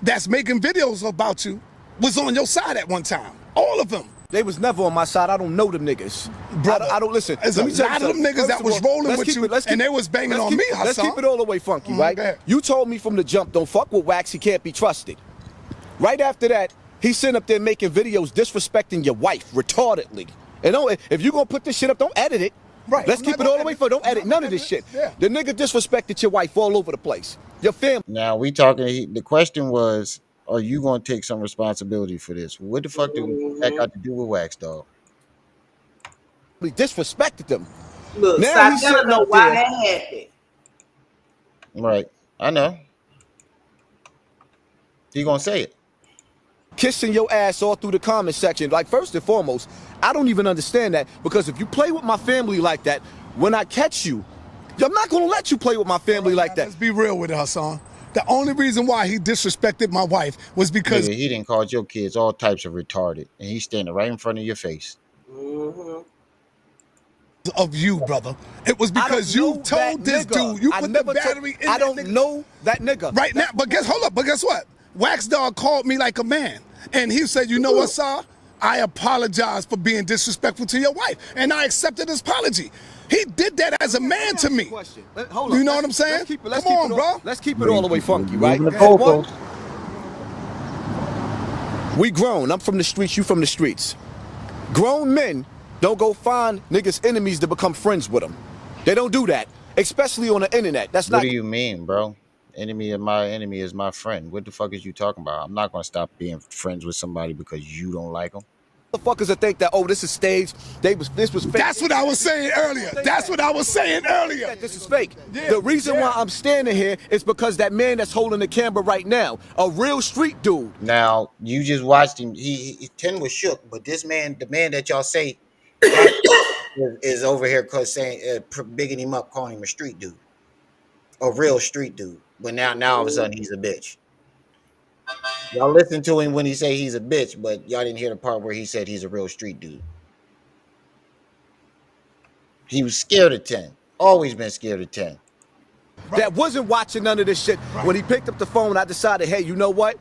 That's making videos about you was on your side at one time. All of them. They was never on my side. I don't know them niggas. Brother, I don't listen. There's a lot of them niggas that was rolling with you, and they was banging on me, Hassan. Let's keep it all the way funky, right? You told me from the jump, don't fuck with Wax. He can't be trusted. Right after that, he sitting up there making videos disrespecting your wife retardedly. And if you gonna put this shit up, don't edit it. Right. Let's keep it all the way funky. Don't edit none of this shit. Yeah. The nigga disrespected your wife all over the place. Your family. Now we talking. The question was, are you gonna take some responsibility for this? What the fuck do that got to do with Wax, dog? We disrespected them. Look, now he's sitting up why there. That happened. Right. I know. He gonna say it. Kissing your ass all through the comment section. Like, first and foremost, I don't even understand that, because if you play with my family like that, when I catch you, I'm not gonna let you play with my family like that. Let's be real with it, Hassan. The only reason why he disrespected my wife was because he didn't call your kids all types of retarded, and he's standing right in front of your face. Of you, brother. It was because you told this dude, you put the battery in. I don't know that nigga. Right now, but guess what? Wax Dog called me like a man, and he said, you know what, sir? I apologize for being disrespectful to your wife, and I accepted his apology. He did that as a man to me. You know what I'm saying? Come on, bro. Let's keep it all the way funky, right? We grown. I'm from the streets, you from the streets. Grown men don't go find niggas' enemies to become friends with them. They don't do that, especially on the internet. That's not. What do you mean, bro? Enemy of my enemy is my friend. What the fuck is you talking about? I'm not gonna stop being friends with somebody because you don't like them. Motherfuckers that think that, oh, this is staged. This was fake. That's what I was saying earlier. This is fake. The reason why I'm standing here is because that man that's holding the camera right now, a real street dude. Now, you just watched him. He 10 was shook, but this man, the man that y'all say is over here saying, bigging him up, calling him a street dude. A real street dude. But now all of a sudden he's a bitch. Y'all listen to him when he say he's a bitch, but y'all didn't hear the part where he said he's a real street dude. He was scared of 10. Always been scared of 10. That wasn't watching none of this shit. When he picked up the phone, I decided, hey, you know what?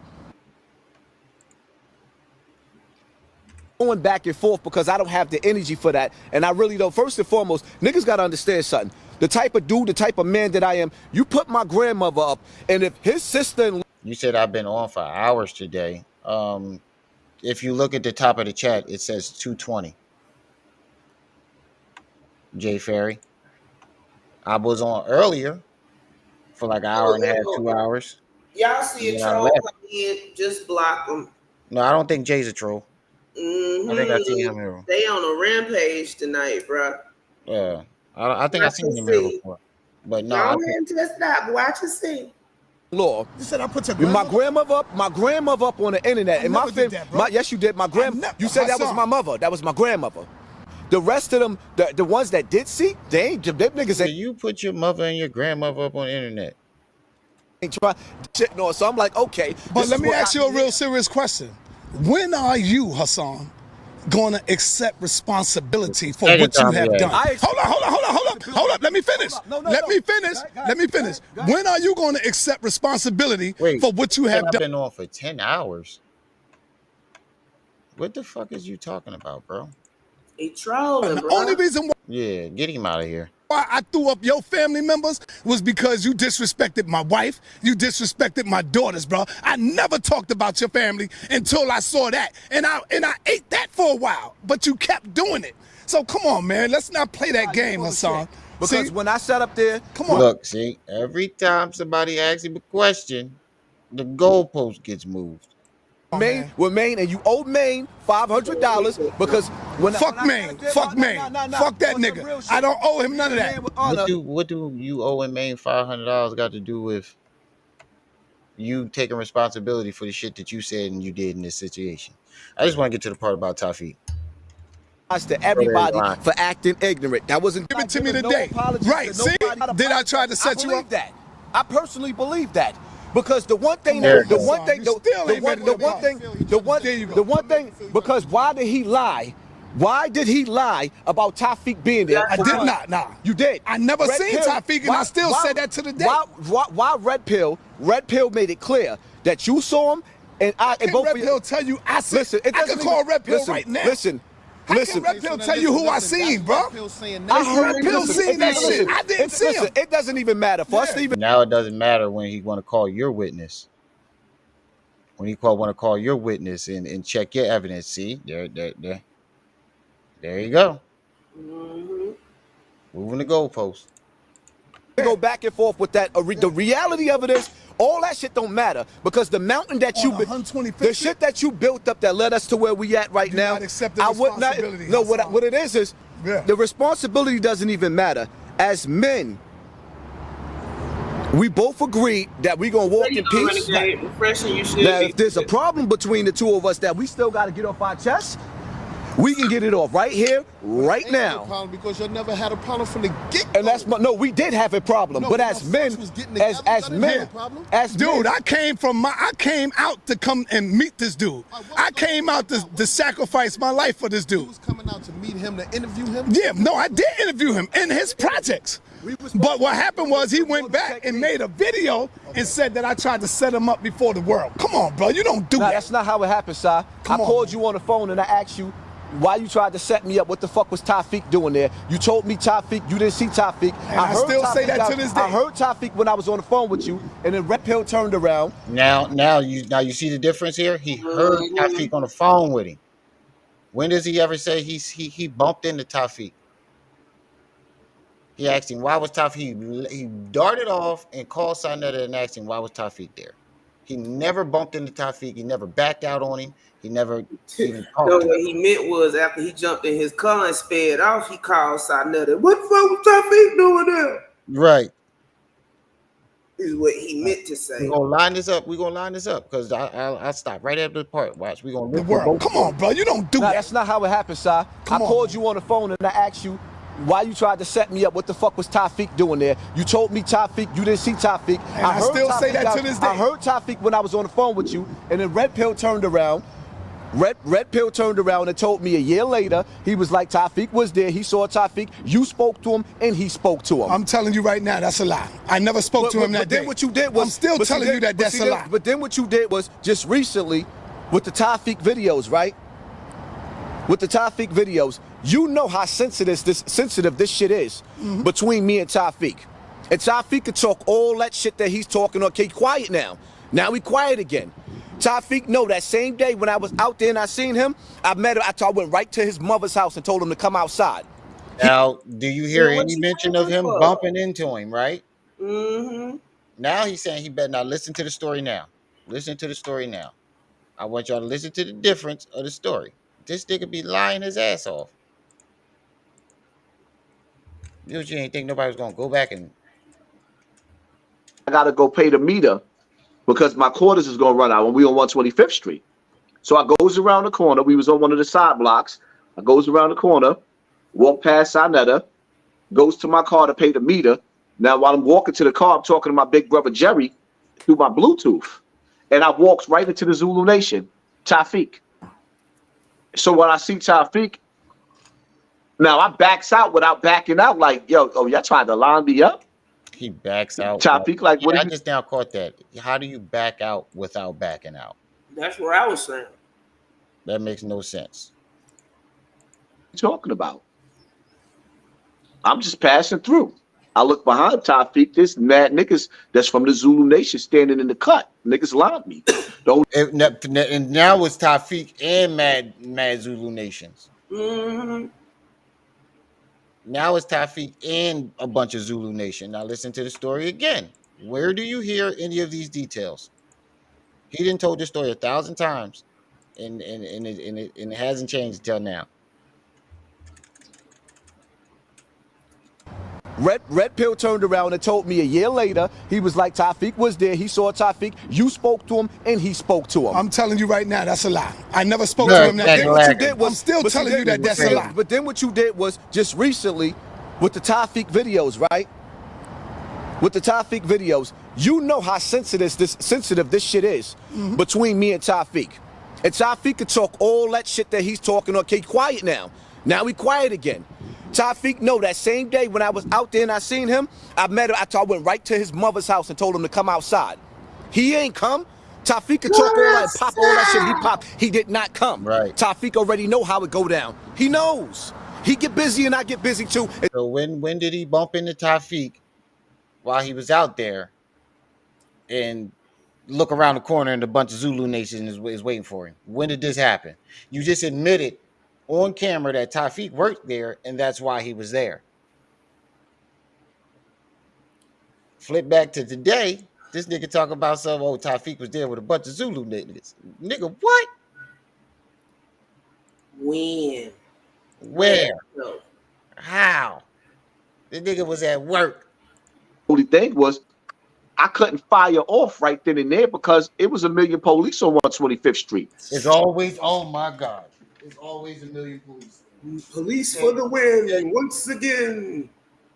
Going back and forth because I don't have the energy for that. And I really don't. First and foremost, niggas got to understand something. The type of dude, the type of man that I am, you put my grandmother up, and if his sister... You said I've been on for hours today. If you look at the top of the chat, it says 2:20. Jay Ferry. I was on earlier for like an hour and a half, 2 hours. Y'all see a troll come in, just block them. No, I don't think Jay's a troll. I think I seen him here. They on a rampage tonight, bro. Yeah, I think I seen him here before. But no, go ahead and test it out. Watch and see. Law. You said I put your my grandmother up on the internet. And yes, you did. You said that was my mother. That was my grandmother. The rest of them, the ones that did see, they niggas ain't. You put your mother and your grandmother up on the internet. Ain't try shit no. So I'm like, okay. But let me ask you a real serious question. When are you, Hassan, going to accept responsibility for what you have done? Hold up. Let me finish. Let me finish. When are you going to accept responsibility for what you have done? I've been on for 10 hours. What the fuck is you talking about, bro? He trolling, bro. The only reason why get him out of here. Why I threw up your family members was because you disrespected my wife, you disrespected my daughters, bro. I never talked about your family until I saw that, and I ate that for a while. But you kept doing it. So come on, man, let's not play that game, Hassan. Because when I sat up there, come on. Look, see, every time somebody asks him a question, the goalpost gets moved. Maine, and you owe Maine $500 because fuck Maine, fuck that nigga. I don't owe him none of that. What do you owe in Maine $500 got to do with you taking responsibility for the shit that you said and you did in this situation? I just want to get to the part about Tafiq. To everybody for acting ignorant. That wasn't given to me today. Right? See? Did I try to set you up? That I personally believe that. Because the one thing, because why did he lie? Why did he lie about Tafiq being there? I did not. Nah, you did. I never seen Tafiq, and I still said that to the day. Why Red Pill made it clear that you saw him, and both Red Pill tell you I said. Listen, I can call Red Pill right now. Listen. Red Pill tell you who I seen, bro. I heard Red Pill seen that shit. I didn't see him. It doesn't even matter for us to even. Now it doesn't matter when he want to call your witness. When he want to call your witness and check your evidence. See, there you go. Moving the goalpost. Go back and forth with that. The reality of it is, all that shit don't matter because the mountain that the shit that you built up that led us to where we at right now. I would not. No, what it is the responsibility doesn't even matter. As men, we both agree that we gonna walk in peace. Now, if there's a problem between the two of us that we still got to get off our chest, we can get it off right here, right now. Problem because you never had a problem from the get-go. And that's no, we did have a problem. But as men, dude, I came out to come and meet this dude. I came out to sacrifice my life for this dude. You was coming out to meet him, to interview him? Yeah, no, I did interview him in his projects. But what happened was he went back and made a video and said that I tried to set him up before the world. Come on, bro, you don't do that. That's not how it happened, Si. I called you on the phone and I asked you why you tried to set me up. What the fuck was Tafiq doing there? You told me Tafiq, you didn't see Tafiq. And I still say that to this day. I heard Tafiq when I was on the phone with you, and then Red Pill turned around. Now you see the difference here? He heard Tafiq on the phone with him. When does he ever say he bumped into Tafiq? He asked him, why was Tafiq? He darted off and called Sinetta and asked him, why was Tafiq there? He never bumped into Tafiq. He never backed out on him. He never even talked to him. What he meant was after he jumped in his car and sped off, he called Sinetta. What the fuck was Tafiq doing there? Right. Is what he meant to say. We're gonna line this up. Because I'll stop right after the part. Watch. We're gonna the world. Come on, bro. You don't do that. That's not how it happened, Si. I called you on the phone and I asked you why you tried to set me up. What the fuck was Tafiq doing there? You told me Tafiq, you didn't see Tafiq. And I still say that to this day. I heard Tafiq when I was on the phone with you, and then Red Pill turned around. Red Pill turned around and told me a year later, he was like, Tafiq was there, he saw Tafiq, you spoke to him, and he spoke to him. I'm telling you right now, that's a lie. I never spoke to him that day. Then what you did was, I'm still telling you that that's a lie. But then what you did was, just recently, with the Tafiq videos, right? With the Tafiq videos, you know how sensitive this shit is between me and Tafiq. And Tafiq could talk all that shit that he's talking. Okay, quiet now. Now he quiet again. Tafiq know that same day when I was out there and I seen him, I met him. I went right to his mother's house and told him to come outside. Now, do you hear any mention of him bumping into him, right? Now he's saying he better not listen to the story now. Listen to the story now. I want y'all to listen to the difference of the story. This nigga be lying his ass off. You ain't think nobody was gonna go back and I gotta go pay the meter because my quarters is gonna run out when we on 125th Street. So I goes around the corner. We was on one of the side blocks. I goes around the corner, walk past Sinetta, goes to my car to pay the meter. Now while I'm walking to the car, I'm talking to my big brother Jerry through my Bluetooth. And I walks right into the Zulu Nation, Tafiq. So when I see Tafiq, now I backs out without backing out like, yo, oh, y'all trying to line me up? he backs out. Tafiq, like, what? I just now caught that. How do you back out without backing out? That's what I was saying. That makes no sense. What you talking about? I'm just passing through. I look behind Tafiq, this mad niggas that's from the Zulu Nation standing in the cut. Niggas lined me. And now it's Tafiq and Mad Zulu Nations. Mm-hmm. Now it's Tafiq and a bunch of Zulu Nation. Now listen to the story again. Where do you hear any of these details? He didn't told this story 1,000 times, and it hasn't changed until now. Red Pill turned around and told me a year later, he was like, Tafiq was there, he saw Tafiq, you spoke to him, and he spoke to him. I'm telling you right now, that's a lie. I never spoke to him. Then what you did was, I'm still telling you that that's a lie. But then what you did was, just recently, with the Tafiq videos, right? With the Tafiq videos, you know how sensitive this shit is between me and Tafiq. And Tafiq could talk all that shit that he's talking. Okay, quiet now. Now he quiet again. Tafiq know that same day when I was out there and I seen him, I met him. I went right to his mother's house and told him to come outside. He ain't come. Tafiq could talk all that, pop all that shit. He popped. He did not come. Right. Tafiq already know how it go down. He knows. He get busy and I get busy too. So when did he bump into Tafiq while he was out there and look around the corner and a bunch of Zulu Nation is waiting for him? When did this happen? You just admitted on camera that Tafiq worked there and that's why he was there. Flip back to today, this nigga talk about some, oh, Tafiq was there with a bunch of Zulu niggas. Nigga, what? When? Where? How? The nigga was at work. Only thing was, I couldn't fire off right then and there because it was a million police on 125th Street. It's always, oh my God. It's always a million police. Police for the win once again.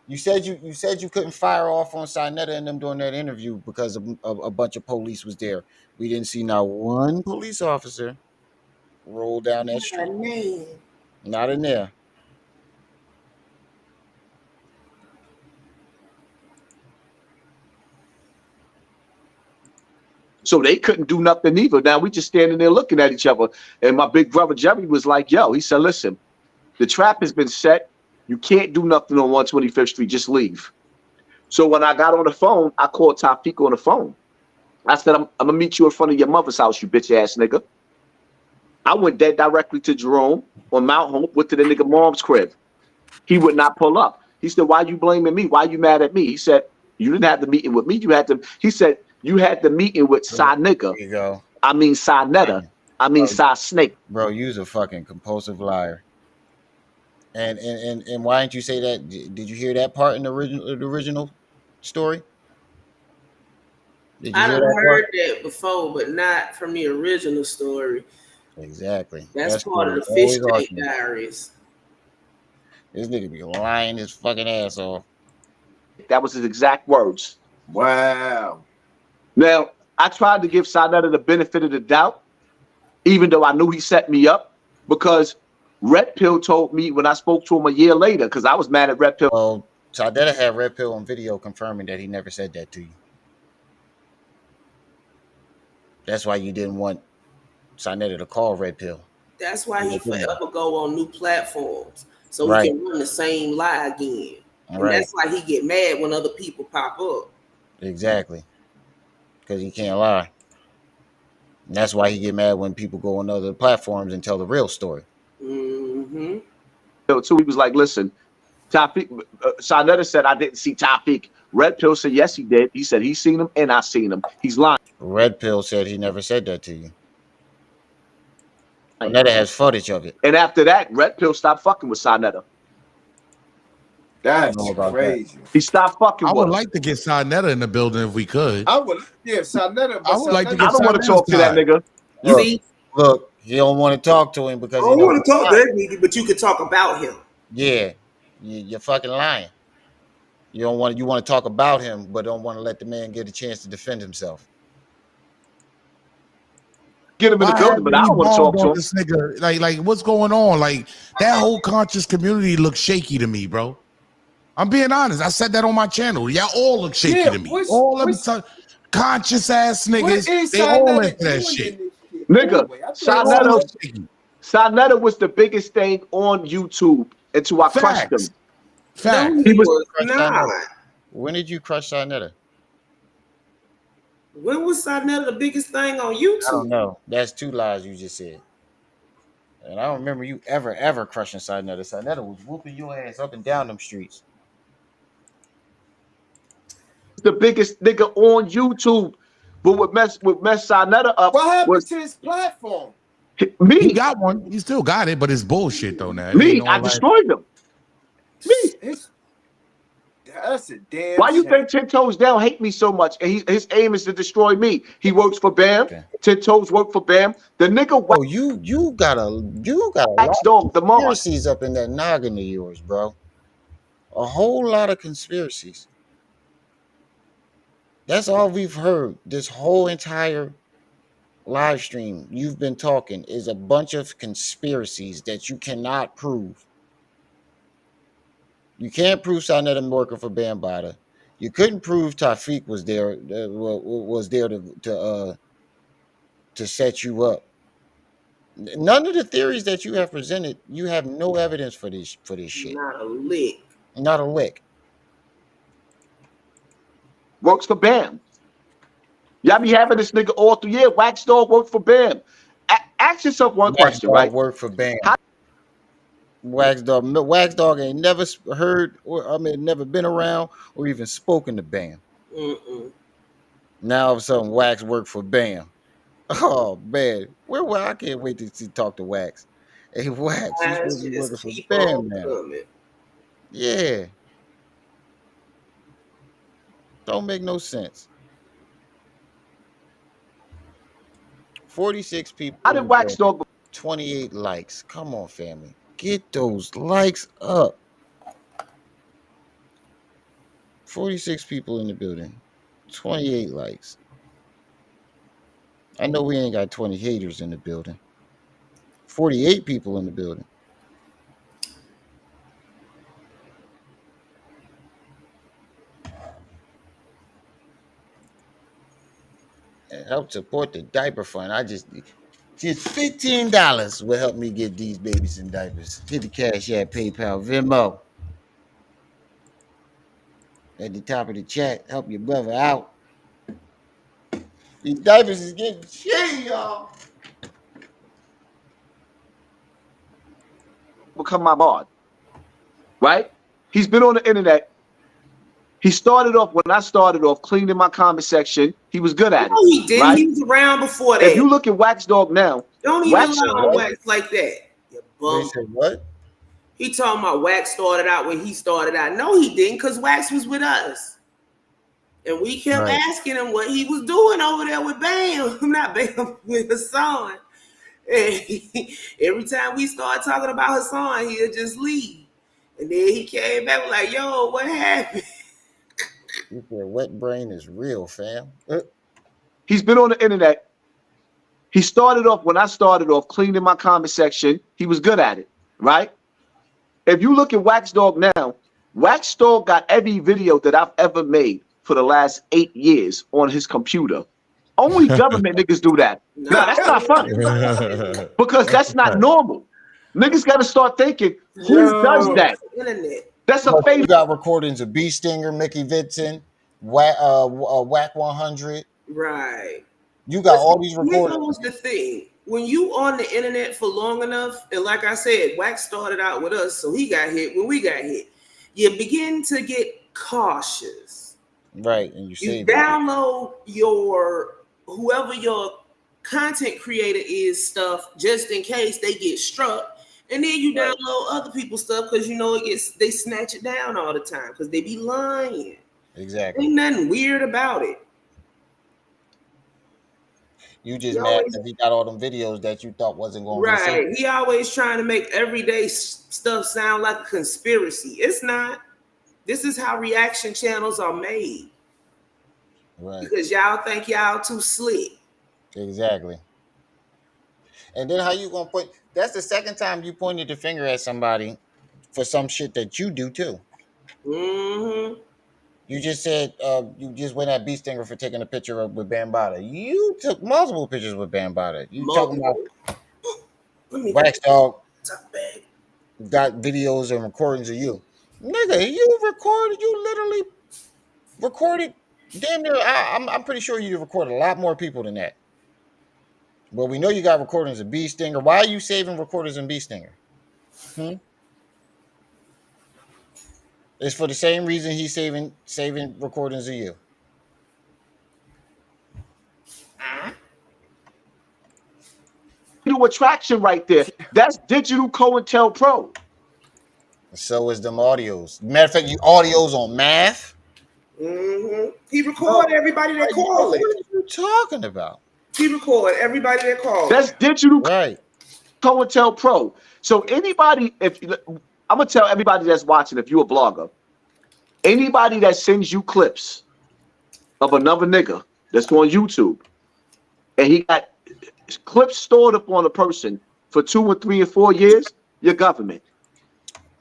You said you couldn't fire off on Sinetta and them during that interview because a bunch of police was there. We didn't see not one police officer roll down that street. Not in there. So they couldn't do nothing either. Now we just standing there looking at each other. And my big brother Jerry was like, yo, he said, listen, the trap has been set. You can't do nothing on 125th Street. Just leave. So when I got on the phone, I called Tafiq on the phone. I said, I'm going to meet you in front of your mother's house, you bitch ass nigga. I went dead directly to Jerome on Mount Hope, went to the nigga mom's crib. He would not pull up. He said, why you blaming me? Why you mad at me? He said, you didn't have the meeting with me. You had to, he said, you had the meeting with Sa nigga. There you go. I mean Sinetta. I mean Sa snake. Bro, you's a fucking compulsive liar. And why didn't you say that? Did you hear that part in the original story? Did you I hear done that heard part? that before, but not from the original story. Exactly. That's part of the Fish Tank Diaries. This nigga be lying his fucking ass off. That was his exact words. Wow. Now, I tried to give Sinetta the benefit of the doubt, even though I knew he set me up, because Red Pill told me when I spoke to him a year later, because I was mad at Red Pill. Well, Sinetta had Red Pill on video confirming that he never said that to you. That's why you didn't want Sinetta to call Red Pill. That's why he forever go on new platforms, so Right. he can run the same lie again. And Right. that's why he get mad when other people pop up. Exactly. Because he can't lie. And that's why he get mad when people go on other platforms and tell the real story. Mm-hmm. So he was like, listen, Sarnetta said I didn't see Tafik. Red Pill said yes, he did. He said he's seen him and I seen him. He's lying. Red Pill said he never said that to you. Sarnetta has footage of it. And after that, Red Pill stopped fucking with Sarnetta. That's crazy. He stopped fucking with I would him. like to get Sarnetta in the building if we could. I would, yeah, Sarnetta. I would like to get I don't want to talk to that nigga. Look, you don't want to talk to him because I don't want to talk to that nigga, but you can talk about him. Yeah, you're fucking lying. You want to talk about him, but don't want to let the man get a chance to defend himself. Get him in the building, but I don't want to talk to him. This nigga, like, what's going on? Like, that whole conscious community looks shaky to me, bro. I'm being honest. I said that on my channel. Y'all all look shaky to me. All of them conscious ass niggas, they all into that shit. Nigga, Sarnetta was the biggest thing on YouTube until I crushed him. Fact. No, he was not. When did you crush Sarnetta? When was Sarnetta the biggest thing on YouTube? I don't know. That's two lies you just said. And I don't remember you ever crushing Sarnetta. Sarnetta was whooping your ass up and down them streets. The biggest nigga on YouTube. But what messed Sarnetta up what happened to his platform? Me. He got one. He still got it, but it's bullshit though now. Me, I destroyed him. Me. That's a damn Why you shame. think 10 Toes Down hate me so much? And his aim is to destroy me. He works for Bam. Okay. 10 Toes work for Bam. The nigga. Oh, you got a Wax Dog, the conspiracies up in that noggin of yours, bro. A whole lot of conspiracies. That's all we've heard this whole entire live stream. You've been talking is a bunch of conspiracies that you cannot prove. You can't prove Sarnetta working for Bambaataa. You couldn't prove Tafik was there to set you up. None of the theories that you have presented, you have no evidence for this shit. Not a lick. Not a lick. Works for Bam. Y'all be having this nigga all through. Yeah, Wax Dog worked for Bam. Ask yourself one question, right? Work for Bam. Wax Dog ain't never heard, never been around or even spoken to Bam. Now all of a sudden, Wax worked for Bam. Oh man, I can't wait to talk to Wax. Hey, Wax, he's supposed to be working for Bam now. Yeah, don't make no sense. 46 people. How did Wax Dog? 28 likes. Come on, family. Get those likes up. 46 people in the building. 28 likes. I know we ain't got 20 haters in the building. 48 people in the building. And help support the diaper fund. Just $15 will help me get these babies in diapers. Hit the Cash App, PayPal, Venmo. At the top of the chat, help your brother out. These diapers is getting shitty, y'all. Become my bod. Right? He's been on the internet. He started off, when I started off cleaning my comment section, he was good at it. No, he didn't. Right? He was around before that. If you look at Wax Dog now, don't even lie on Wax like that. You bum. They said what? He talking about Wax started out when he started out. No, he didn't, because Wax was with us. And we kept asking him what he was doing over there with Bam. Not Bam, with Hassan. And every time we start talking about Hassan, he'll just leave. And then he came back like, yo, what happened? You said wet brain is real, fam. He's been on the internet. He started off, when I started off cleaning my comment section, he was good at it, right? If you look at Wax Dog now, Wax Dog got every video that I've ever made for the last 8 years on his computer. Only government niggas do that. No, that's not funny. Because that's not normal. Niggas got to start thinking, who does that? That's a favor. You got recordings of B Stinger, Mickey Vincent, Whack 100. Right. You got all these recordings. Here's the thing. When you on the internet for long enough, and like I said, Wax started out with us, so he got hit when we got hit. you begin to get cautious. Right, and you download your whoever your content creator is stuff just in case they get struck, and then you download other people's stuff because you know they snatch it down all the time because they be lying. Exactly. Ain't nothing weird about it. You just mad because he got all them videos that you thought wasn't going to be right. He always trying to make everyday stuff sound like a conspiracy. It's not. This is how reaction channels are made. Right. Because y'all think y'all too slick. Exactly. And then how you gonna point? That's the second time you pointed the finger at somebody for some shit that you do too. Mm-hmm. You just said you just went at Beast Stinger for taking a picture with Bambaataa. You took multiple pictures with Bambaataa. You talking about Wax Dog got videos and recordings of you. Nigga, you literally recorded damn near I'm pretty sure you recorded a lot more people than that. Well, we know you got recordings of Beast Stinger. Why are you saving recordings in Beast Stinger? It's for the same reason he's saving recordings of you. Attraction right there. That's digital COINTELPRO. So is them audios. Matter of fact, you audios on math. Mm-hmm. He record everybody that call it. What are you talking about? He record everybody that call. That's digital right. COINTELPRO. So anybody, I'm gonna tell everybody that's watching, if you're a blogger, anybody that sends you clips of another nigga that's on YouTube, and he got clips stored up on a person for 2 or 3 or 4 years, your government.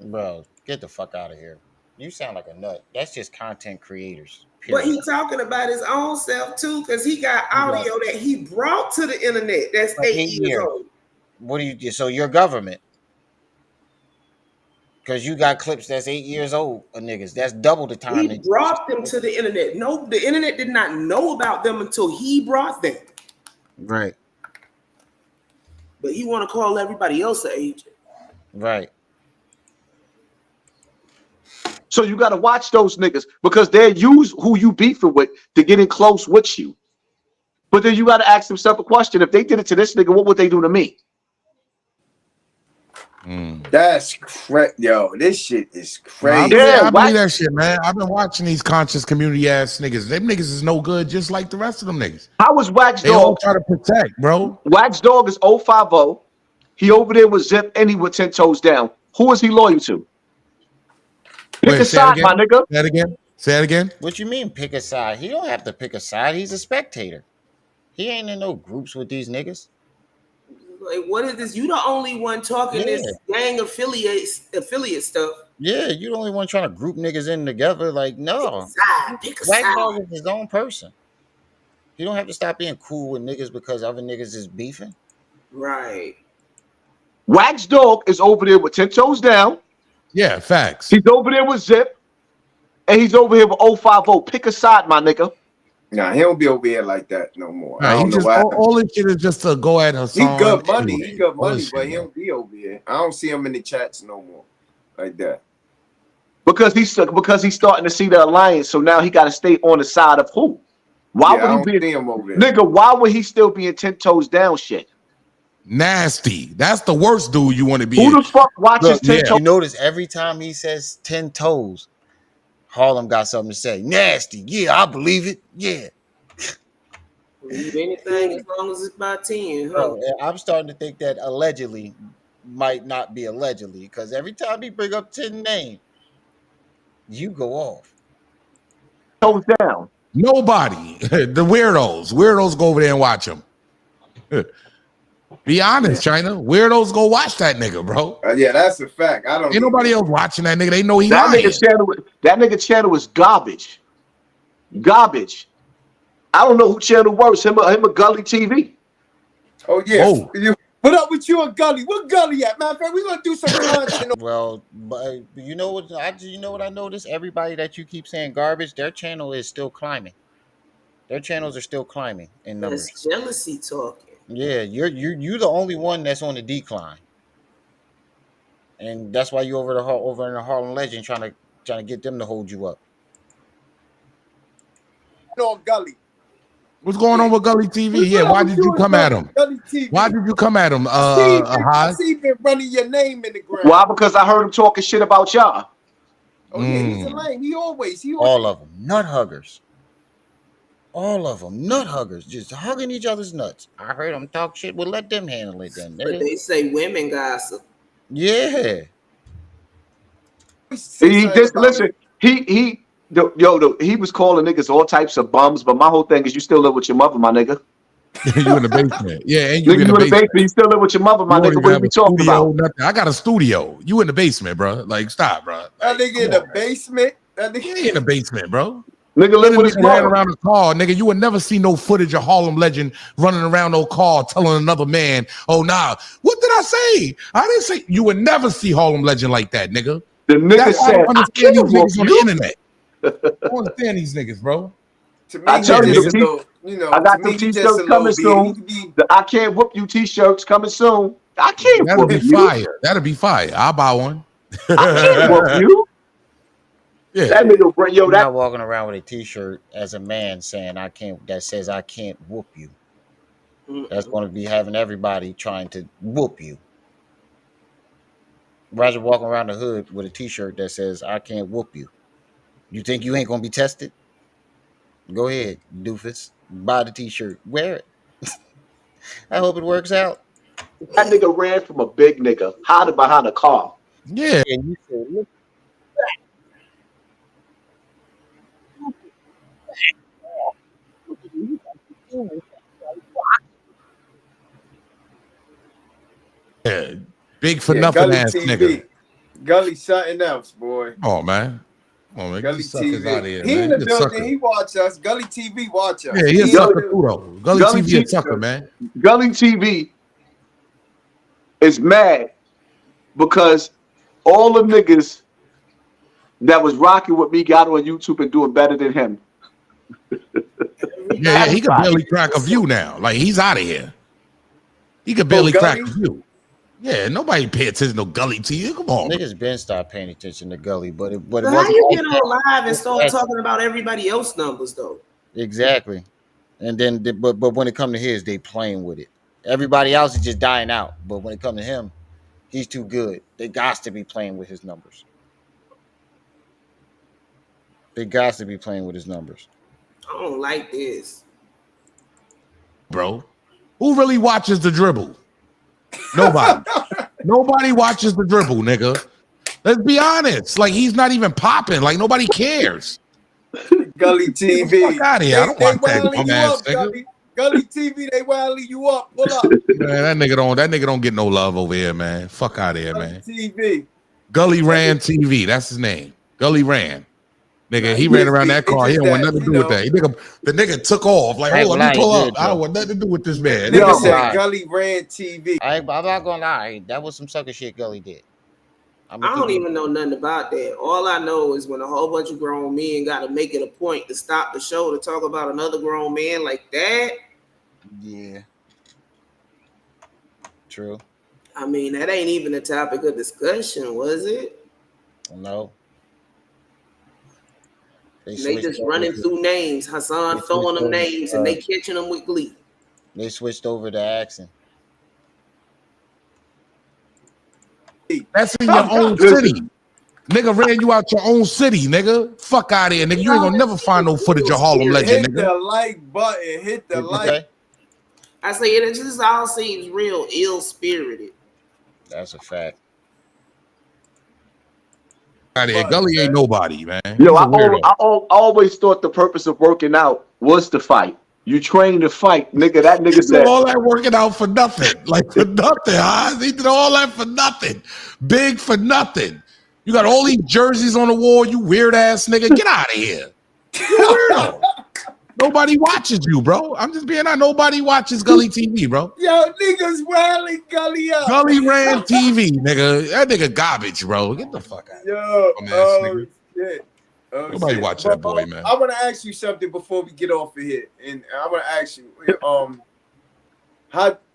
Bro, get the fuck out of here. You sound like a nut. That's just content creators. Period. But he talking about his own self too, because he got audio that he brought to the internet that's 8 years old. What do you? So your government, because you got clips that's 8 years old of niggas. That's double the time. He brought them to the internet. No, the internet did not know about them until he brought them. Right. But he want to call everybody else an agent. Right. So you got to watch those niggas because they use who you beefing with to get in close with you. But then you got to ask yourself a question. If they did it to this nigga, what would they do to me? That's correct, yo. This shit is crazy. I believe that shit, man. I've been watching these conscious community ass niggas. Them niggas is no good, just like the rest of them niggas. How was Wax Dog? They all try to protect, bro. Wax Dog is 050. He over there with Zip and he with 10 toes down. Who is he loyal to? Pick a side, my nigga. Say it again. Say it again. What you mean pick a side? He don't have to pick a side. He's a spectator. He ain't in no groups with these niggas. Like, what is this? You the only one talking this gang affiliate stuff. Yeah, you the only one trying to group niggas in together. Like, no. Pick a Wax side. Dog is his own person. You don't have to stop being cool with niggas because other niggas is beefing. Right. Wax Dog is over there with 10 toes down. Yeah, facts. He's over there with Zip. And he's over here with 050. Pick a side, my nigga. Nah, he don't be over here like that no more. Nah, I don't know just, why. all this shit is just to go at Hassan. He got money. Anyway. He got money, Bullshit, but he don't be over here. I don't see him in the chats no more like that. Because he's starting to see the alliance, so now he got to stay on the side of who? Why would he be him over there? Nigga, why would he still be in 10 toes down shit? Nasty. That's the worst dude you want to be. Who the fuck watches 10 toes? You notice every time he says 10 toes, Harlem got something to say. Nasty. Yeah, I believe it. Yeah. Believe anything as long as it's by 10. Huh? I'm starting to think that allegedly might not be allegedly, because every time he bring up 10 names, you go off. Toes down. Nobody. The weirdos go over there and watch him. Be honest, China. Weirdos go watch that nigga, bro. Yeah, that's a fact. I don't. Ain't nobody else watching that nigga. They know he that lying. Nigga channel is garbage. Garbage. I don't know who channel worse, him or Gully TV. Oh yeah. What up with you and Gully? What Gully at? Matter of fact, we're gonna do some content. Well, but you know what I noticed? Everybody that you keep saying garbage, their channel is still climbing. Their channels are still climbing in numbers. That's jealousy talking. Yeah, you're the only one that's on the decline, and that's why you over in the Harlem Legend trying to trying to get them to hold you up. No, Gully. What's going on with Gully TV? Yeah, why did you come at him? Why did you come at him? I see you been running your name in the ground. Why? Because I heard him talking shit about y'all. Oh yeah, he's a lame. He always. All of them nut huggers. All of them nut huggers, just hugging each other's nuts. I heard them talk shit. Well, let them handle it then. But they say women gossip. Yeah. He just listen. He was calling niggas all types of bums, but my whole thing is you still live with your mother, my nigga. You in the basement. Yeah, and you in the basement. You still live with your mother, my nigga. What are we talking about? Nothing. I got a studio. You in the basement, bro. Like, stop, bro. That nigga in the basement. That nigga in the basement, bro. Nigga live with his mother. Around the car, nigga. You would never see no footage of Harlem Legend running around no car telling another man, "Oh, nah, what did I say? I didn't say." You would never see Harlem Legend like that, nigga. The nigga said, "I understand these niggas on the internet." I don't understand these niggas, bro. To me, I tell you, I got them t-shirts coming soon. The I Can't Whoop You t-shirts coming soon. I can't That'll whoop be you. fire. That'll be fire. I'll buy one. I can't whoop you. Yeah. That nigga, bro, yo, You're that not walking around with a t-shirt as a man saying I can't. That says I can't whoop you. That's going to be having everybody trying to whoop you. Rather walking around the hood with a t-shirt that says I can't whoop you. You think you ain't going to be tested? Go ahead, doofus. Buy the t-shirt. Wear it. I hope it works out. That nigga ran from a big nigga, hiding behind a car. Yeah. And you said, look. Yeah, big for nothing Gully ass TV. nigga. Gully something else, boy. Oh man. Oh man, Gully get suckers out of here, he man. in the He a building. sucker. He watch us. Gully TV watch us. Yeah, he a sucker too though. Gully TV a sucker, man. Gully TV is mad because all the niggas that was rocking with me got on YouTube and doing better than him. Yeah, he can barely crack a view now. Like he's out of here. He could barely crack a view. Yeah, nobody pay attention to Gully TV. Come on, niggas been stopped paying attention to Gully, but it But how you get on live and start talking about everybody else's numbers though? Exactly. And then, but when it comes to his, they playing with it. Everybody else is just dying out. But when it comes to him, he's too good. They got to be playing with his numbers. They got to be playing with his numbers. I don't like this, bro. Who really watches the dribble? Nobody. Nobody watches the dribble, nigga. Let's be honest. Like he's not even popping. Like nobody cares. Gully TV. Fuck out of here. I don't watch that dumbass nigga. Gully TV, they wildly you up. Pull up. Man, that nigga don't get no love over here, man. Fuck out of here, man. TV. Gully Ran TV. That's his name. Gully Ran. Nigga, he ran around that car. He don't want nothing to do with that. The nigga took off. Like, hold on, let me pull up. I don't want nothing to do with this man. Nigga said Gully Ran TV. I'm not gonna lie. That was some sucker shit Gully did. I don't even know nothing about that. All I know is when a whole bunch of grown men got to make it a point to stop the show to talk about another grown man like that. Yeah. True. I mean, that ain't even a topic of discussion, was it? No. They just running through names. Hassan throwing them names and they catching them with glee. They switched over to accent. That's in your own city. Nigga ran you out your own city, nigga. Fuck out of here, nigga. You ain't gonna never find no footage of Harlem Legend, nigga. Hit the like button. Hit the like. I say it just all seems real ill-spirited. That's a fact. Out of here. Gully ain't nobody, man. Yo, I always thought the purpose of working out was to fight. You train to fight, nigga. That nigga said all that working out for nothing. Like for nothing, huh? He did all that for nothing. Big for nothing. You got all these jerseys on the wall, you weird ass nigga. Get out of here. You weirdo. Nobody watches you, bro. I'm just being honest. Nobody watches Gully TV, bro. Yo, niggas rallying Gully up. Gully Ran TV, nigga. That nigga garbage, bro. Get the fuck out. Yo, shit. Nobody watch that boy, man. I want to ask you something before we get off of here, and I want to ask you,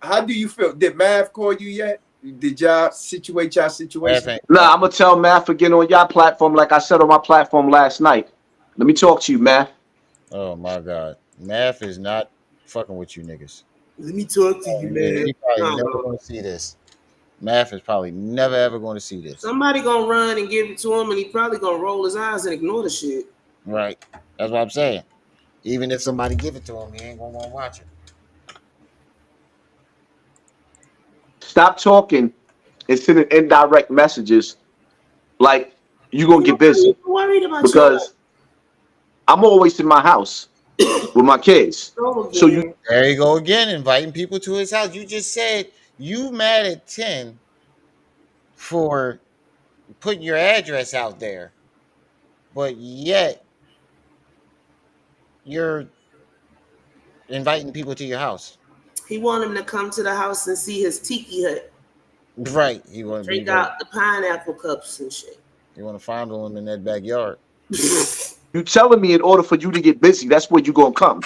how do you feel? Did Mav call you yet? Did y'all situate y'all situation? Nah, I'm gonna tell Math again on y'all platform, like I said on my platform last night. Let me talk to you, Math. Oh my God, Math is not fucking with you niggas. Let me talk to you, man. He probably never gonna see this. Math is probably never ever going to see this. Somebody gonna run and give it to him, and he probably gonna roll his eyes and ignore the shit. Right. That's what I'm saying. Even if somebody give it to him, he ain't gonna want to watch it. Stop talking and sending indirect messages like you gonna get busy. Worried about because I'm always in my house with my kids. So you there you go again, inviting people to his house. You just said you mad at 10 for putting your address out there, but yet you're inviting people to your house. He want him to come to the house and see his tiki hut. Right. He want to drink out the pineapple cups and shit. You want to fondle him in that backyard. You telling me in order for you to get busy, that's where you gonna come.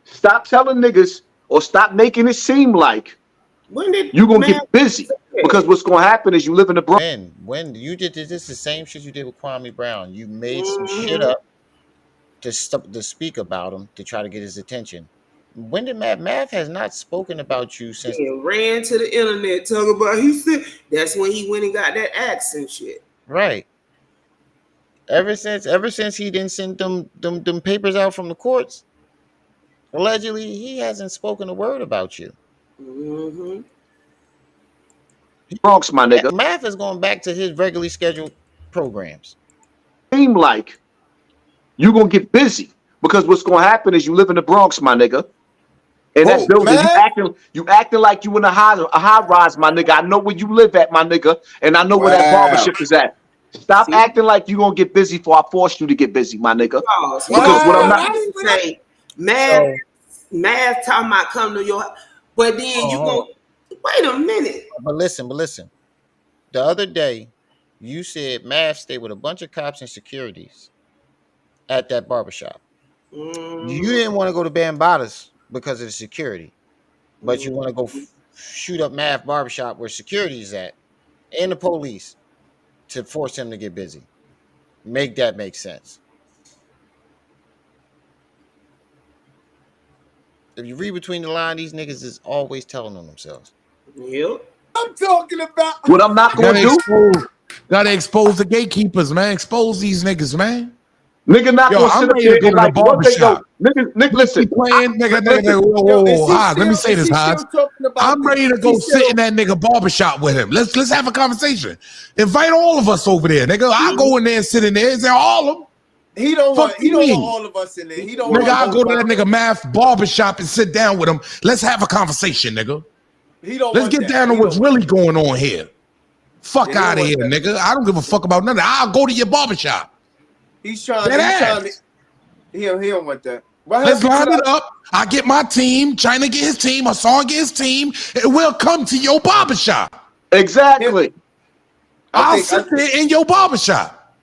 Stop telling niggas or stop making it seem like you gonna get busy. Because what's gonna happen is you live in the Bronx. When you did this is the same shit you did with Kwame Brown. You made some shit up to speak about him to try to get his attention. When did Math has not spoken about you since ran to the internet talking about he said that's when he went and got that accent shit. Right. Ever since he didn't send them papers out from the courts, allegedly he hasn't spoken a word about you. Bronx, my nigga. Math is going back to his regularly scheduled programs. Seem like you gonna get busy because what's gonna happen is you live in the Bronx, my nigga. In that building, you acting like you in a high rise, my nigga. I know where you live at, my nigga, and I know where that barbership is at. Stop acting like you gonna get busy before I force you to get busy, my nigga. Because what I'm not say, math talking about come to your, but then you go. Wait a minute. But listen. The other day, you said Math stayed with a bunch of cops and securities at that barbershop. You didn't want to go to Bambadas because of the security, but you want to go shoot up Math barbershop where security is at and the police to force him to get busy. Make that make sense. If you read between the lines, these niggas is always telling on themselves. Yep. I'm talking about what I'm not gonna do. Gotta expose the gatekeepers, man. Expose these niggas, man. Nigga not gonna sit up there and like what they go. Nigga, listen. Playing, Hodge, let me say this, Hodge. I'm ready to go sit in that nigga barbershop with him. Let's have a conversation. Invite all of us over there, nigga. I'll go in there and sit in there. Is there all of them? He don't want all of us in there. He don't nigga, want I'll go to that nigga Math barbershop and sit down with him. Let's have a conversation, nigga. Let's get down to what's really going on here. Fuck out of here, nigga. I don't give a fuck about nothing. I'll go to your barbershop. He don't want that. Let's line it up. I get my team, China get his team, Hassan get his team, and we'll come to your barbershop. Exactly. I'll sit there in your barbershop.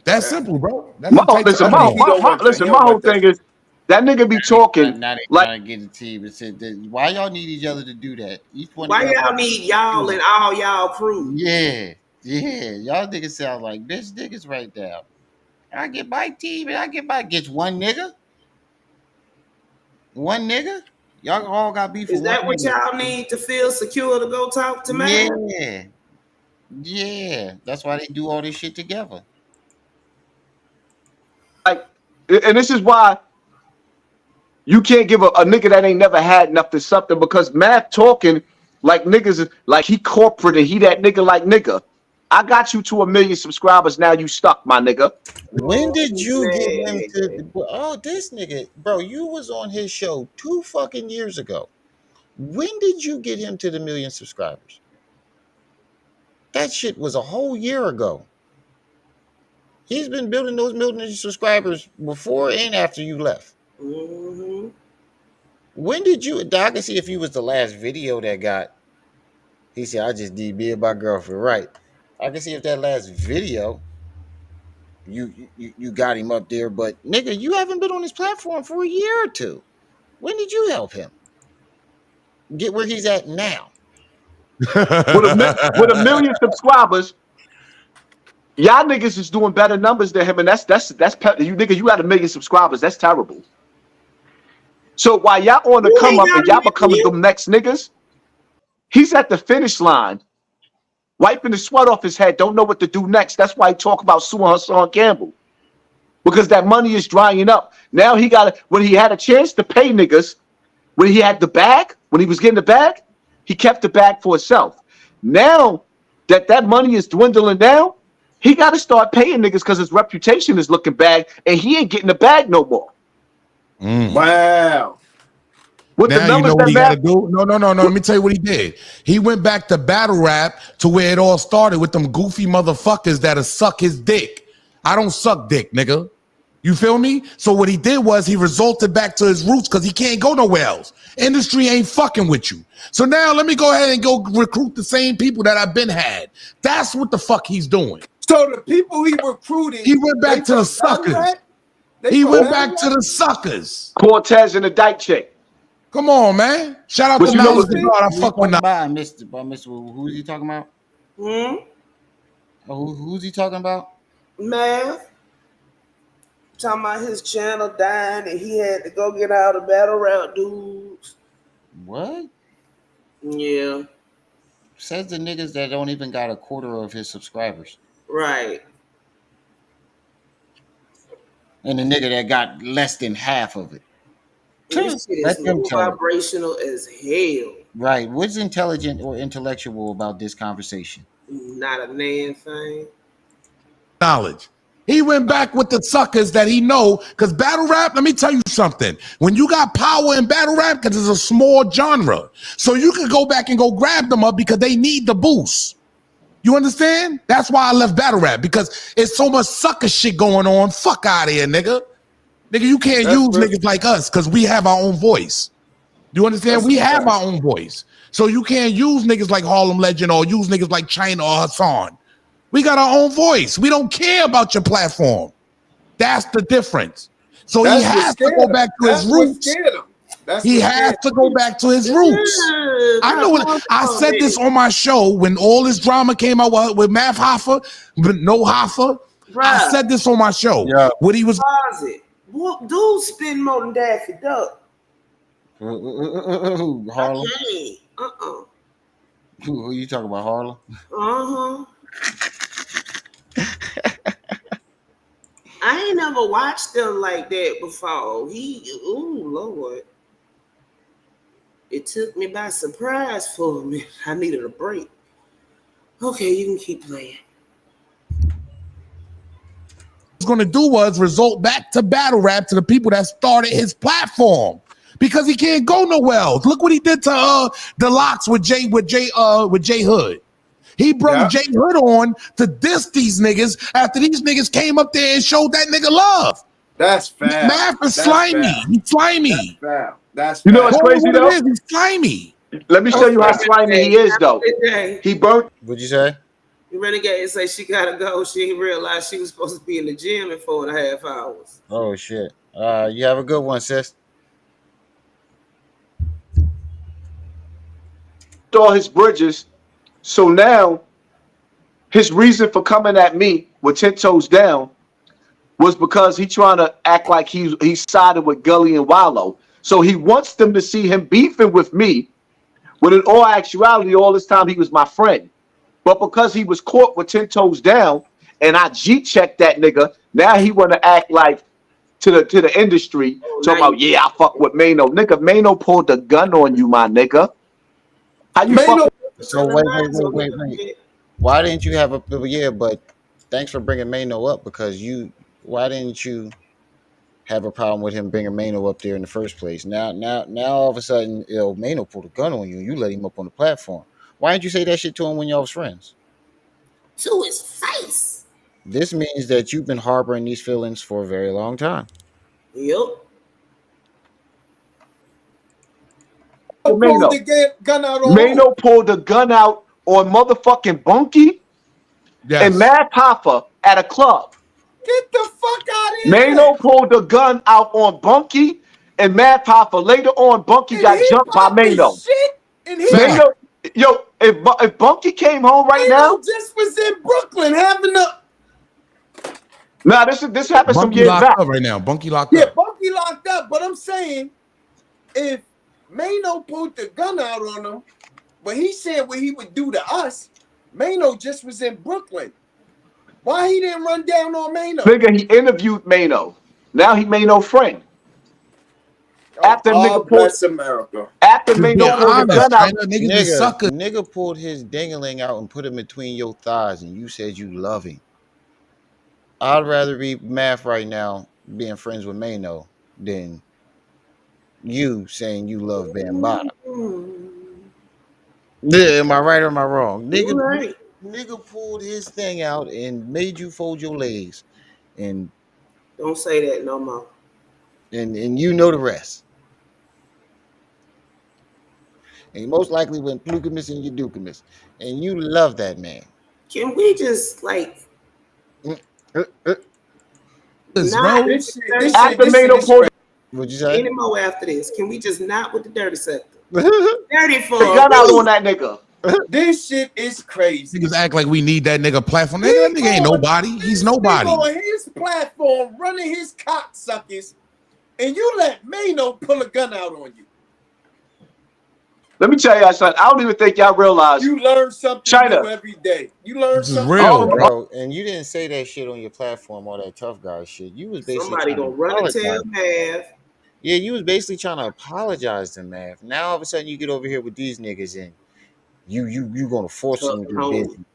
That's simple, bro. That's my whole thing is that nigga be talking not like get a team and said that. Why y'all need each other to do that? Why y'all need y'all and all y'all crew? Yeah. Y'all niggas sound like bitch niggas right now. I get my team and I get one nigga. One nigga? Y'all all got beef. Is that what y'all need to feel secure to go talk to man? Yeah. That's why they do all this shit together. Like, and this is why you can't give a nigga that ain't never had nothing something because Math talking like niggas like he corporate and he that nigga like nigga. I got you to 1 million subscribers. Now you stuck, my nigga. When did you get him to? This nigga, bro, you was on his show 2 fucking years ago. When did you get him to the 1 million subscribers? That shit was a whole year ago. He's been building those 1 million subscribers before and after you left. When did you? I can see if you was the last video that got. He said, "I just DB'd my girlfriend." Right. I can see if that last video, you got him up there, but nigga, you haven't been on his platform for a year or 2. When did you help him get where he's at now? with a million subscribers. Y'all niggas is doing better numbers than him, and that's you niggas. You got 1 million subscribers. That's terrible. So while y'all on the come up and y'all becoming them next niggas, he's at the finish line, wiping the sweat off his head. Don't know what to do next. That's why he talk about suing Hassan Campbell, because that money is drying up. Now he got when he had a chance to pay niggas, when he had the bag, when he was getting the bag, he kept the bag for himself. Now that money is dwindling down, he got to start paying niggas because his reputation is looking bad, and he ain't getting the bag no more. Wow. With now the you know what he got to do? No. Let me tell you what he did. He went back to battle rap to where it all started with them goofy motherfuckers that'll suck his dick. I don't suck dick, nigga. You feel me? So what he did was he resorted back to his roots because he can't go nowhere else. Industry ain't fucking with you. So now let me go ahead and go recruit the same people that I've been had. That's what the fuck he's doing. So the people he recruited, he went back to the suckers. He went back to the suckers. Cortez and the dyke chick. Come on, man. Shout out to Mouse the God. I fuck with Mr. Who's he talking about? Who's he talking about? Man. Talking about his channel dying and he had to go get all the battle rap dudes. What? Yeah. Says the niggas that don't even got a quarter of his subscribers. Right. And the nigga that got less than half of it. This shit is vibrational as hell. Right. What's intelligent or intellectual about this conversation? Not a damn thing. Knowledge. He went back with the suckers that he know, because battle rap, let me tell you something. When you got power in battle rap, because it's a small genre, so you can go back and go grab them up because they need the boost. You understand? That's why I left battle rap, because it's so much sucker shit going on. Fuck out of here, nigga. Nigga, you can't use niggas like us because we have our own voice. You understand? We have our own voice. So you can't use niggas like Harlem Legend or use niggas like China or Hassan. We got our own voice. We don't care about your platform. That's the difference. So he has to go back to his roots. He has to go back to his roots. I know what I said this on my show when all this drama came out with Math Hoffa, but no Hoffa. I said this on my show. Yeah. What he was. What dude spend more than Daffy Duck? Harlem. Who you talking about, Harlem? I ain't never watched them like that before. Lord. It took me by surprise for a minute. I needed a break. Okay, you can keep playing. Was going to do was result back to battle rap to the people that started his platform, because he can't go nowhere else. Look what he did to the Locks with Jay Hood. He brought Jay Hood on to diss these niggas after these niggas came up there and showed that nigga love. That's fair. Math is slimy. He's slimy. That's you know what's crazy though? He's slimy. Let me show you how slimy he is though. He burnt. What'd you say? The renegade say she gotta go. She didn't realize she was supposed to be in the gym in 4.5 hours. Oh shit. You have a good one, sis. All his bridges. So now his reason for coming at me with 10 toes down was because he trying to act like he sided with Gully and Wallow. So he wants them to see him beefing with me, when in all actuality, all this time he was my friend. But because he was caught with 10 toes down and I G-checked that nigga, now he want to act like to the industry, talking about, yeah, I fuck with Mano. Nigga, Mano pulled the gun on you, my nigga. How you fuck? So wait. Why didn't you have but thanks for bringing Mano up, because why didn't you have a problem with him bringing Mano up there in the first place? Now all of a sudden, Mano pulled a gun on you and you let him up on the platform. Why didn't you say that shit to him when y'all was friends? To his face. This means that you've been harboring these feelings for a very long time. Yep. Mano pulled the gun out on motherfucking Bunky and Mad Hoffa at a club. Get the fuck out of here. Mano pulled the gun out on Bunky and Mad Hoffa. Later on, Bunky got jumped by Mano. if Bunky came home right now, just was in Brooklyn having a. Nah, this happened some Bunky years locked back. up right now. Bunky locked Yeah, up. Bunky locked up. But I'm saying, if Mano pulled the gun out on him, but he said what he would do to us, Mano just was in Brooklyn. Why he didn't run down on Mano? Nigga, he interviewed Mano. Now he Mano friend. After God bless America. After Mano pulled the gun out, nigga pulled his dingling out and put it between your thighs, and you said you love him. I'd rather be Math right now being friends with Mano than you saying you love Bambaataa. Yeah, am I right or am I wrong? Nigga pulled his thing out and made you fold your legs, and don't say that no more. And you know the rest. And you most likely went Plucamus and Euducamus, and you love that man. Can we just like? What'd you say? Any more after this? Can we just not with the dirty sector? Dirty for the gun out on that nigga. This shit is crazy. Niggas act like we need that nigga platform. Nigga, that nigga ain't nobody. He's nobody. On his platform, running his cocksuckers, and you let Mano pull a gun out on you. Let me tell y'all something. I don't even think y'all realize you learn something new every day. You learn something real, bro. And you didn't say that shit on your platform, all that tough guy shit. You was basically somebody gonna run and tell Math. Yeah, you was basically trying to apologize to Math. Now all of a sudden you get over here with these niggas and you gonna force them to do business.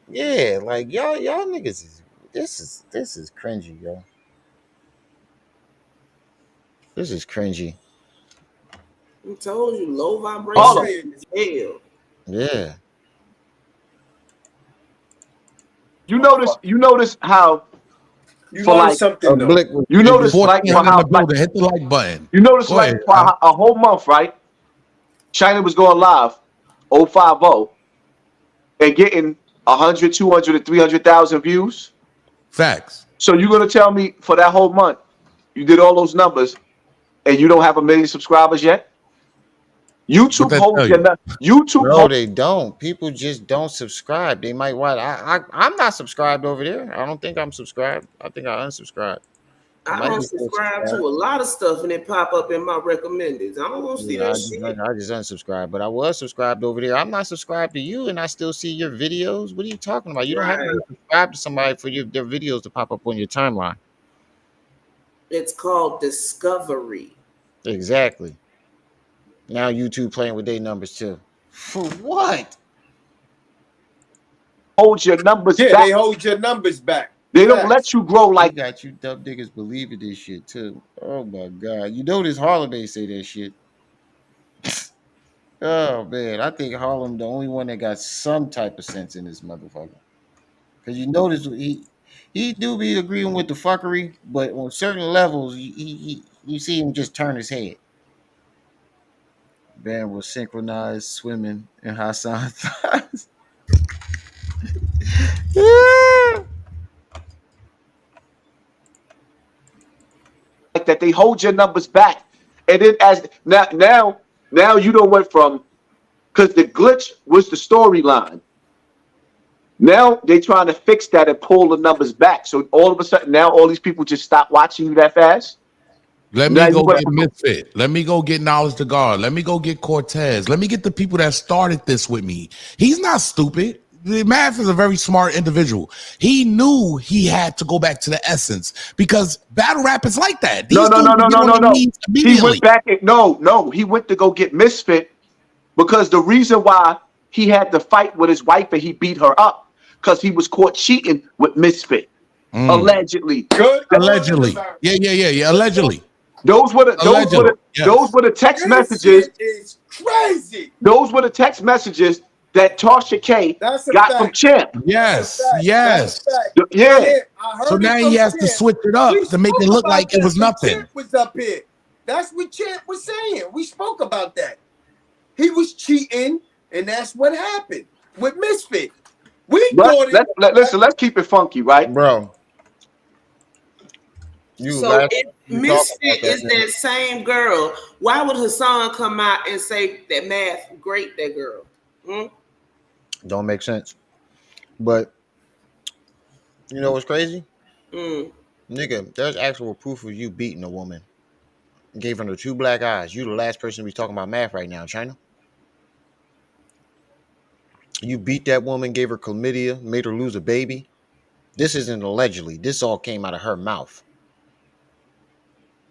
Yeah, like y'all niggas is this is cringy, yo. This is cringy. I told you, low vibration is hell. Yeah. You notice how you learned something though. You notice like how hit the like button. You notice like for a whole month, right? China was going live 050 and getting 100, 200, and 300,000 views. Facts. So you're gonna tell me for that whole month you did all those numbers and you don't have 1 million subscribers yet? YouTube holds your YouTube. No, they don't. People just don't subscribe. They might watch. I'm not subscribed over there. I don't think I'm subscribed. I think I unsubscribed. I don't subscribe to a lot of stuff and it pop up in my recommendeds. I don't want to see that shit. I just unsubscribed, but I was subscribed over there. I'm not subscribed to you, and I still see your videos. What are you talking about? You don't have to subscribe to somebody for their videos to pop up on your timeline. It's called discovery. Exactly. Now YouTube playing with their numbers too. For what? Hold your numbers back. They hold your numbers back. They don't let you grow like that. You dumb niggas believe in this shit too. Oh my god. You know this Harlem say that shit. Oh man, I think Harlem the only one that got some type of sense in this motherfucker. Cause you notice he do be agreeing with the fuckery, but on certain levels you see him just turn his head. Band was synchronized swimming in Hassan thighs. like that. They hold your numbers back. And then as now you don't went from, because the glitch was the storyline. Now they trying to fix that and pull the numbers back. So all of a sudden now all these people just stop watching you that fast. Let me go get Misfit. Let me go get Knowledge to God. Let me go get Cortez. Let me get the people that started this with me. He's not stupid. The Math is a very smart individual. He knew he had to go back to the essence because battle rap is like that. No. He went back and he went to go get Misfit because the reason why he had to fight with his wife and he beat her up because he was caught cheating with Misfit. Allegedly. Allegedly. Yeah. Allegedly. Those were the text messages. Is crazy. Those were the text messages that Tasha K got from Champ. Yes. Yeah. So now he has to switch it up to make it look like it was nothing. Champ was up here. That's what Champ was saying. We spoke about that. He was cheating, and that's what happened with Misfit. Listen, let's keep it funky, right, bro? So if Misfit is that same girl, why would Hassan come out and say that Math great that girl? Don't make sense. But you know what's crazy? Nigga, there's actual proof of you beating a woman. Gave her the 2 black eyes. You the last person to be talking about math right now, China. You beat that woman, gave her chlamydia, made her lose a baby. This isn't allegedly. This all came out of her mouth.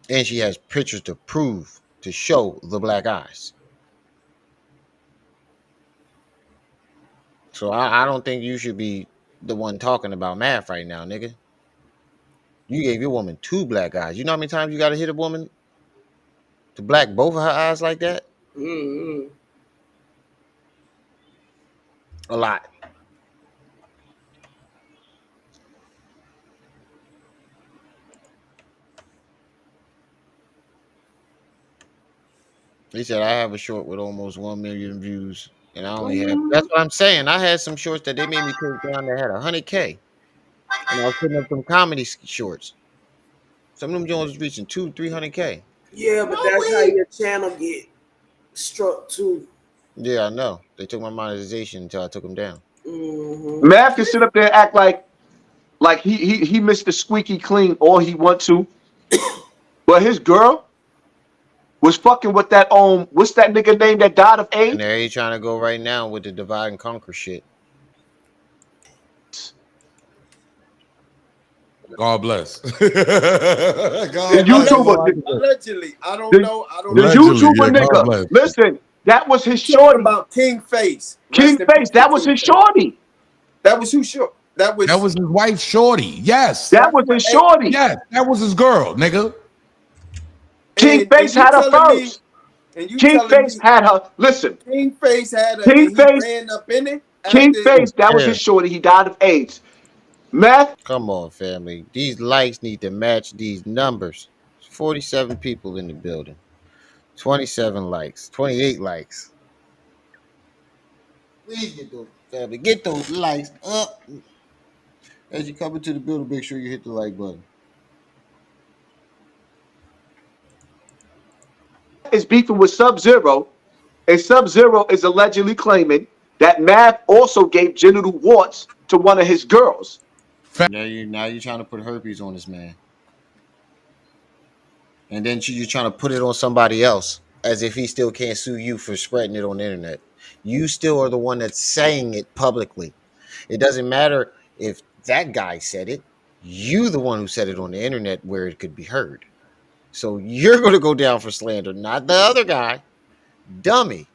And she has pictures to prove, to show the black eyes. So I don't think you should be the one talking about math right now, nigga. You gave your woman 2 black eyes. You know how many times you got to hit a woman to black both of her eyes like that? A lot. He said, I have a short with almost 1 million views. And I only have, that's what I'm saying. I had some shorts that they made me take down that had 100K. And I was putting up some comedy shorts. Some of them Jones was reaching 200-300K. Yeah, but that's how your channel get struck too. Yeah, I know. They took my monetization until I took them down. Mav can sit up there and act like he Mr. Squeaky Clean all he want to. But his girl was fucking with that what's that nigga name that died of AIDS? And there he trying to go right now with the divide and conquer shit. God bless. God the YouTuber, allegedly, I don't know. The YouTuber nigga. Listen, that was his shorty. About King Face. King Face, that was his shorty. That was who short. That was his wife, shorty. Yes, that was his shorty. Yes, that was his girl, nigga. King Face had her first. King Face had her. Listen, King Face had her. King Face ran up in it. King Face, that was his shorty. He died of AIDS. Math. Come on, family. These likes need to match these numbers. 47 people in the building. 27 likes. 28 likes. Please get those, family. Get those likes up. As you come into the building, make sure you hit the like button. Is beefing with Sub-Zero, and Sub-Zero is allegedly claiming that Math also gave genital warts to one of his girls. Now you're trying to put herpes on this man. And then you're trying to put it on somebody else as if he still can't sue you for spreading it on the internet. You still are the one that's saying it publicly. It doesn't matter if that guy said it. You the one who said it on the internet where it could be heard. So you're going to go down for slander, not the other guy. Dummy.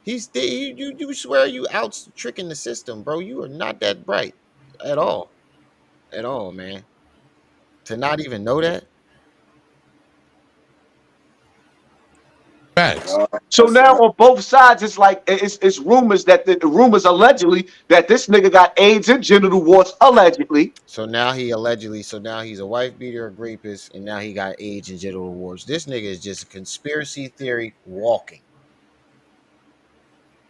You swear you out tricking the system, bro. You are not that bright at all. At all, man. To not even know that. So now on both sides, it's like it's rumors that the rumors allegedly that this nigga got AIDS and genital warts allegedly. So now he's a wife beater, a rapist, and now he got AIDS and genital warts. This nigga is just a conspiracy theory walking.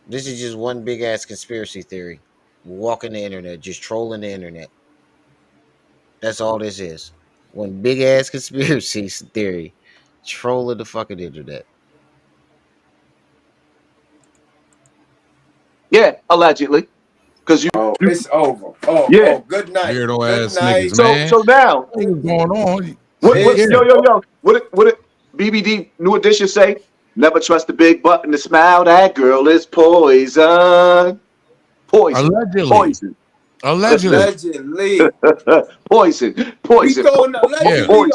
This is just one big ass conspiracy theory. Walking the internet, just trolling the internet. That's all this is. One big ass conspiracy theory. Trolling the fucking internet. Yeah, allegedly. Because it's over. Good night. Weirdo good ass night. niggas, man. So now what's going on? Yo. What did BBD New Edition say? Never trust the big button to smile. That girl is poison. Allegedly. Poison. Allegedly. Poison. We going allegedly.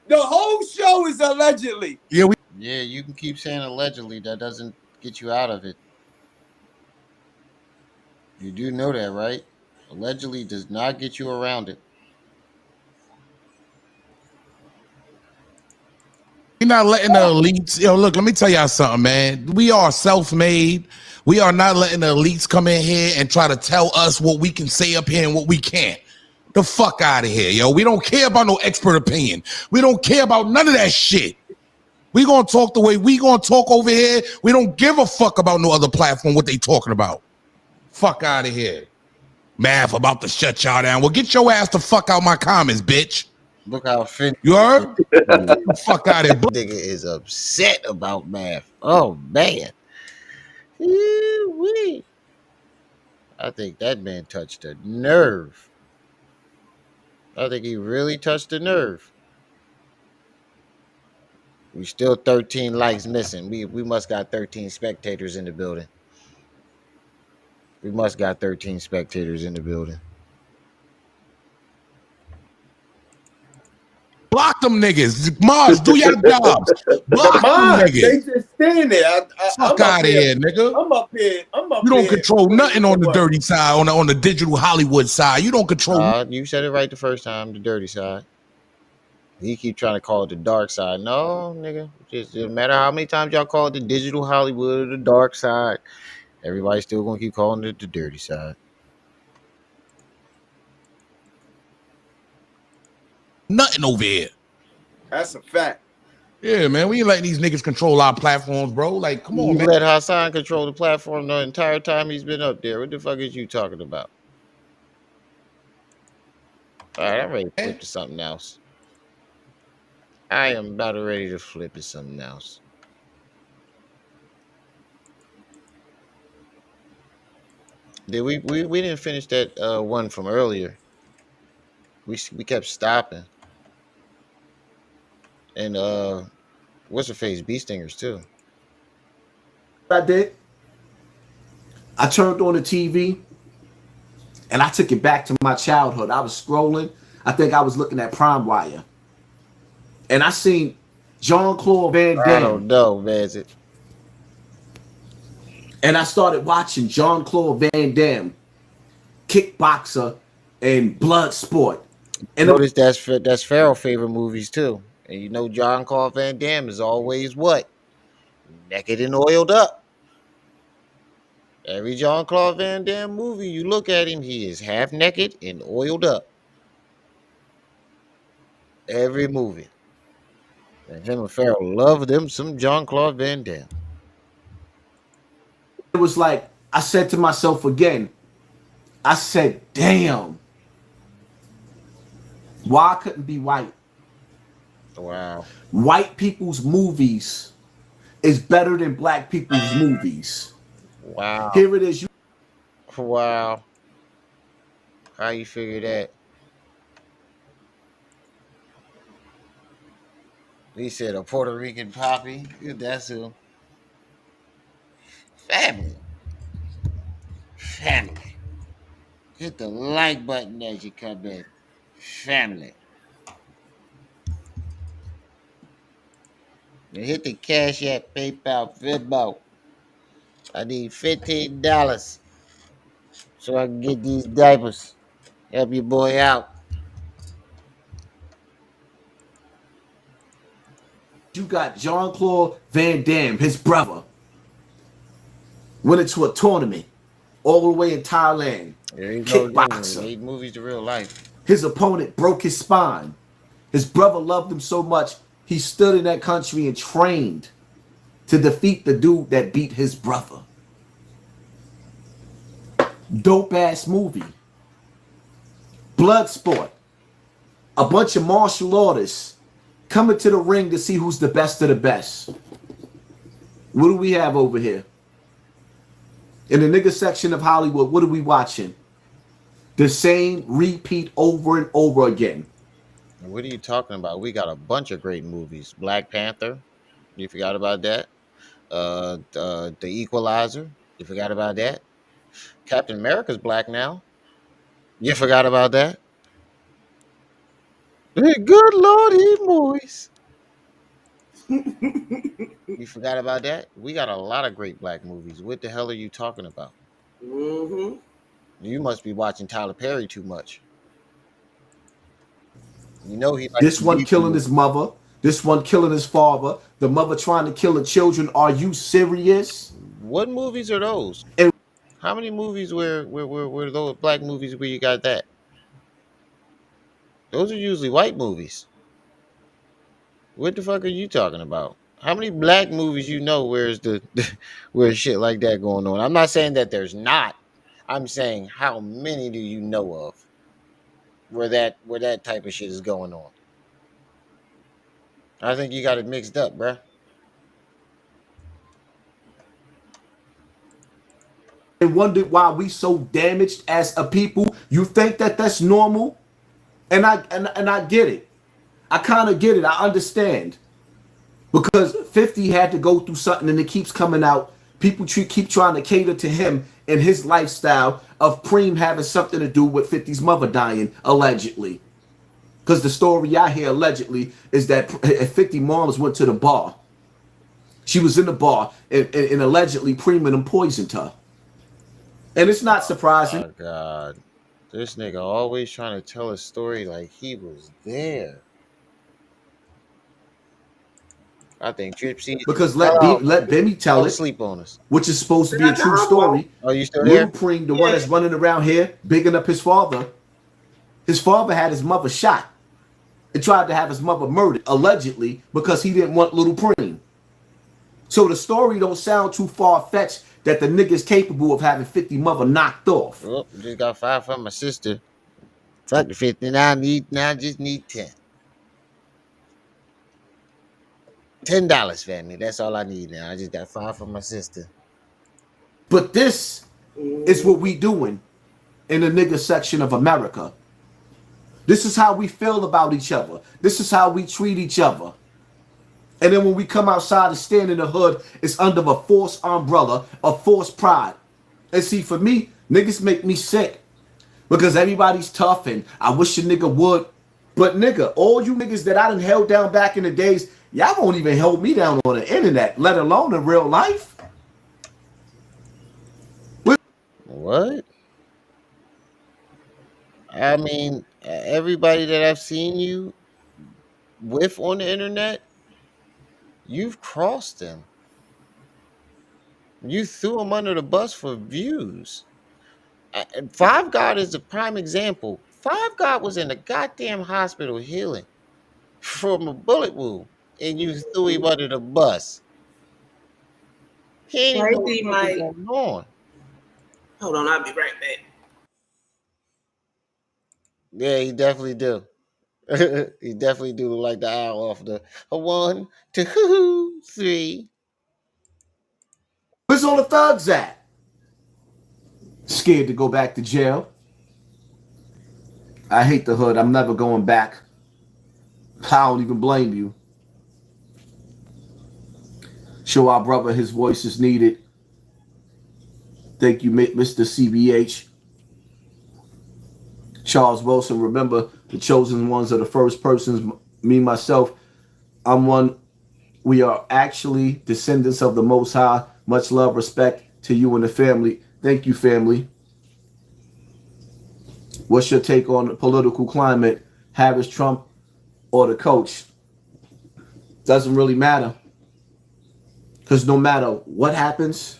The whole show is allegedly. Yeah, you can keep saying allegedly. That doesn't get you out of it. You do know that, right? Allegedly does not get you around it. We're not letting the elites. Look, let me tell y'all something, man. We are self-made. We are not letting the elites come in here and try to tell us what we can say up here and what we can't. The fuck out of here, yo. We don't care about no expert opinion. We don't care about none of that shit. We gonna talk the way we gonna talk over here. We don't give a fuck about no other platform, what they talking about. Fuck out of here. Math about to shut y'all down. Well, get your ass the fuck out my comments, bitch. Look how offended. You heard? Fuck out of here. Nigga is upset about math. Oh, man. Wee. I think that man touched a nerve. I think he really touched a nerve. We still 13 likes missing. We must got 13 spectators in the building. We must got 13 spectators in the building. Block them niggas. Mars, do your jobs. Block them They niggas. just stand there. Fuck out of here, nigga. I'm up here. You don't control nothing on the dirty side, on the digital Hollywood side. You don't control. You said it right the first time. The dirty side. He keep trying to call it the dark side. No, nigga. Just no matter how many times y'all call it the digital Hollywood or the dark side, everybody's still gonna keep calling it the dirty side. Nothing over here. That's a fact. Yeah, man. We ain't letting these niggas control our platforms, bro. Like, come on, You man. let Hassan control the platform the entire time he's been up there. What the fuck is you talking about? All right, I'm ready to flip to something else. I am about ready to flip to something else. Did we didn't finish that one from earlier. We kept stopping. And what's her face? Bee stingers too. I did. I turned on the TV and I took it back to my childhood. I was scrolling. I think I was looking at Prime Wire. And I seen Jean-Claude Van Damme. I don't know, man. And I started watching Jean-Claude Van Damme, Kickboxer, and Bloodsport. And notice that's Pharaoh's favorite movies too. And you know Jean-Claude Van Damme is always what? Naked and oiled up. Every Jean-Claude Van Damme movie, you look at him, he is half naked and oiled up. Every movie. And him and Pharaoh love them some Jean-Claude Van Damme. it was like, I said to myself again, I said, damn, why I couldn't be white? Wow. White people's movies is better than black people's movies. Wow. Here it is. Wow. How you figure that? He said a Puerto Rican poppy. That's who. Family. Hit the like button as you come in. Family. And hit the Cash App, PayPal, Venmo. I need $15 so I can get these diapers. Help your boy out. You got Jean-Claude Van Damme, his brother, went into a tournament all the way in Thailand. Kickboxer. Made movies to real life. His opponent broke his spine. His brother loved him so much, he stood in that country and trained to defeat the dude that beat his brother. Dope ass movie. Bloodsport. A bunch of martial artists coming to the ring to see who's the best of the best. What do we have over here? In the nigga section of Hollywood, what are we watching? The same repeat over and over again. What are you talking about? We got a bunch of great movies. Black Panther. You forgot about that. The Equalizer. You forgot about that. Captain America's black now. You forgot about that. Good Lord, he moist. You forgot about that? We got a lot of great black movies. What the hell are you talking about? Mm-hmm. You must be watching Tyler Perry too much. You know he. This one killing his mother. This one killing his father. The mother trying to kill the children. Are you serious? What movies are those? And how many movies were those black movies where you got that? Those are usually white movies. What the fuck are you talking about? How many black movies you know where's where's shit like that going on? I'm not saying that there's not. I'm saying how many do you know of where that type of shit is going on? I think you got it mixed up, bruh. and wondered why we so damaged as a people. You think that that's normal? And I get it. I kind of get it. I understand. Because 50 had to go through something and it keeps coming out. People keep trying to cater to him and his lifestyle of Preem having something to do with 50's mother dying, allegedly. Because the story I hear allegedly is that 50 moms went to the bar. She was in the bar and allegedly Preem and them poisoned her. And it's not surprising. Oh God. This nigga always trying to tell a story like he was there. I think Tripsy Because let Bimmy tell it, sleep on us. which is supposed to be a true story. Oh, you still Little there? Preem, the one that's running around here, bigging up his father. His father had his mother shot and tried to have his mother murdered, allegedly, because he didn't want Little Preem. So the story don't sound too far-fetched that the nigga's capable of having 50 mother knocked off. Oh, just got 5 from my sister. Fuck the 50. Now I just need 10. $10, family. That's all I need now. I just got 5 from my sister. But this is what we doing in the nigga section of America. This is how we feel about each other. This is how we treat each other. And then when we come outside and stand in the hood, it's under a false umbrella of false pride. And see, for me, niggas make me sick. Because everybody's tough and I wish a nigga would. But nigga, all you niggas that I done held down back in the days, y'all won't even hold me down on the internet, let alone in real life. What? I mean, everybody that I've seen you with on the internet, you've crossed them. You threw them under the bus for views. Five God is a prime example. Five God was in a goddamn hospital healing from a bullet wound, and you threw him under the bus. He ain't even know what was going on. Hold on, I'll be right back. Yeah, he definitely do. He definitely do look like the owl off the 1, 2, 3. Where's all the thugs at? Scared to go back to jail. I hate the hood. I'm never going back. I don't even blame you. Show our brother his voice is needed. Thank you, Mr. CBH. Charles Wilson, remember, the chosen ones are the first persons. Me, myself, I'm one. We are actually descendants of the Most High. Much love, respect to you and the family. Thank you, family. What's your take on the political climate? Harris, Trump, or the coach? Doesn't really matter. Because no matter what happens,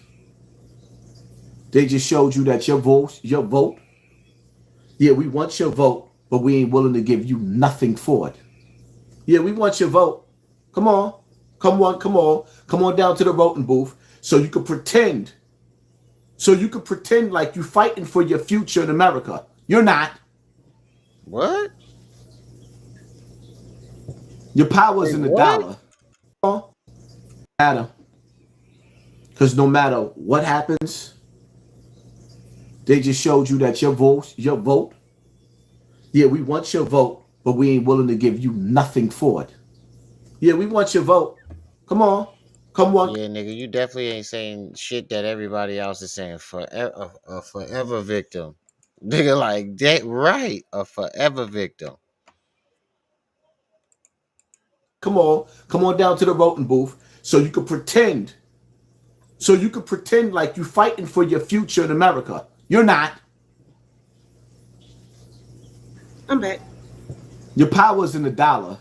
they just showed you that your vote, yeah, we want your vote, but we ain't willing to give you nothing for it. Yeah, we want your vote. Come on. Come on down to the voting booth so you can pretend. So you can pretend like you're fighting for your future in America. You're not. What? Your power is in the dollar. Matter. Because no matter what happens, they just showed you that your vote, yeah, we want your vote, but we ain't willing to give you nothing for it. Yeah, we want your vote. Come on. Yeah, nigga, you definitely ain't saying shit that everybody else is saying. Forever, a forever victim. Nigga, like that, right? A forever victim. Come on down to the voting booth so you can pretend. So you can pretend like you're fighting for your future in America. You're not. I'm back. Your power is in the dollar.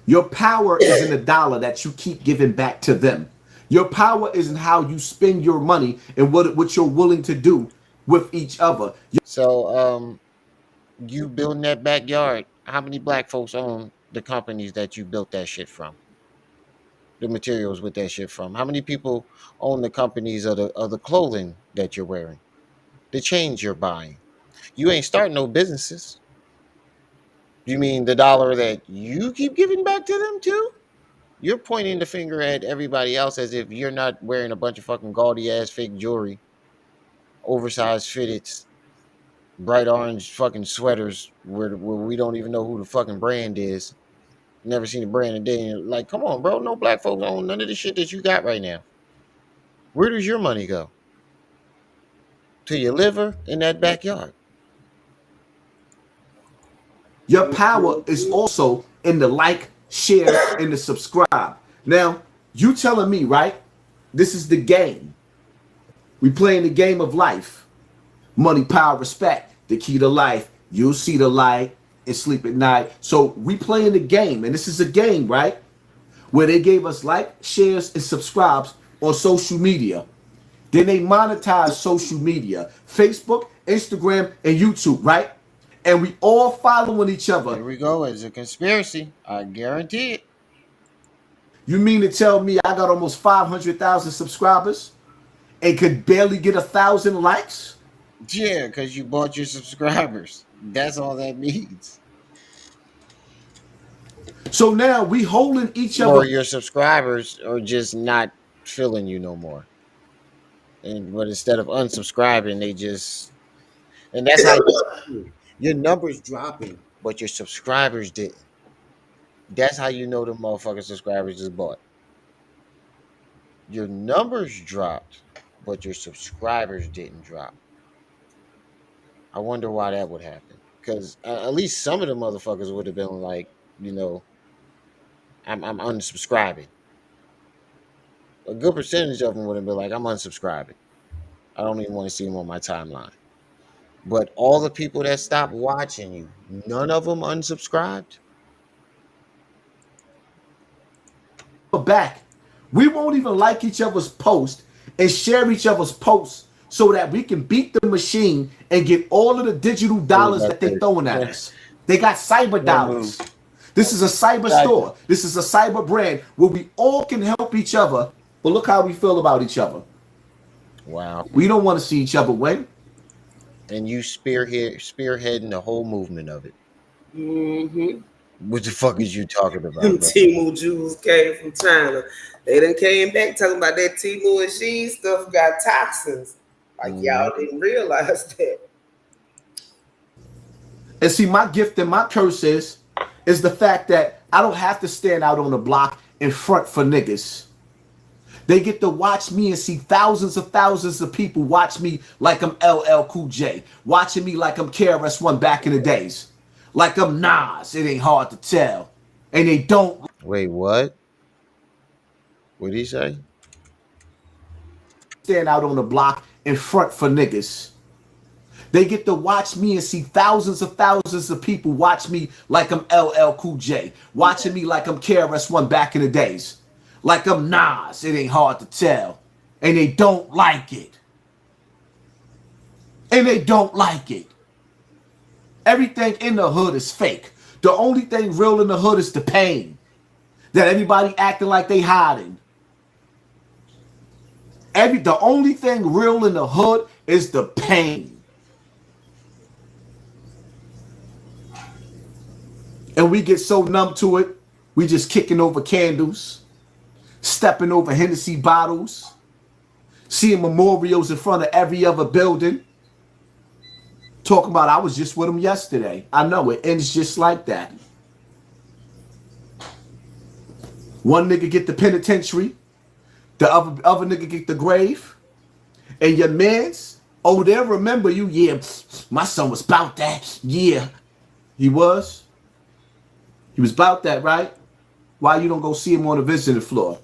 Your power is in the dollar that you keep giving back to them. Your power is in how you spend your money and what you're willing to do with each other. So, you building that backyard, how many black folks own the companies that you built that shit from? The materials with that shit from? How many people own the companies of the clothing that you're wearing? The chains you're buying? You ain't starting no businesses. You mean the dollar that you keep giving back to them too? You're pointing the finger at everybody else as if you're not wearing a bunch of fucking gaudy ass fake jewelry oversized fitted, bright orange fucking sweaters where we don't even know who the fucking brand is. Never seen a brand a day. Like, come on, bro. No black folks own none of the shit that you got right now. Where does your money go? To your liver in that backyard. Your power is also in the like, share, and the subscribe. Now, you telling me, right? This is the game. We playing the game of life. Money, power, respect. The key to life. You'll see the light and sleep at night. So we playing the game, and this is a game, right? Where they gave us like, shares, and subscribes on social media. Then they monetize social media. Facebook, Instagram, and YouTube, right? And we all following each other. Here we go. It's a conspiracy. I guarantee it. You mean to tell me I got almost 500,000 subscribers and could barely get 1,000 likes? Yeah, because you bought your subscribers. That's all that means. So now we holding each other. Or your subscribers are just not feeling you no more. But instead of unsubscribing, they just, and that's how your numbers dropping, but your subscribers didn't. That's how you know the motherfucking subscribers just bought. Your numbers dropped, but your subscribers didn't drop. I wonder why that would happen. Because at least some of the motherfuckers would have been like, I'm unsubscribing. A good percentage of them would have been like, I'm unsubscribing. I don't even want to see them on my timeline. But all the people that stopped watching you, none of them unsubscribed. Back. We won't even like each other's posts and share each other's posts so that we can beat the machine and get all of the digital dollars that they're throwing at us. They got cyber dollars. This is a cyber store. This is a cyber brand where we all can help each other. But look how we feel about each other. Wow. We don't want to see each other win. And you spearheading the whole movement of it. Mm-hmm. What the fuck is you talking about? Them Temu Jews came from China. They done came back talking about that Temu and Shein stuff got toxins. Like y'all didn't realize that. And see, my gift and my curse is the fact that I don't have to stand out on the block in front for niggas. They get to watch me and see thousands of people watch me like I'm LL Cool J, watching me like I'm KRS-One back in the days, like I'm Nas. It ain't hard to tell, and they don't. Wait, what? What did he say? Stand out on the block in front for niggas. They get to watch me and see thousands of people watch me like I'm LL Cool J, watching me like I'm KRS-One back in the days, like I'm Nas. It ain't hard to tell, and they don't like it. And they don't like it. Everything in the hood is fake. The only thing real in the hood is the pain that everybody acting like they hiding. The only thing real in the hood is the pain. And we get so numb to it, we just kicking over candles, stepping over Hennessy bottles, seeing memorials in front of every other building. Talking about I was just with him yesterday. I know it ends just like that. One nigga get the penitentiary, the other nigga get the grave, and your mans, oh, they'll remember you. Yeah, my son was about that. Yeah, he was. He was about that, right? Why you don't go see him on the visiting floor?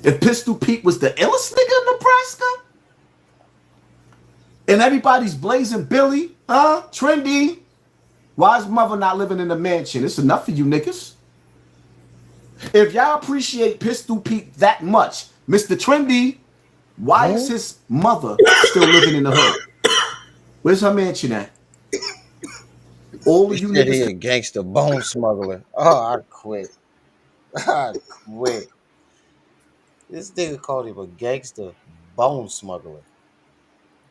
If Pistol Pete was the illest nigga in Nebraska, and everybody's blazing Billy, Trendy, why is mother not living in a mansion? It's enough for you niggas. If y'all appreciate Pistol Pete that much, Mr. Trendy, why is his mother still living in the hood? Where's her mansion at? All of you niggas. He a gangster bone smuggler. Oh, I quit. I quit. This nigga called him a gangster bone smuggler.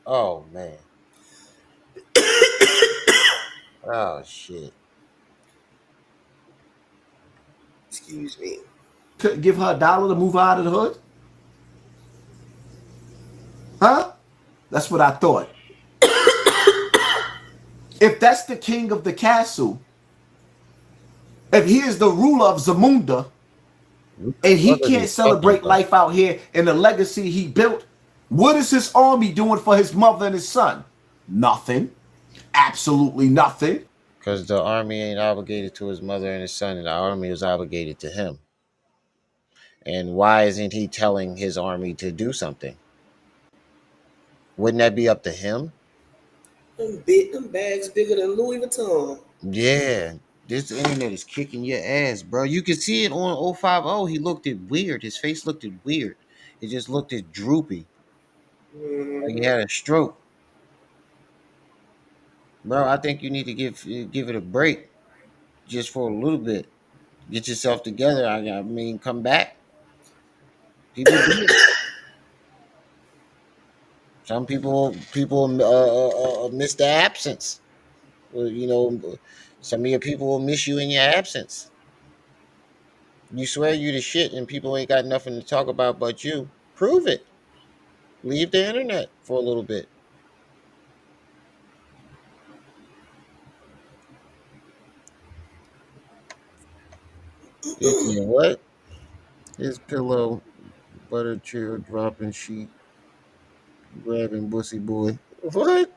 Oh man. Oh shit. Excuse me. Couldn't give her $1 to move her out of the hood? Huh? That's what I thought. If that's the king of the castle, if he is the ruler of Zamunda, and he can't celebrate life out here and the legacy he built, what is his army doing for his mother and his son? Nothing. Absolutely nothing. Because the army ain't obligated to his mother and his son, and the army is obligated to him. And why isn't he telling his army to do something? Wouldn't that be up to him? Them bags bigger than Louis Vuitton. Yeah. This internet is kicking your ass, bro. You can see it on 050. He looked it weird. His face looked it weird. It just looked it droopy. Like he had a stroke. Bro, I think you need to give it a break just for a little bit. Get yourself together. I mean, come back. People do it. Some people miss the absence. Well, you know, some of your people will miss you in your absence. You swear you the shit and people ain't got nothing to talk about but you. Prove it. Leave the internet for a little bit. What? His pillow, butter chair, dropping sheet, grabbing bussy boy. What?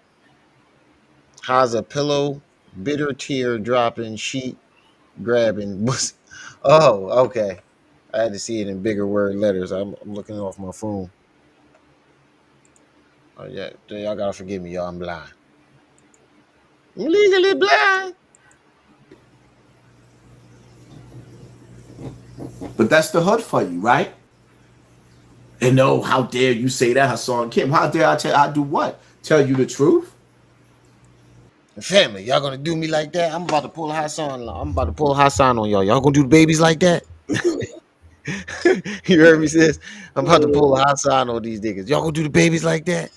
How's a pillow, bitter tear dropping sheet, grabbing bussy. Oh, okay. I had to see it in bigger word letters. I'm looking off my phone. Oh yeah, y'all gotta forgive me, y'all. I'm blind. I'm legally blind. But that's the hood for you, right? And no, how dare you say that, Hassan Kim? How dare I do what? Tell you the truth? Family, y'all gonna do me like that? I'm about to pull Hassan. I'm about to pull Hassan on y'all. Y'all gonna do the babies like that? You heard me, sis? I'm about to pull Hassan on these niggas. Y'all gonna do the babies like that?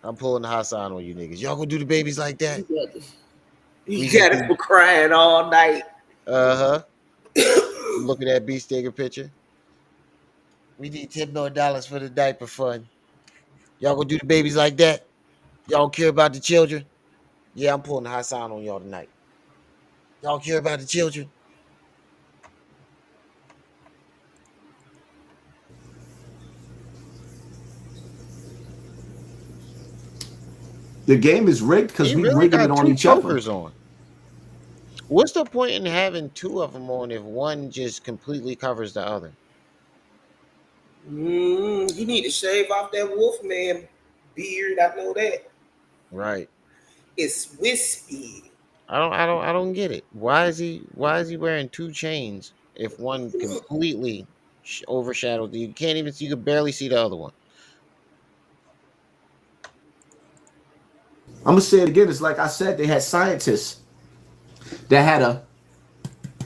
I'm pulling the Hassan on you niggas. Y'all gonna do the babies like that? You got it for crying all night. Look at that beast digger picture. We need $10 million for the diaper fund. Y'all gonna do the babies like that? Y'all care about the children? Yeah, I'm pulling the Hassan on y'all tonight. Y'all care about the children? The game is rigged because we rigging it on each other. On. What's the point in having two of them on if one just completely covers the other? You need to shave off that Wolfman beard. I know that. Right. It's wispy. I don't get it. Why is he wearing two chains if one completely overshadowed? You can't even see. You can barely see the other one. I'm gonna say it again. It's like I said. They had scientists that had a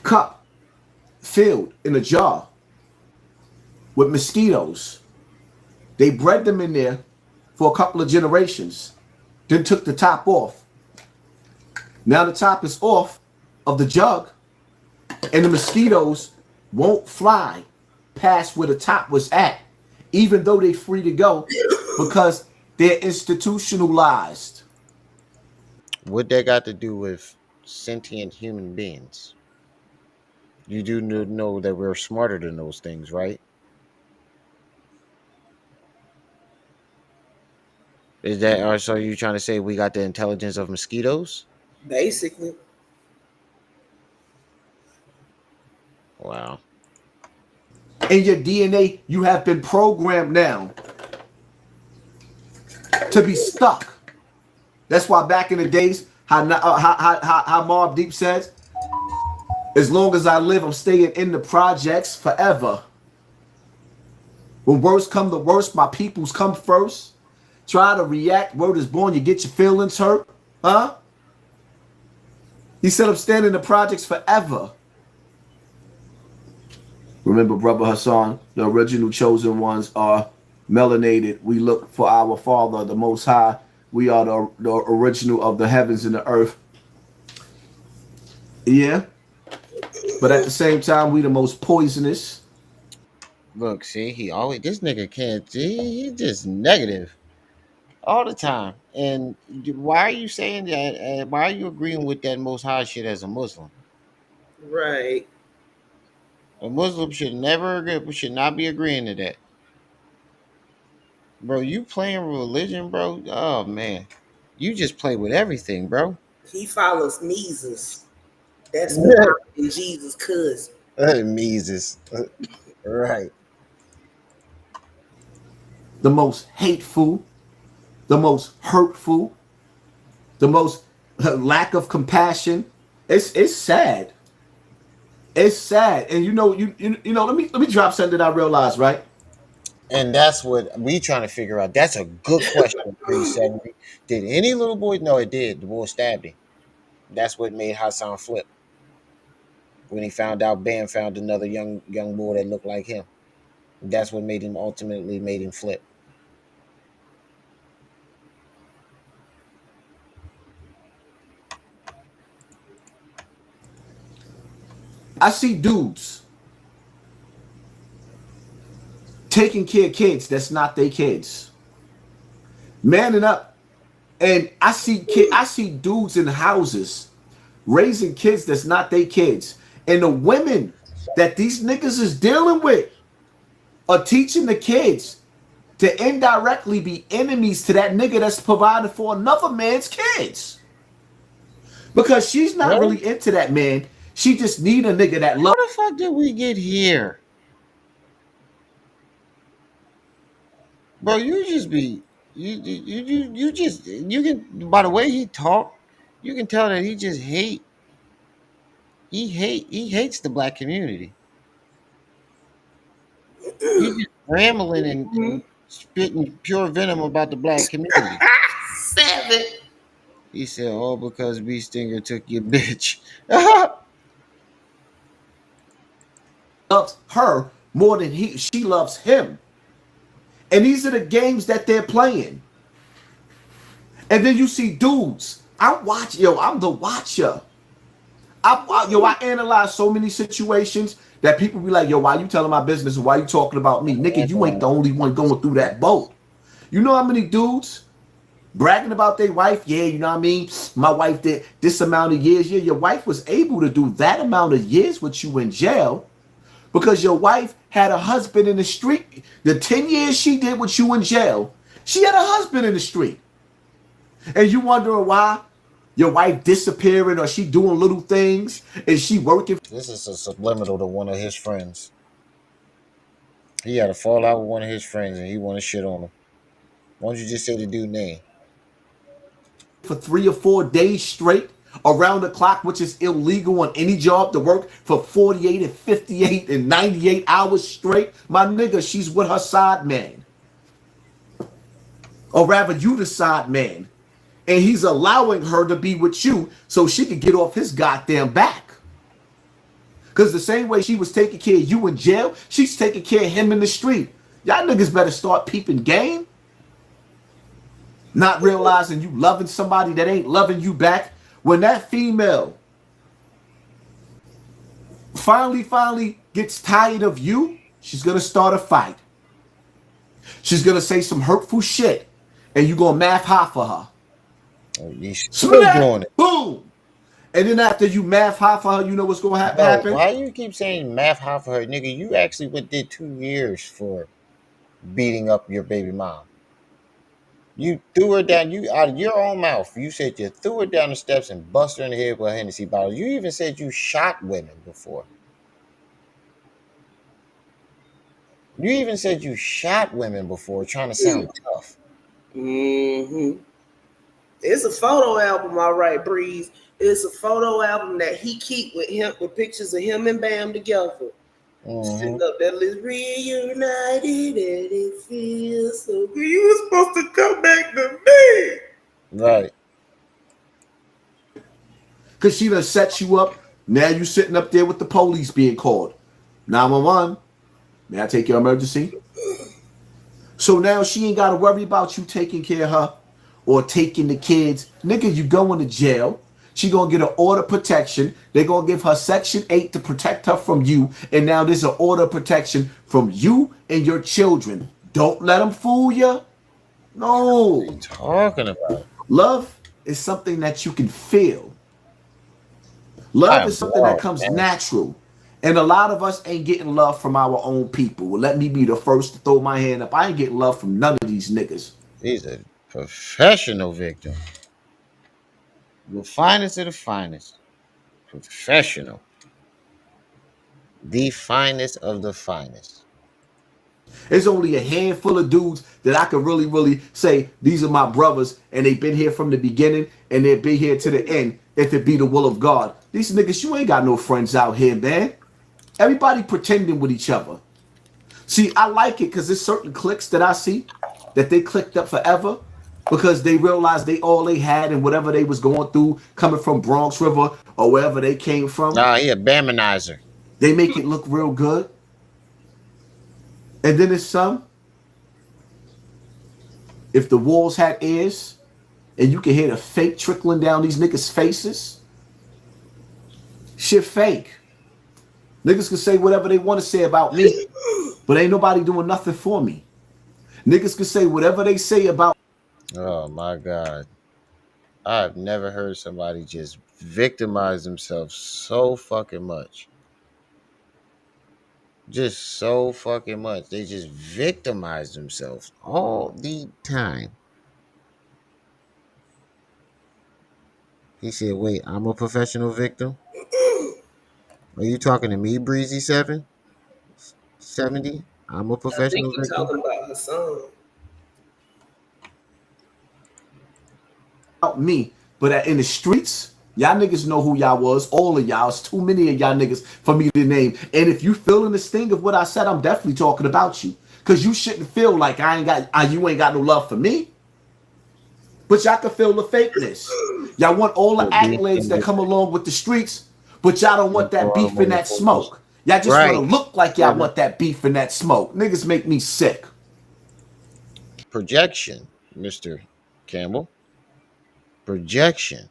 cup filled in a jar with mosquitoes. They bred them in there for a couple of generations, then took the top off. Now the top is off of the jug, and the mosquitoes won't fly past where the top was at, even though they're free to go because they're institutionalized. What that got to do with sentient human beings? You do know that we're smarter than those things, right? Is that, or so you trying to say we got the intelligence of mosquitoes? Basically. Wow. In your DNA, you have been programmed now to be stuck. That's why back in the days, how Mobb Deep says, as long as I live, I'm staying in the projects forever. When worst come to worst, my peoples come first. Try to react, word is born, you get your feelings hurt. Huh? He said I'm staying in the projects forever. Remember, Brother Hassan, the original chosen ones are melanated. We look for our Father, the Most High. We are the original of the heavens and the earth. Yeah. But at the same time, we the most poisonous. Look, see, this nigga can't. He just negative all the time. And why are you saying that? Why are you agreeing with that Most High shit as a Muslim? Right. A Muslim should not be agreeing to that, bro. You playing religion, bro? Oh man, you just play with everything, bro. He follows Mises. That's Muhammad and Jesus' cousin. Mises, right? The most hateful, the most hurtful, the most lack of compassion. It's sad. It's sad. And you know, let me drop something that I realized, right? And that's what we trying to figure out. That's a good question. 370. Did any little boy? No, it did. The boy stabbed him. That's what made Hassan flip. When he found out Bam found another young boy that looked like him. That's what ultimately made him flip. I see dudes taking care of kids that's not their kids, manning up, and I see dudes in houses raising kids that's not their kids, and the women that these niggas is dealing with are teaching the kids to indirectly be enemies to that nigga that's providing for another man's kids, because she's not really into that man. She just need a nigga that loves. How the fuck did we get here? Bro, you just be you can, by the way he talk, you can tell that he just he hates the black community. He just rambling and spitting pure venom about the black community. 7. He said, "Oh, because B Stinger took your bitch." Loves her more than she loves him. And these are the games that they're playing. And then you see dudes. I'm the watcher. I analyze so many situations that people be like, yo, why you telling my business and why you talking about me? Nigga, you ain't the only one going through that boat. You know how many dudes bragging about their wife? Yeah, you know what I mean? My wife did this amount of years. Yeah, your wife was able to do that amount of years with you in jail because your wife had a husband in the street. The 10 years she did with you in jail, she had a husband in the street. And you wondering why your wife disappearing or she doing little things and she working. This is a subliminal to one of his friends. He had a fallout with one of his friends and he want to shit on him. Why don't you just say the dude's name? For 3 or 4 days straight around the clock, which is illegal on any job to work for 48 and 58 and 98 hours straight. My nigga, she's with her side man. Or rather, you the side man. And he's allowing her to be with you so she can get off his goddamn back. Because the same way she was taking care of you in jail, she's taking care of him in the street. Y'all niggas better start peeping game. Not realizing you loving somebody that ain't loving you back. When that female finally gets tired of you, she's going to start a fight. She's going to say some hurtful shit. And you're going to math high for her. Oh, Smack, boom. And then after you math high for her, you know what's going to happen? Why you keep saying math high for her? Nigga, you actually did 2 years for beating up your baby mom. You threw her down, you out of your own mouth. You said you threw her down the steps and bust her in the head with a Hennessy bottle. You even said you shot women before. You even said you shot women before trying to sound tough. Mm-hmm. It's a photo album, all right, Breeze. It's a photo album that he keep with him, with pictures of him and Bam together. Sitting up there, let's reunited and it feels so good. You were supposed to come back to me. Right. Because she done set you up. Now you sitting up there with the police being called. 911. May I take your emergency? So now she ain't got to worry about you taking care of her or taking the kids. Nigga, you going to jail. She gonna get an order of protection. They're gonna give her Section 8 to protect her from you. And now there's an order of protection from you and your children. Don't let them fool you. No. What are you talking about? Love is something that you can feel. Love is something that comes natural. And a lot of us ain't getting love from our own people. Well, let me be the first to throw my hand up. I ain't getting love from none of these niggas. He's a professional victim. The finest of the finest. Professional. The finest of the finest. There's only a handful of dudes that I could really, really say, these are my brothers, and they've been here from the beginning, and they'll be here to the end, if it be the will of God. These niggas, you ain't got no friends out here, man. Everybody pretending with each other. See, I like it because there's certain cliques that I see that they clicked up forever because they realized all they had and whatever they was going through coming from Bronx River or wherever they came from. Nah, he a Bamanizer. They make it look real good. And then there's some, if the walls had ears and you can hear the fake trickling down these niggas' faces, shit fake. Niggas can say whatever they want to say about me, but ain't nobody doing nothing for me. Niggas can say whatever they say about. Oh my God. I've never heard somebody just victimize themselves so fucking much. Just so fucking much. They just victimize themselves all the time. He said, wait, I'm a professional victim? Are you talking to me, Breezy 770? I'm a professional victim? I think you're talking about Hassan. About me, but in the streets, y'all niggas know who y'all was. All of y'all. It's too many of y'all niggas for me to name. And if you feeling the sting of what I said, I'm definitely talking about you. Because you shouldn't feel like you ain't got no love for me. But y'all can feel the fakeness. Y'all want all the accolades that come along with the streets, but y'all don't want that beef and that smoke. Y'all just want to look like y'all want that beef and that smoke. Niggas make me sick. Projection, Mr. Campbell. Projection.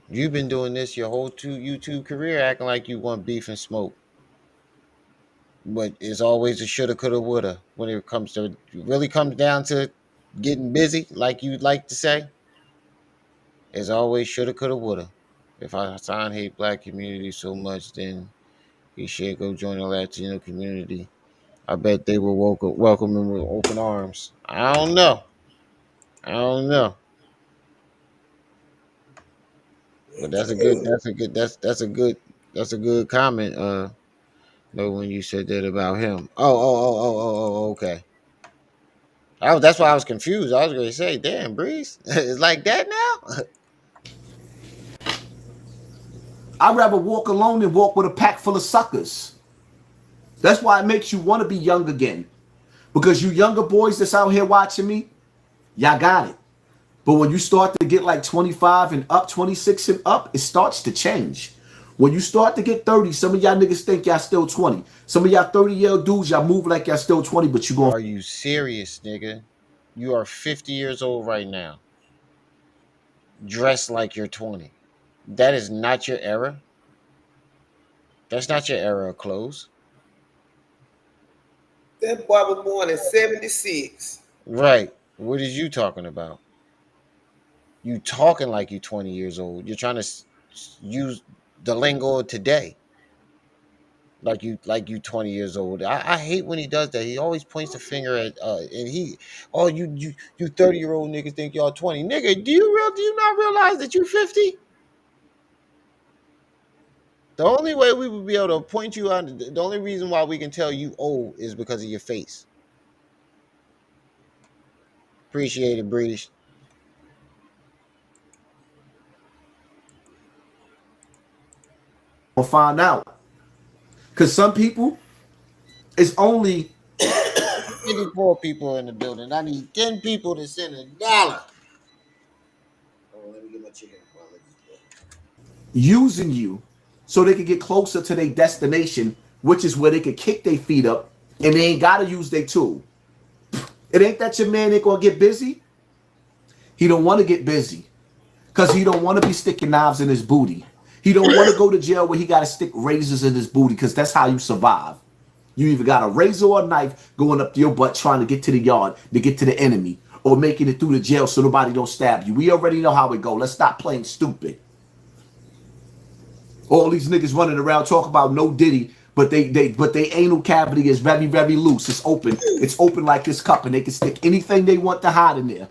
You've been doing this your whole YouTube career, acting like you want beef and smoke. But it's always a shoulda, coulda, woulda when it really comes down to getting busy, like you'd like to say. It's always shoulda, coulda, woulda. If Hassan hate black community so much, then he should go join the Latino community. I bet they will welcome him with open arms. I don't know. But that's a good comment. When you said that about him. Okay. That's why I was confused. I was going to say, damn, Breeze, it's like that now. I'd rather walk alone than walk with a pack full of suckers. That's why it makes you want to be young again. Because you younger boys that's out here watching me, y'all got it. But when you start to get like 25 and up, 26 and up, it starts to change. When you start to get 30, some of y'all niggas think y'all still 20. Some of y'all 30-year-old dudes, y'all move like y'all still 20, but you going. Are you serious, nigga? You are 50 years old right now. Dressed like you're 20. That is not your era. That's not your era of clothes. That boy was born in 76. Right. What is you talking about? You talking like you 20 years old. You're trying to use the lingo of today. Like you 20 years old. I hate when he does that. He always points the finger at and you 30-year-old niggas think y'all 20. Nigga, do you not realize that you 50? The only way we would be able to point you out, the only reason why we can tell you old is because of your face. Appreciate it, British. We'll find out. Because some people, it's only 54 people in the building. I need 10 people to send $1. Oh, let me get my chicken. Using you so they can get closer to their destination, which is where they can kick their feet up and they ain't got to use their tool. It ain't that your man ain't going to get busy. He don't want to get busy. Because he don't want to be sticking knives in his booty. He don't want to go to jail where he got to stick razors in his booty, because that's how you survive. You either got a razor or a knife going up to your butt trying to get to the yard, to get to the enemy, or making it through the jail so nobody don't stab you. We already know how it go. Let's stop playing stupid. All these niggas running around talking about no Diddy, but they anal cavity is very, very loose. It's open. It's open like this cup, and they can stick anything they want to hide in there.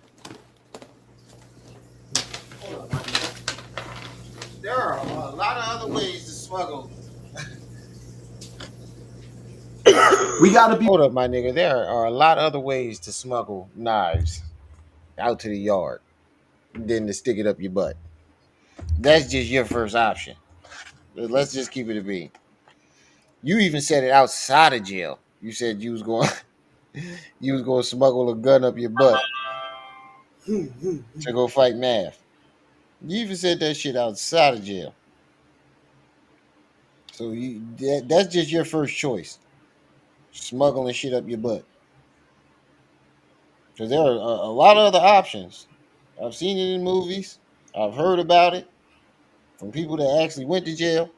There are a lot of other ways to smuggle. We gotta be. Hold up, my nigga. There are a lot of other ways to smuggle knives out to the yard than to stick it up your butt. That's just your first option. Let's just keep it a beat. You even said it outside of jail. You said you was going to smuggle a gun up your butt to go fight math. You even said that shit outside of jail. So that's just your first choice. Smuggling shit up your butt. Because there are a lot of other options. I've seen it in movies. I've heard about it from people that actually went to jail.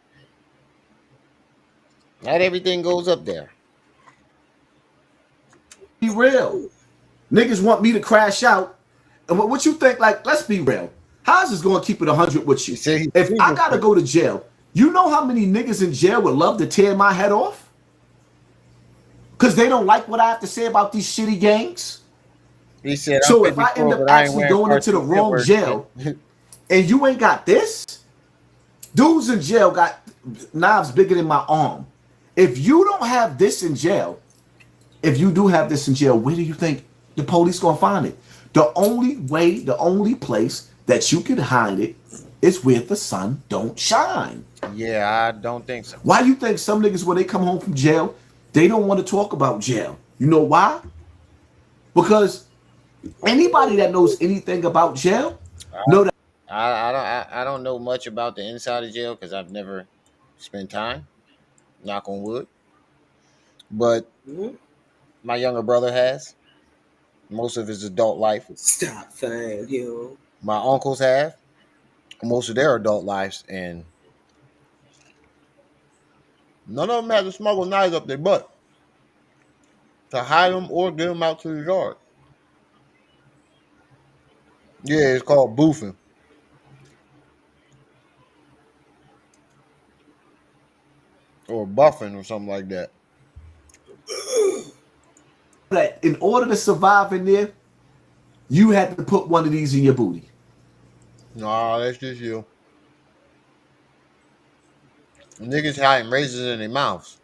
Not everything goes up there. Be real. Niggas want me to crash out. And what you think, like, let's be real. How's this going to keep it 100 with you? If I got to go to jail, you know how many niggas in jail would love to tear my head off? Because they don't like what I have to say about these shitty gangs? He said, so if I end up actually going into the wrong jail and you ain't got this, dudes in jail got knives bigger than my arm. If you don't have this in jail, if you do have this in jail, where do you think the police gonna find it? The only way, the only place that you can hide it is where the sun don't shine. Yeah, I don't think so. Why do you think some niggas, when they come home from jail, they don't want to talk about jail? You know why? Because anybody that knows anything about jail know that. I don't know much about the inside of jail because I've never spent time. Knock on wood. But my younger brother has. Most of his adult life. Stop saying, yo. My uncles have most of their adult lives, and none of them had to smuggle knives up their butt to hide them or get them out to the yard. Yeah, it's called boofing. Or buffing or something like that. That in order to survive in there, you had to put one of these in your booty. Nah, that's just you. Niggas hiding razors in their mouths.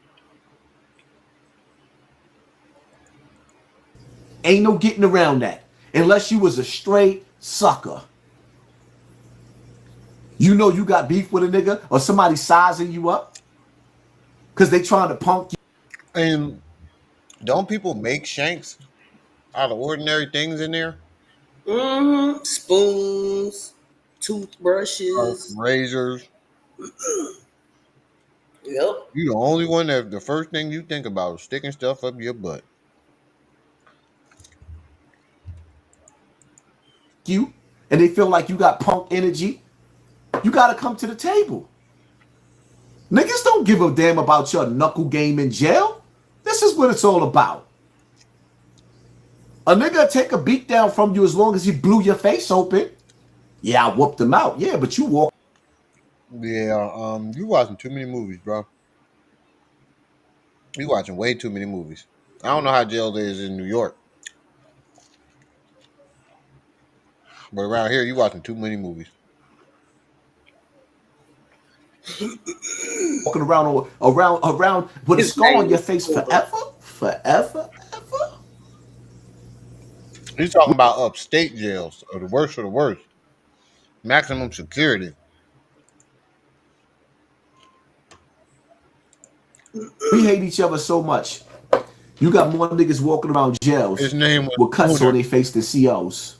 Ain't no getting around that. Unless you was a straight sucker. You know you got beef with a nigga or somebody sizing you up because they trying to punk you. And don't people make shanks out of ordinary things in there? Mm-hmm. Spoons, toothbrushes, razors. Yep. You the only one that the first thing you think about is sticking stuff up your butt. You and they feel like you got punk energy. You got to come to the table. Niggas don't give a damn about your knuckle game in jail. This is what it's all about. A nigga take a beat down from you as long as he blew your face open. Yeah, I whooped him out. Yeah, but you walk. Yeah, you watching too many movies, bro. You watching way too many movies. I don't know how jail is in New York. But around here, you watching too many movies. Walking around with a scar on your face forever. He's talking about upstate jails, or the worst of the worst. Maximum security. We hate each other so much. You got more niggas walking around jails His name with cuts on their face than COs.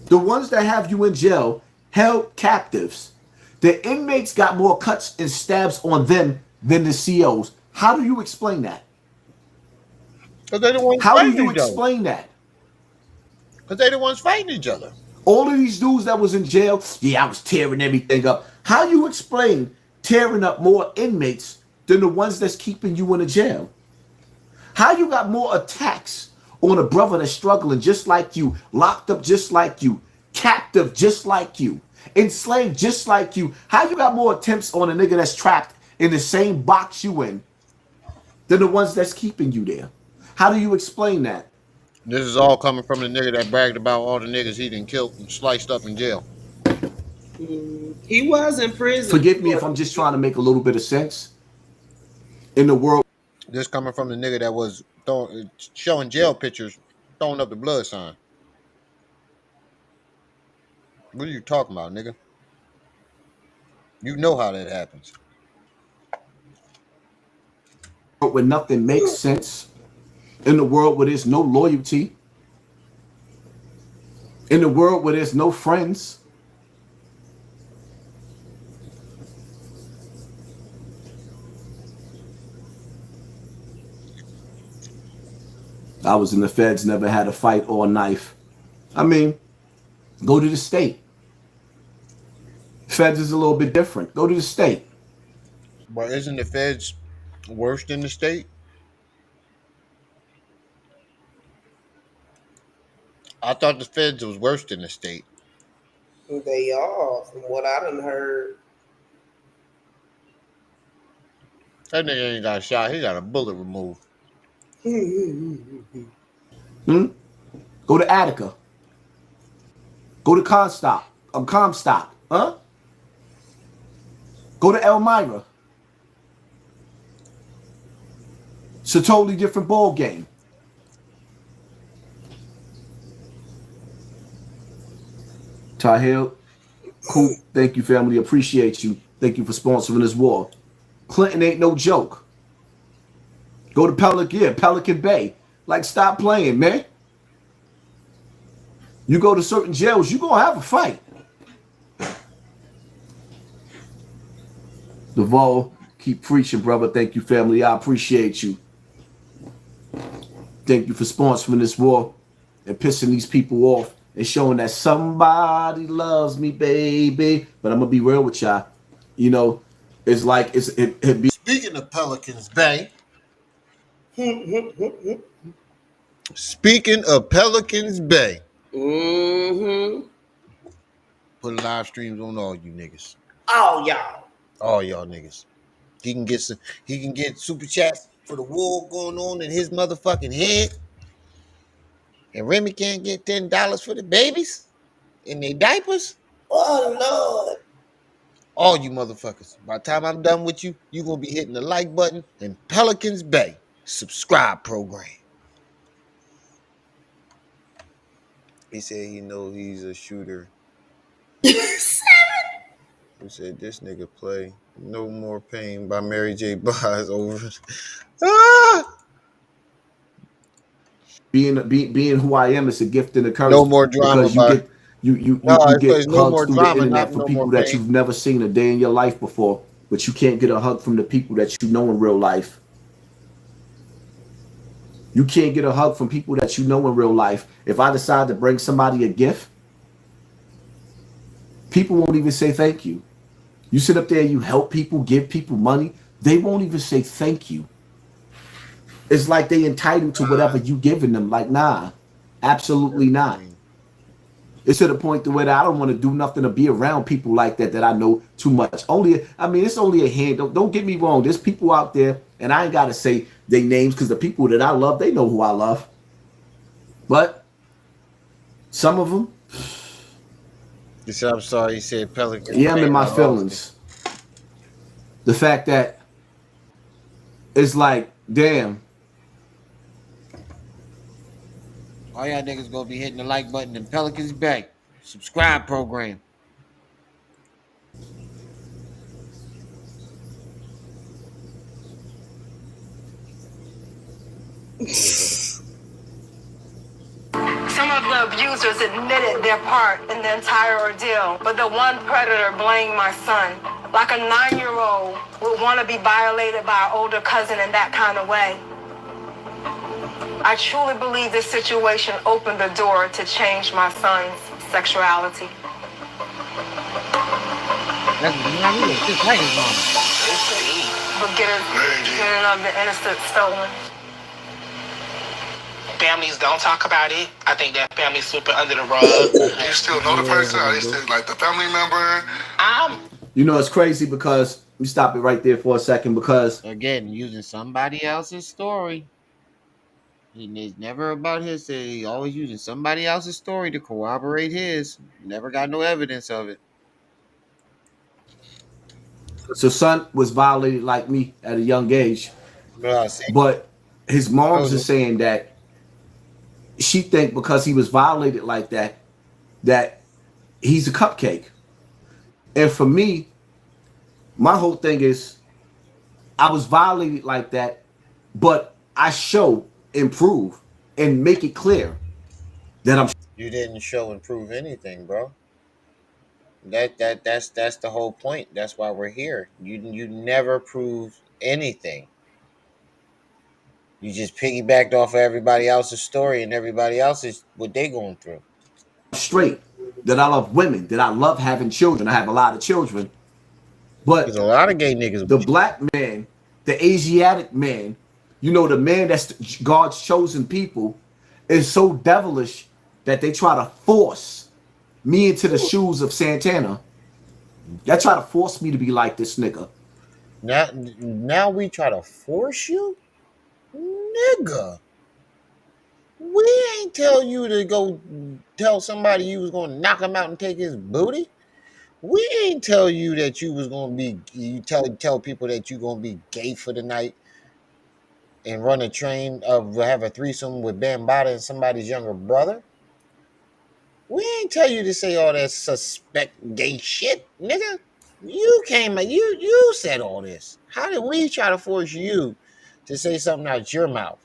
The ones that have you in jail held captives. The inmates got more cuts and stabs on them than the COs. How do you explain that? Because they don't want to How do you explain that? Because they the ones fighting each other. All of these dudes that was in jail, yeah, I was tearing everything up. How you explain tearing up more inmates than the ones that's keeping you in a jail? How you got more attacks on a brother that's struggling just like you, locked up just like you, captive just like you, enslaved just like you? How you got more attempts on a nigga that's trapped in the same box you in than the ones that's keeping you there? How do you explain that? This is all coming from the nigga that bragged about all the niggas he done killed and sliced up in jail. He was in prison. Forgive me if I'm just trying to make a little bit of sense. In the world. This coming from the nigga that was showing jail pictures, throwing up the blood sign. What are you talking about, nigga? You know how that happens. Where nothing makes sense. In the world where there's no loyalty. In the world where there's no friends. I was in the feds, never had a fight or a knife. I mean, go to the state. Feds is a little bit different. Go to the state. But isn't the feds worse than the state? I thought the feds was worse than the state. They are, from what I done heard. That nigga ain't got a shot. He got a bullet removed. Go to Attica. Go to Comstock. Huh? Go to Elmira. It's a totally different ball game. Tahil, cool. Thank you, family. Appreciate you. Thank you for sponsoring this war. Clinton ain't no joke. Go to Pelican Bay. Like, stop playing, man. You go to certain jails, you're going to have a fight. Duval, keep preaching, brother. Thank you, family. I appreciate you. Thank you for sponsoring this war and pissing these people off and showing that somebody loves me, baby. But I'm going to be real with y'all. You know, it's like it be. Speaking of Pelicans Bay. Speaking of Pelicans Bay. Put live streams on all you niggas. All y'all. All y'all niggas. He can get super chats for the war going on in his motherfucking head. And Remy can't get $10 for the babies in their diapers. Oh Lord. All you motherfuckers. By the time I'm done with you, you're gonna be hitting the like button and Pelicans Bay subscribe program. He said he know he's a shooter. He said this nigga play No More Pain by Mary J. Blige over. Being who I am is a gift and a curse. No more drama. Because you get hugs no more through drama, the internet from no people that you've never seen a day in your life before, but you can't get a hug from the people that you know in real life. You can't get a hug from people that you know in real life. If I decide to bring somebody a gift, people won't even say thank you. You sit up there, you help people, give people money, they won't even say thank you. It's like they entitled to whatever you giving them. Like, nah, absolutely not. It's to the point to where I don't want to do nothing to be around people like that I know too much. It's only a hand. Don't get me wrong. There's people out there, and I ain't got to say their names because the people that I love, they know who I love. But some of them. He said, I'm sorry, he said Pelican. Yeah, I'm in my feelings. The fact that it's like, damn. All y'all niggas gonna be hitting the like button in Pelicans Bay subscribe program. Some of the abusers admitted their part in the entire ordeal, but the one predator blamed my son. Like a 9-year-old would want to be violated by an older cousin in that kind of way. I truly believe this situation opened the door to change my son's sexuality. That's just like his mama. Beginning of the innocent stolen. Families don't talk about it. I think that family's sweeping under the rug. You still know the person? Are they still like the family member? You know, it's crazy because let me stop it right there for a second because again, using somebody else's story. It's never about his. He always using somebody else's story to corroborate his. Never got no evidence of it. so son was violated like me at a young age, but his mom's is saying that she think because he was violated like that, that he's a cupcake. And for me, my whole thing is I was violated like that, but I show, improve, and make it clear that I'm. You didn't show and prove anything, bro. That's the whole point. That's why we're here. You never proved anything. You just piggybacked off of everybody else's story and everybody else's what they going through. Straight, that I love women, that I love having children. I have a lot of children. But there's a lot of gay niggas. The black man, the Asiatic man, you know, the man that's God's chosen people, is so devilish that they try to force me into the shoes of Santana. They try to force me to be like this nigga. Now we try to force you? Nigga. We ain't tell you to go tell somebody you was gonna knock him out and take his booty. We ain't tell you that you was gonna be. You tell people that you gonna be gay for the night and run a train have a threesome with Bambaataa and somebody's younger brother. We ain't tell you to say all that suspect gay shit, nigga. You came, you said all this. How did we try to force you to say something out your mouth?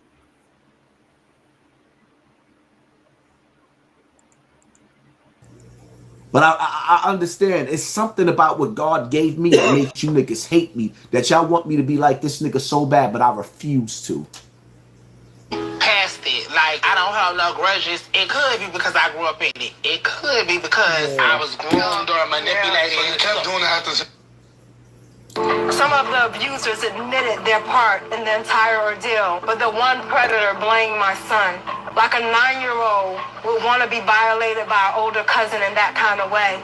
But I understand. It's something about what God gave me that makes you niggas hate me. That y'all want me to be like this nigga so bad, but I refuse to. Past it. Like, I don't have no grudges. It could be because I grew up in it. It could be because I was groomed or manipulated. So you kept doing it after. Some of the abusers admitted their part in the entire ordeal, but the one predator blamed my son. Like a 9-year-old would want to be violated by an older cousin in that kind of way.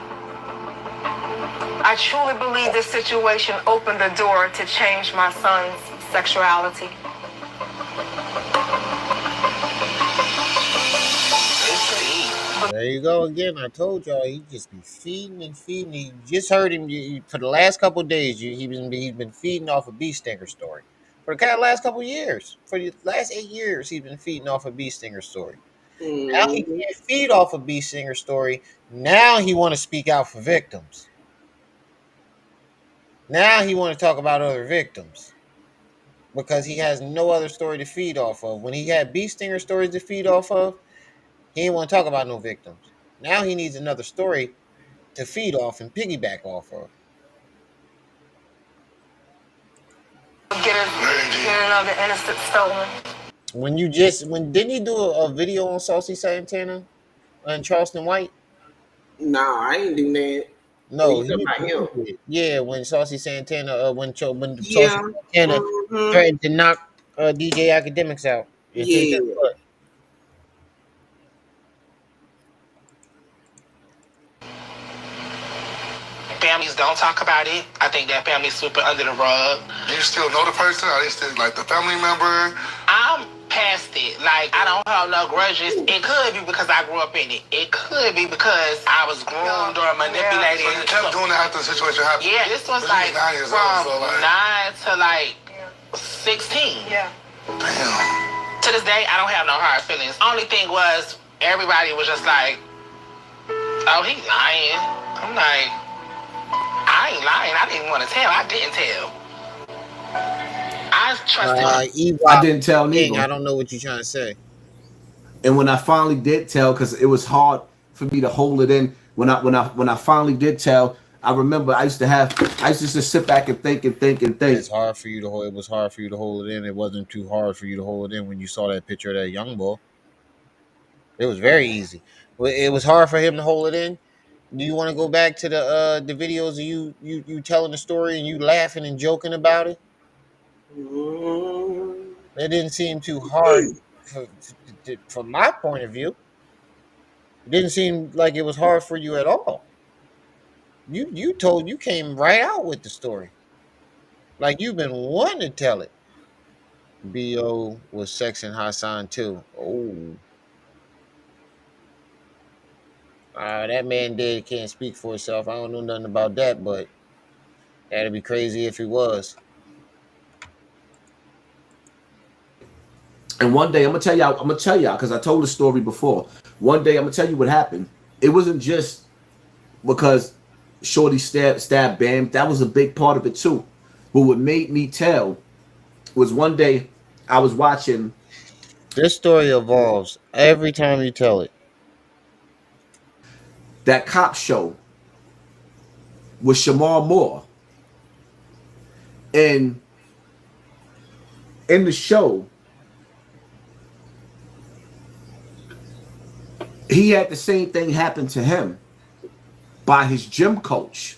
I truly believe this situation opened the door to change my son's sexuality. There you go again. I told y'all he just be feeding and feeding. You just heard him for the last couple of days. He's been feeding off a bee stinger story for the last couple of years. For the last 8 years, he's been feeding off a bee stinger story. Now he can't feed off a bee stinger story. Now he want to speak out for victims. Now he want to talk about other victims because he has no other story to feed off of. When he had bee stinger stories to feed off of, he didn't want to talk about no victims. Now he needs another story to feed off and piggyback off of. Get another innocent stolen. When didn't he do a video on Saucy Santana and Charleston White? No, I ain't do that. No, yeah, when Saucy Santana, when Saucy Santana threatened to knock DJ Academics out. Yeah. Families don't talk about it. I think that family's sweeping under the rug. You still know the person? Are they still like the family member? I'm past it. Like, I don't have no grudges. It could be because I grew up in it. It could be because I was groomed or manipulated. So you kept doing it after the situation happened? Yeah, this was like 9 years from old, so 9 to like 16. Yeah. Damn. To this day, I don't have no hard feelings. Only thing was, everybody was just like, oh, he's lying. I'm like, I ain't lying. I didn't want to tell. I didn't tell. I trusted I didn't tell neither. I don't know what you're trying to say. And when I finally did tell, because it was hard for me to hold it in. When I finally did tell, I remember I used to just sit back and think. It's hard for you to hold. It was hard for you to hold it in. It wasn't too hard for you to hold it in when you saw that picture of that young boy. It was very easy. It was hard for him to hold it in. Do you want to go back to the videos of you telling the story and you laughing and joking about it? It didn't seem too hard from my point of view. It didn't seem like it was hard for you at all. You came right out with the story. Like you've been wanting to tell it. B.O. was sexing Hassan too. Oh. That man dead can't speak for himself. I don't know nothing about that, but that'd be crazy if he was. And one day I'm gonna tell y'all because I told the story before. One day I'm gonna tell you what happened. It wasn't just because Shorty stabbed Bam. That was a big part of it too. But what made me tell was one day I was watching. This story evolves every time you tell it. That cop show with Shamar Moore. And in the show, he had the same thing happen to him by his gym coach.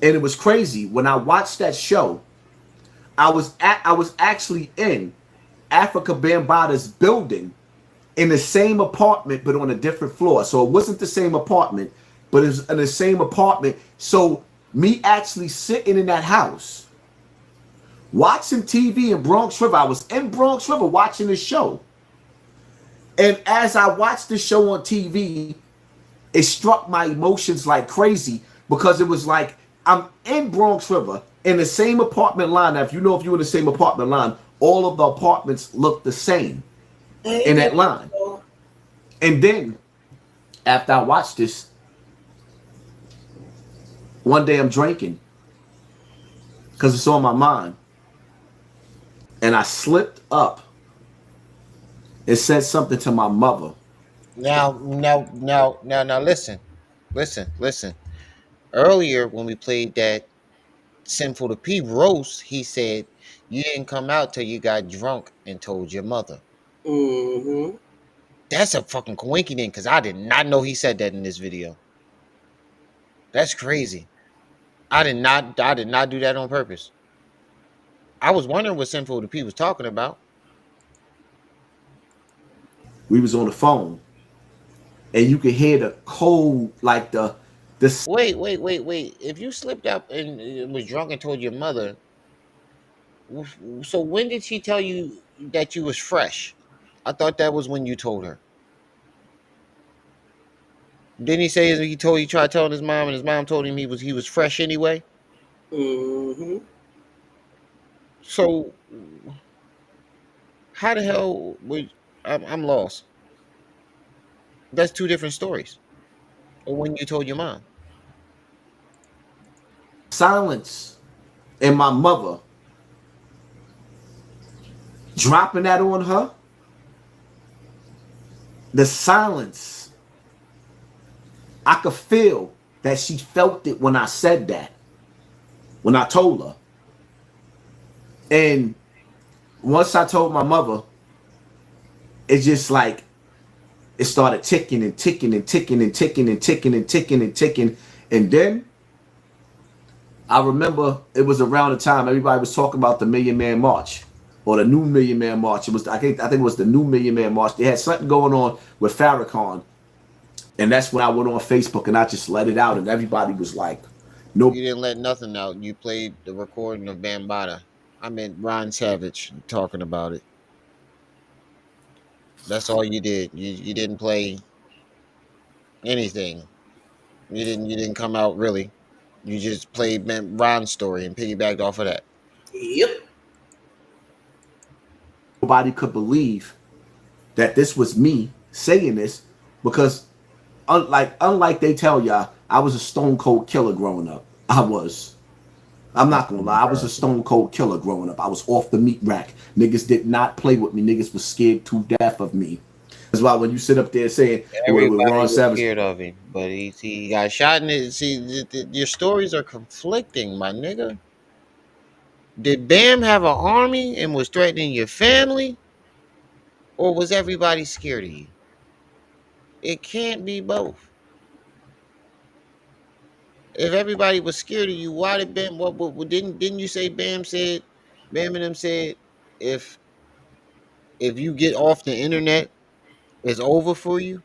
And it was crazy. When I watched that show, I was actually in Africa Bambaata's building in the same apartment, but on a different floor. So it wasn't the same apartment, but it was in the same apartment. So me actually sitting in that house, watching TV in Bronx River. I was in Bronx River watching the show. And as I watched the show on TV, it struck my emotions like crazy because it was like I'm in Bronx River in the same apartment line. Now, if you're in the same apartment line, all of the apartments look the same in that line. And then after I watched this, one day I'm drinking because it's on my mind. And I slipped up and said something to my mother. Now, listen. Earlier, when we played that Sinful to P roast, he said you didn't come out till you got drunk and told your mother. Mm-hmm. That's a fucking coincidence because I did not know he said that in this video. That's crazy. I did not do that on purpose. I was wondering what Sinful to P was talking about. We was on the phone, and you could hear the cold, like the. Wait. If you slipped up and was drunk and told your mother, so when did she tell you that you was fresh? I thought that was when you told her. Didn't he say he tried telling his mom, and his mom told him he was fresh anyway? Mm-hmm. So how the hell I'm lost? That's two different stories. Or when you told your mom. Silence and my mother dropping that on her. The silence. I could feel that she felt it when I said that. When I told her. And once I told my mother, it's just like it started ticking and ticking and ticking and ticking and ticking and ticking and ticking. And then I remember it was around the time everybody was talking about the Million Man March or the new Million Man March. It was I think it was the new Million Man March. They had something going on with Farrakhan. And that's when I went on Facebook and I just let it out and everybody was like, nope. You didn't let nothing out. You played the recording of Bambaataa. I meant Ron Savage talking about it. That's all you did. You didn't play anything. You didn't come out really. You just played Ron's story and piggybacked off of that. Yep. Nobody could believe that this was me saying this because unlike they tell y'all, I was a stone cold killer growing up. I was. I'm not gonna lie. I was a stone cold killer growing up. I was off the meat rack. Niggas did not play with me. Niggas was scared to death of me. That's why when you sit up there saying with Everybody Ron was Savage, scared of him, but he got shot in it. See, your stories are conflicting, my nigga. Did Bam have an army and was threatening your family, or was everybody scared of you? It can't be both. If everybody was scared of you, why did Bam? What didn't you say? Bam and them said, if you get off the internet, it's over for you.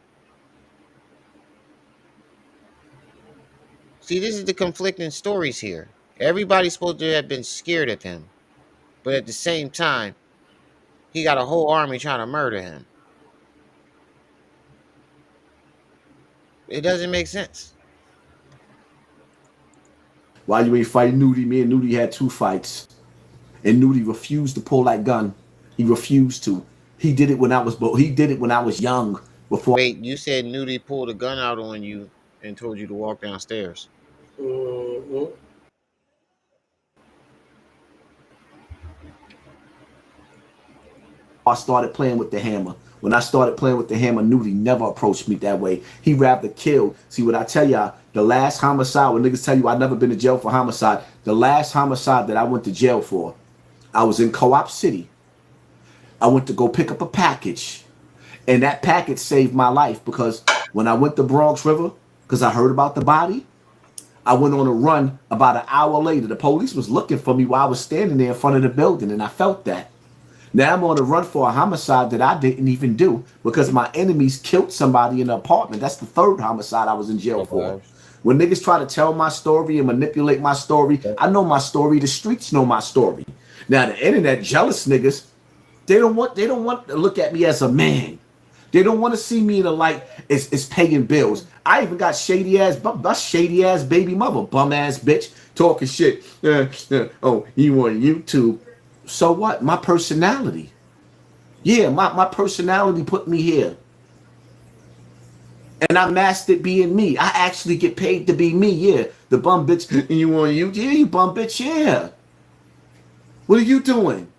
See, this is the conflicting stories here. Everybody's supposed to have been scared of him, but at the same time, he got a whole army trying to murder him. It doesn't make sense. why you ain't fighting Nudie? Me and Nudie had 2 fights, and Nudie refused to pull that gun. He refused to. He did it when I was young. Before. Wait, you said Nudie pulled a gun out on you and told you to walk downstairs. Mm-hmm. I started playing with the hammer. When I started playing with the hammer, Nudie never approached me that way. He rather kill. See what I tell y'all, the last homicide, when niggas tell you I never been to jail for homicide, the last homicide that I went to jail for, I was in Co-op City. I went to go pick up a package. And that package saved my life because when I went to Bronx River, because I heard about the body, I went on a run about an hour later. The police was looking for me while I was standing there in front of the building, and I felt that. Now I'm on a run for a homicide that I didn't even do because my enemies killed somebody in an apartment. That's the 3rd homicide I was in jail for. When niggas try to tell my story and manipulate my story, I know my story. The streets know my story. Now the internet jealous niggas, they don't want to look at me as a man. They don't want to see me in a light as paying bills. I even got shady ass baby mother, bum ass bitch, talking shit. Oh, you on YouTube? So what? My personality. Yeah, my personality put me here. And I mastered being me. I actually get paid to be me. Yeah. The bum bitch, you on you? Yeah, you bum bitch, yeah. What are you doing?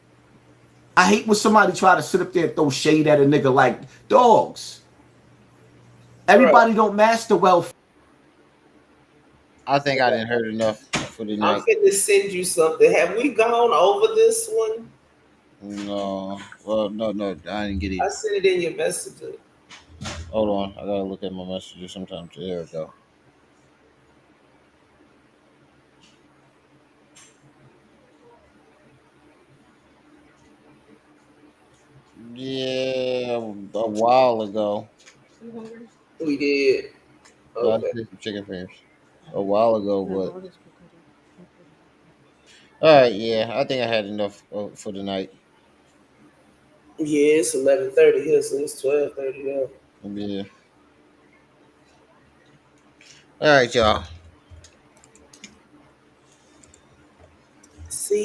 I hate when somebody try to sit up there and throw shade at a nigga like dogs. Everybody don't master well. I think I didn't heard enough for the night. I'm finna send you something. Have we gone over this one? No. Well, no, I didn't get it. I sent it in your messenger. Hold on. I gotta look at my messages sometimes. There we go. Yeah, a while ago. We did. Okay. I did some chicken fingers a while ago, but all right, yeah, I think I had enough for the night. Yeah, it's 11:30 here, so it's 12:30 there. Yeah. All right, y'all. See.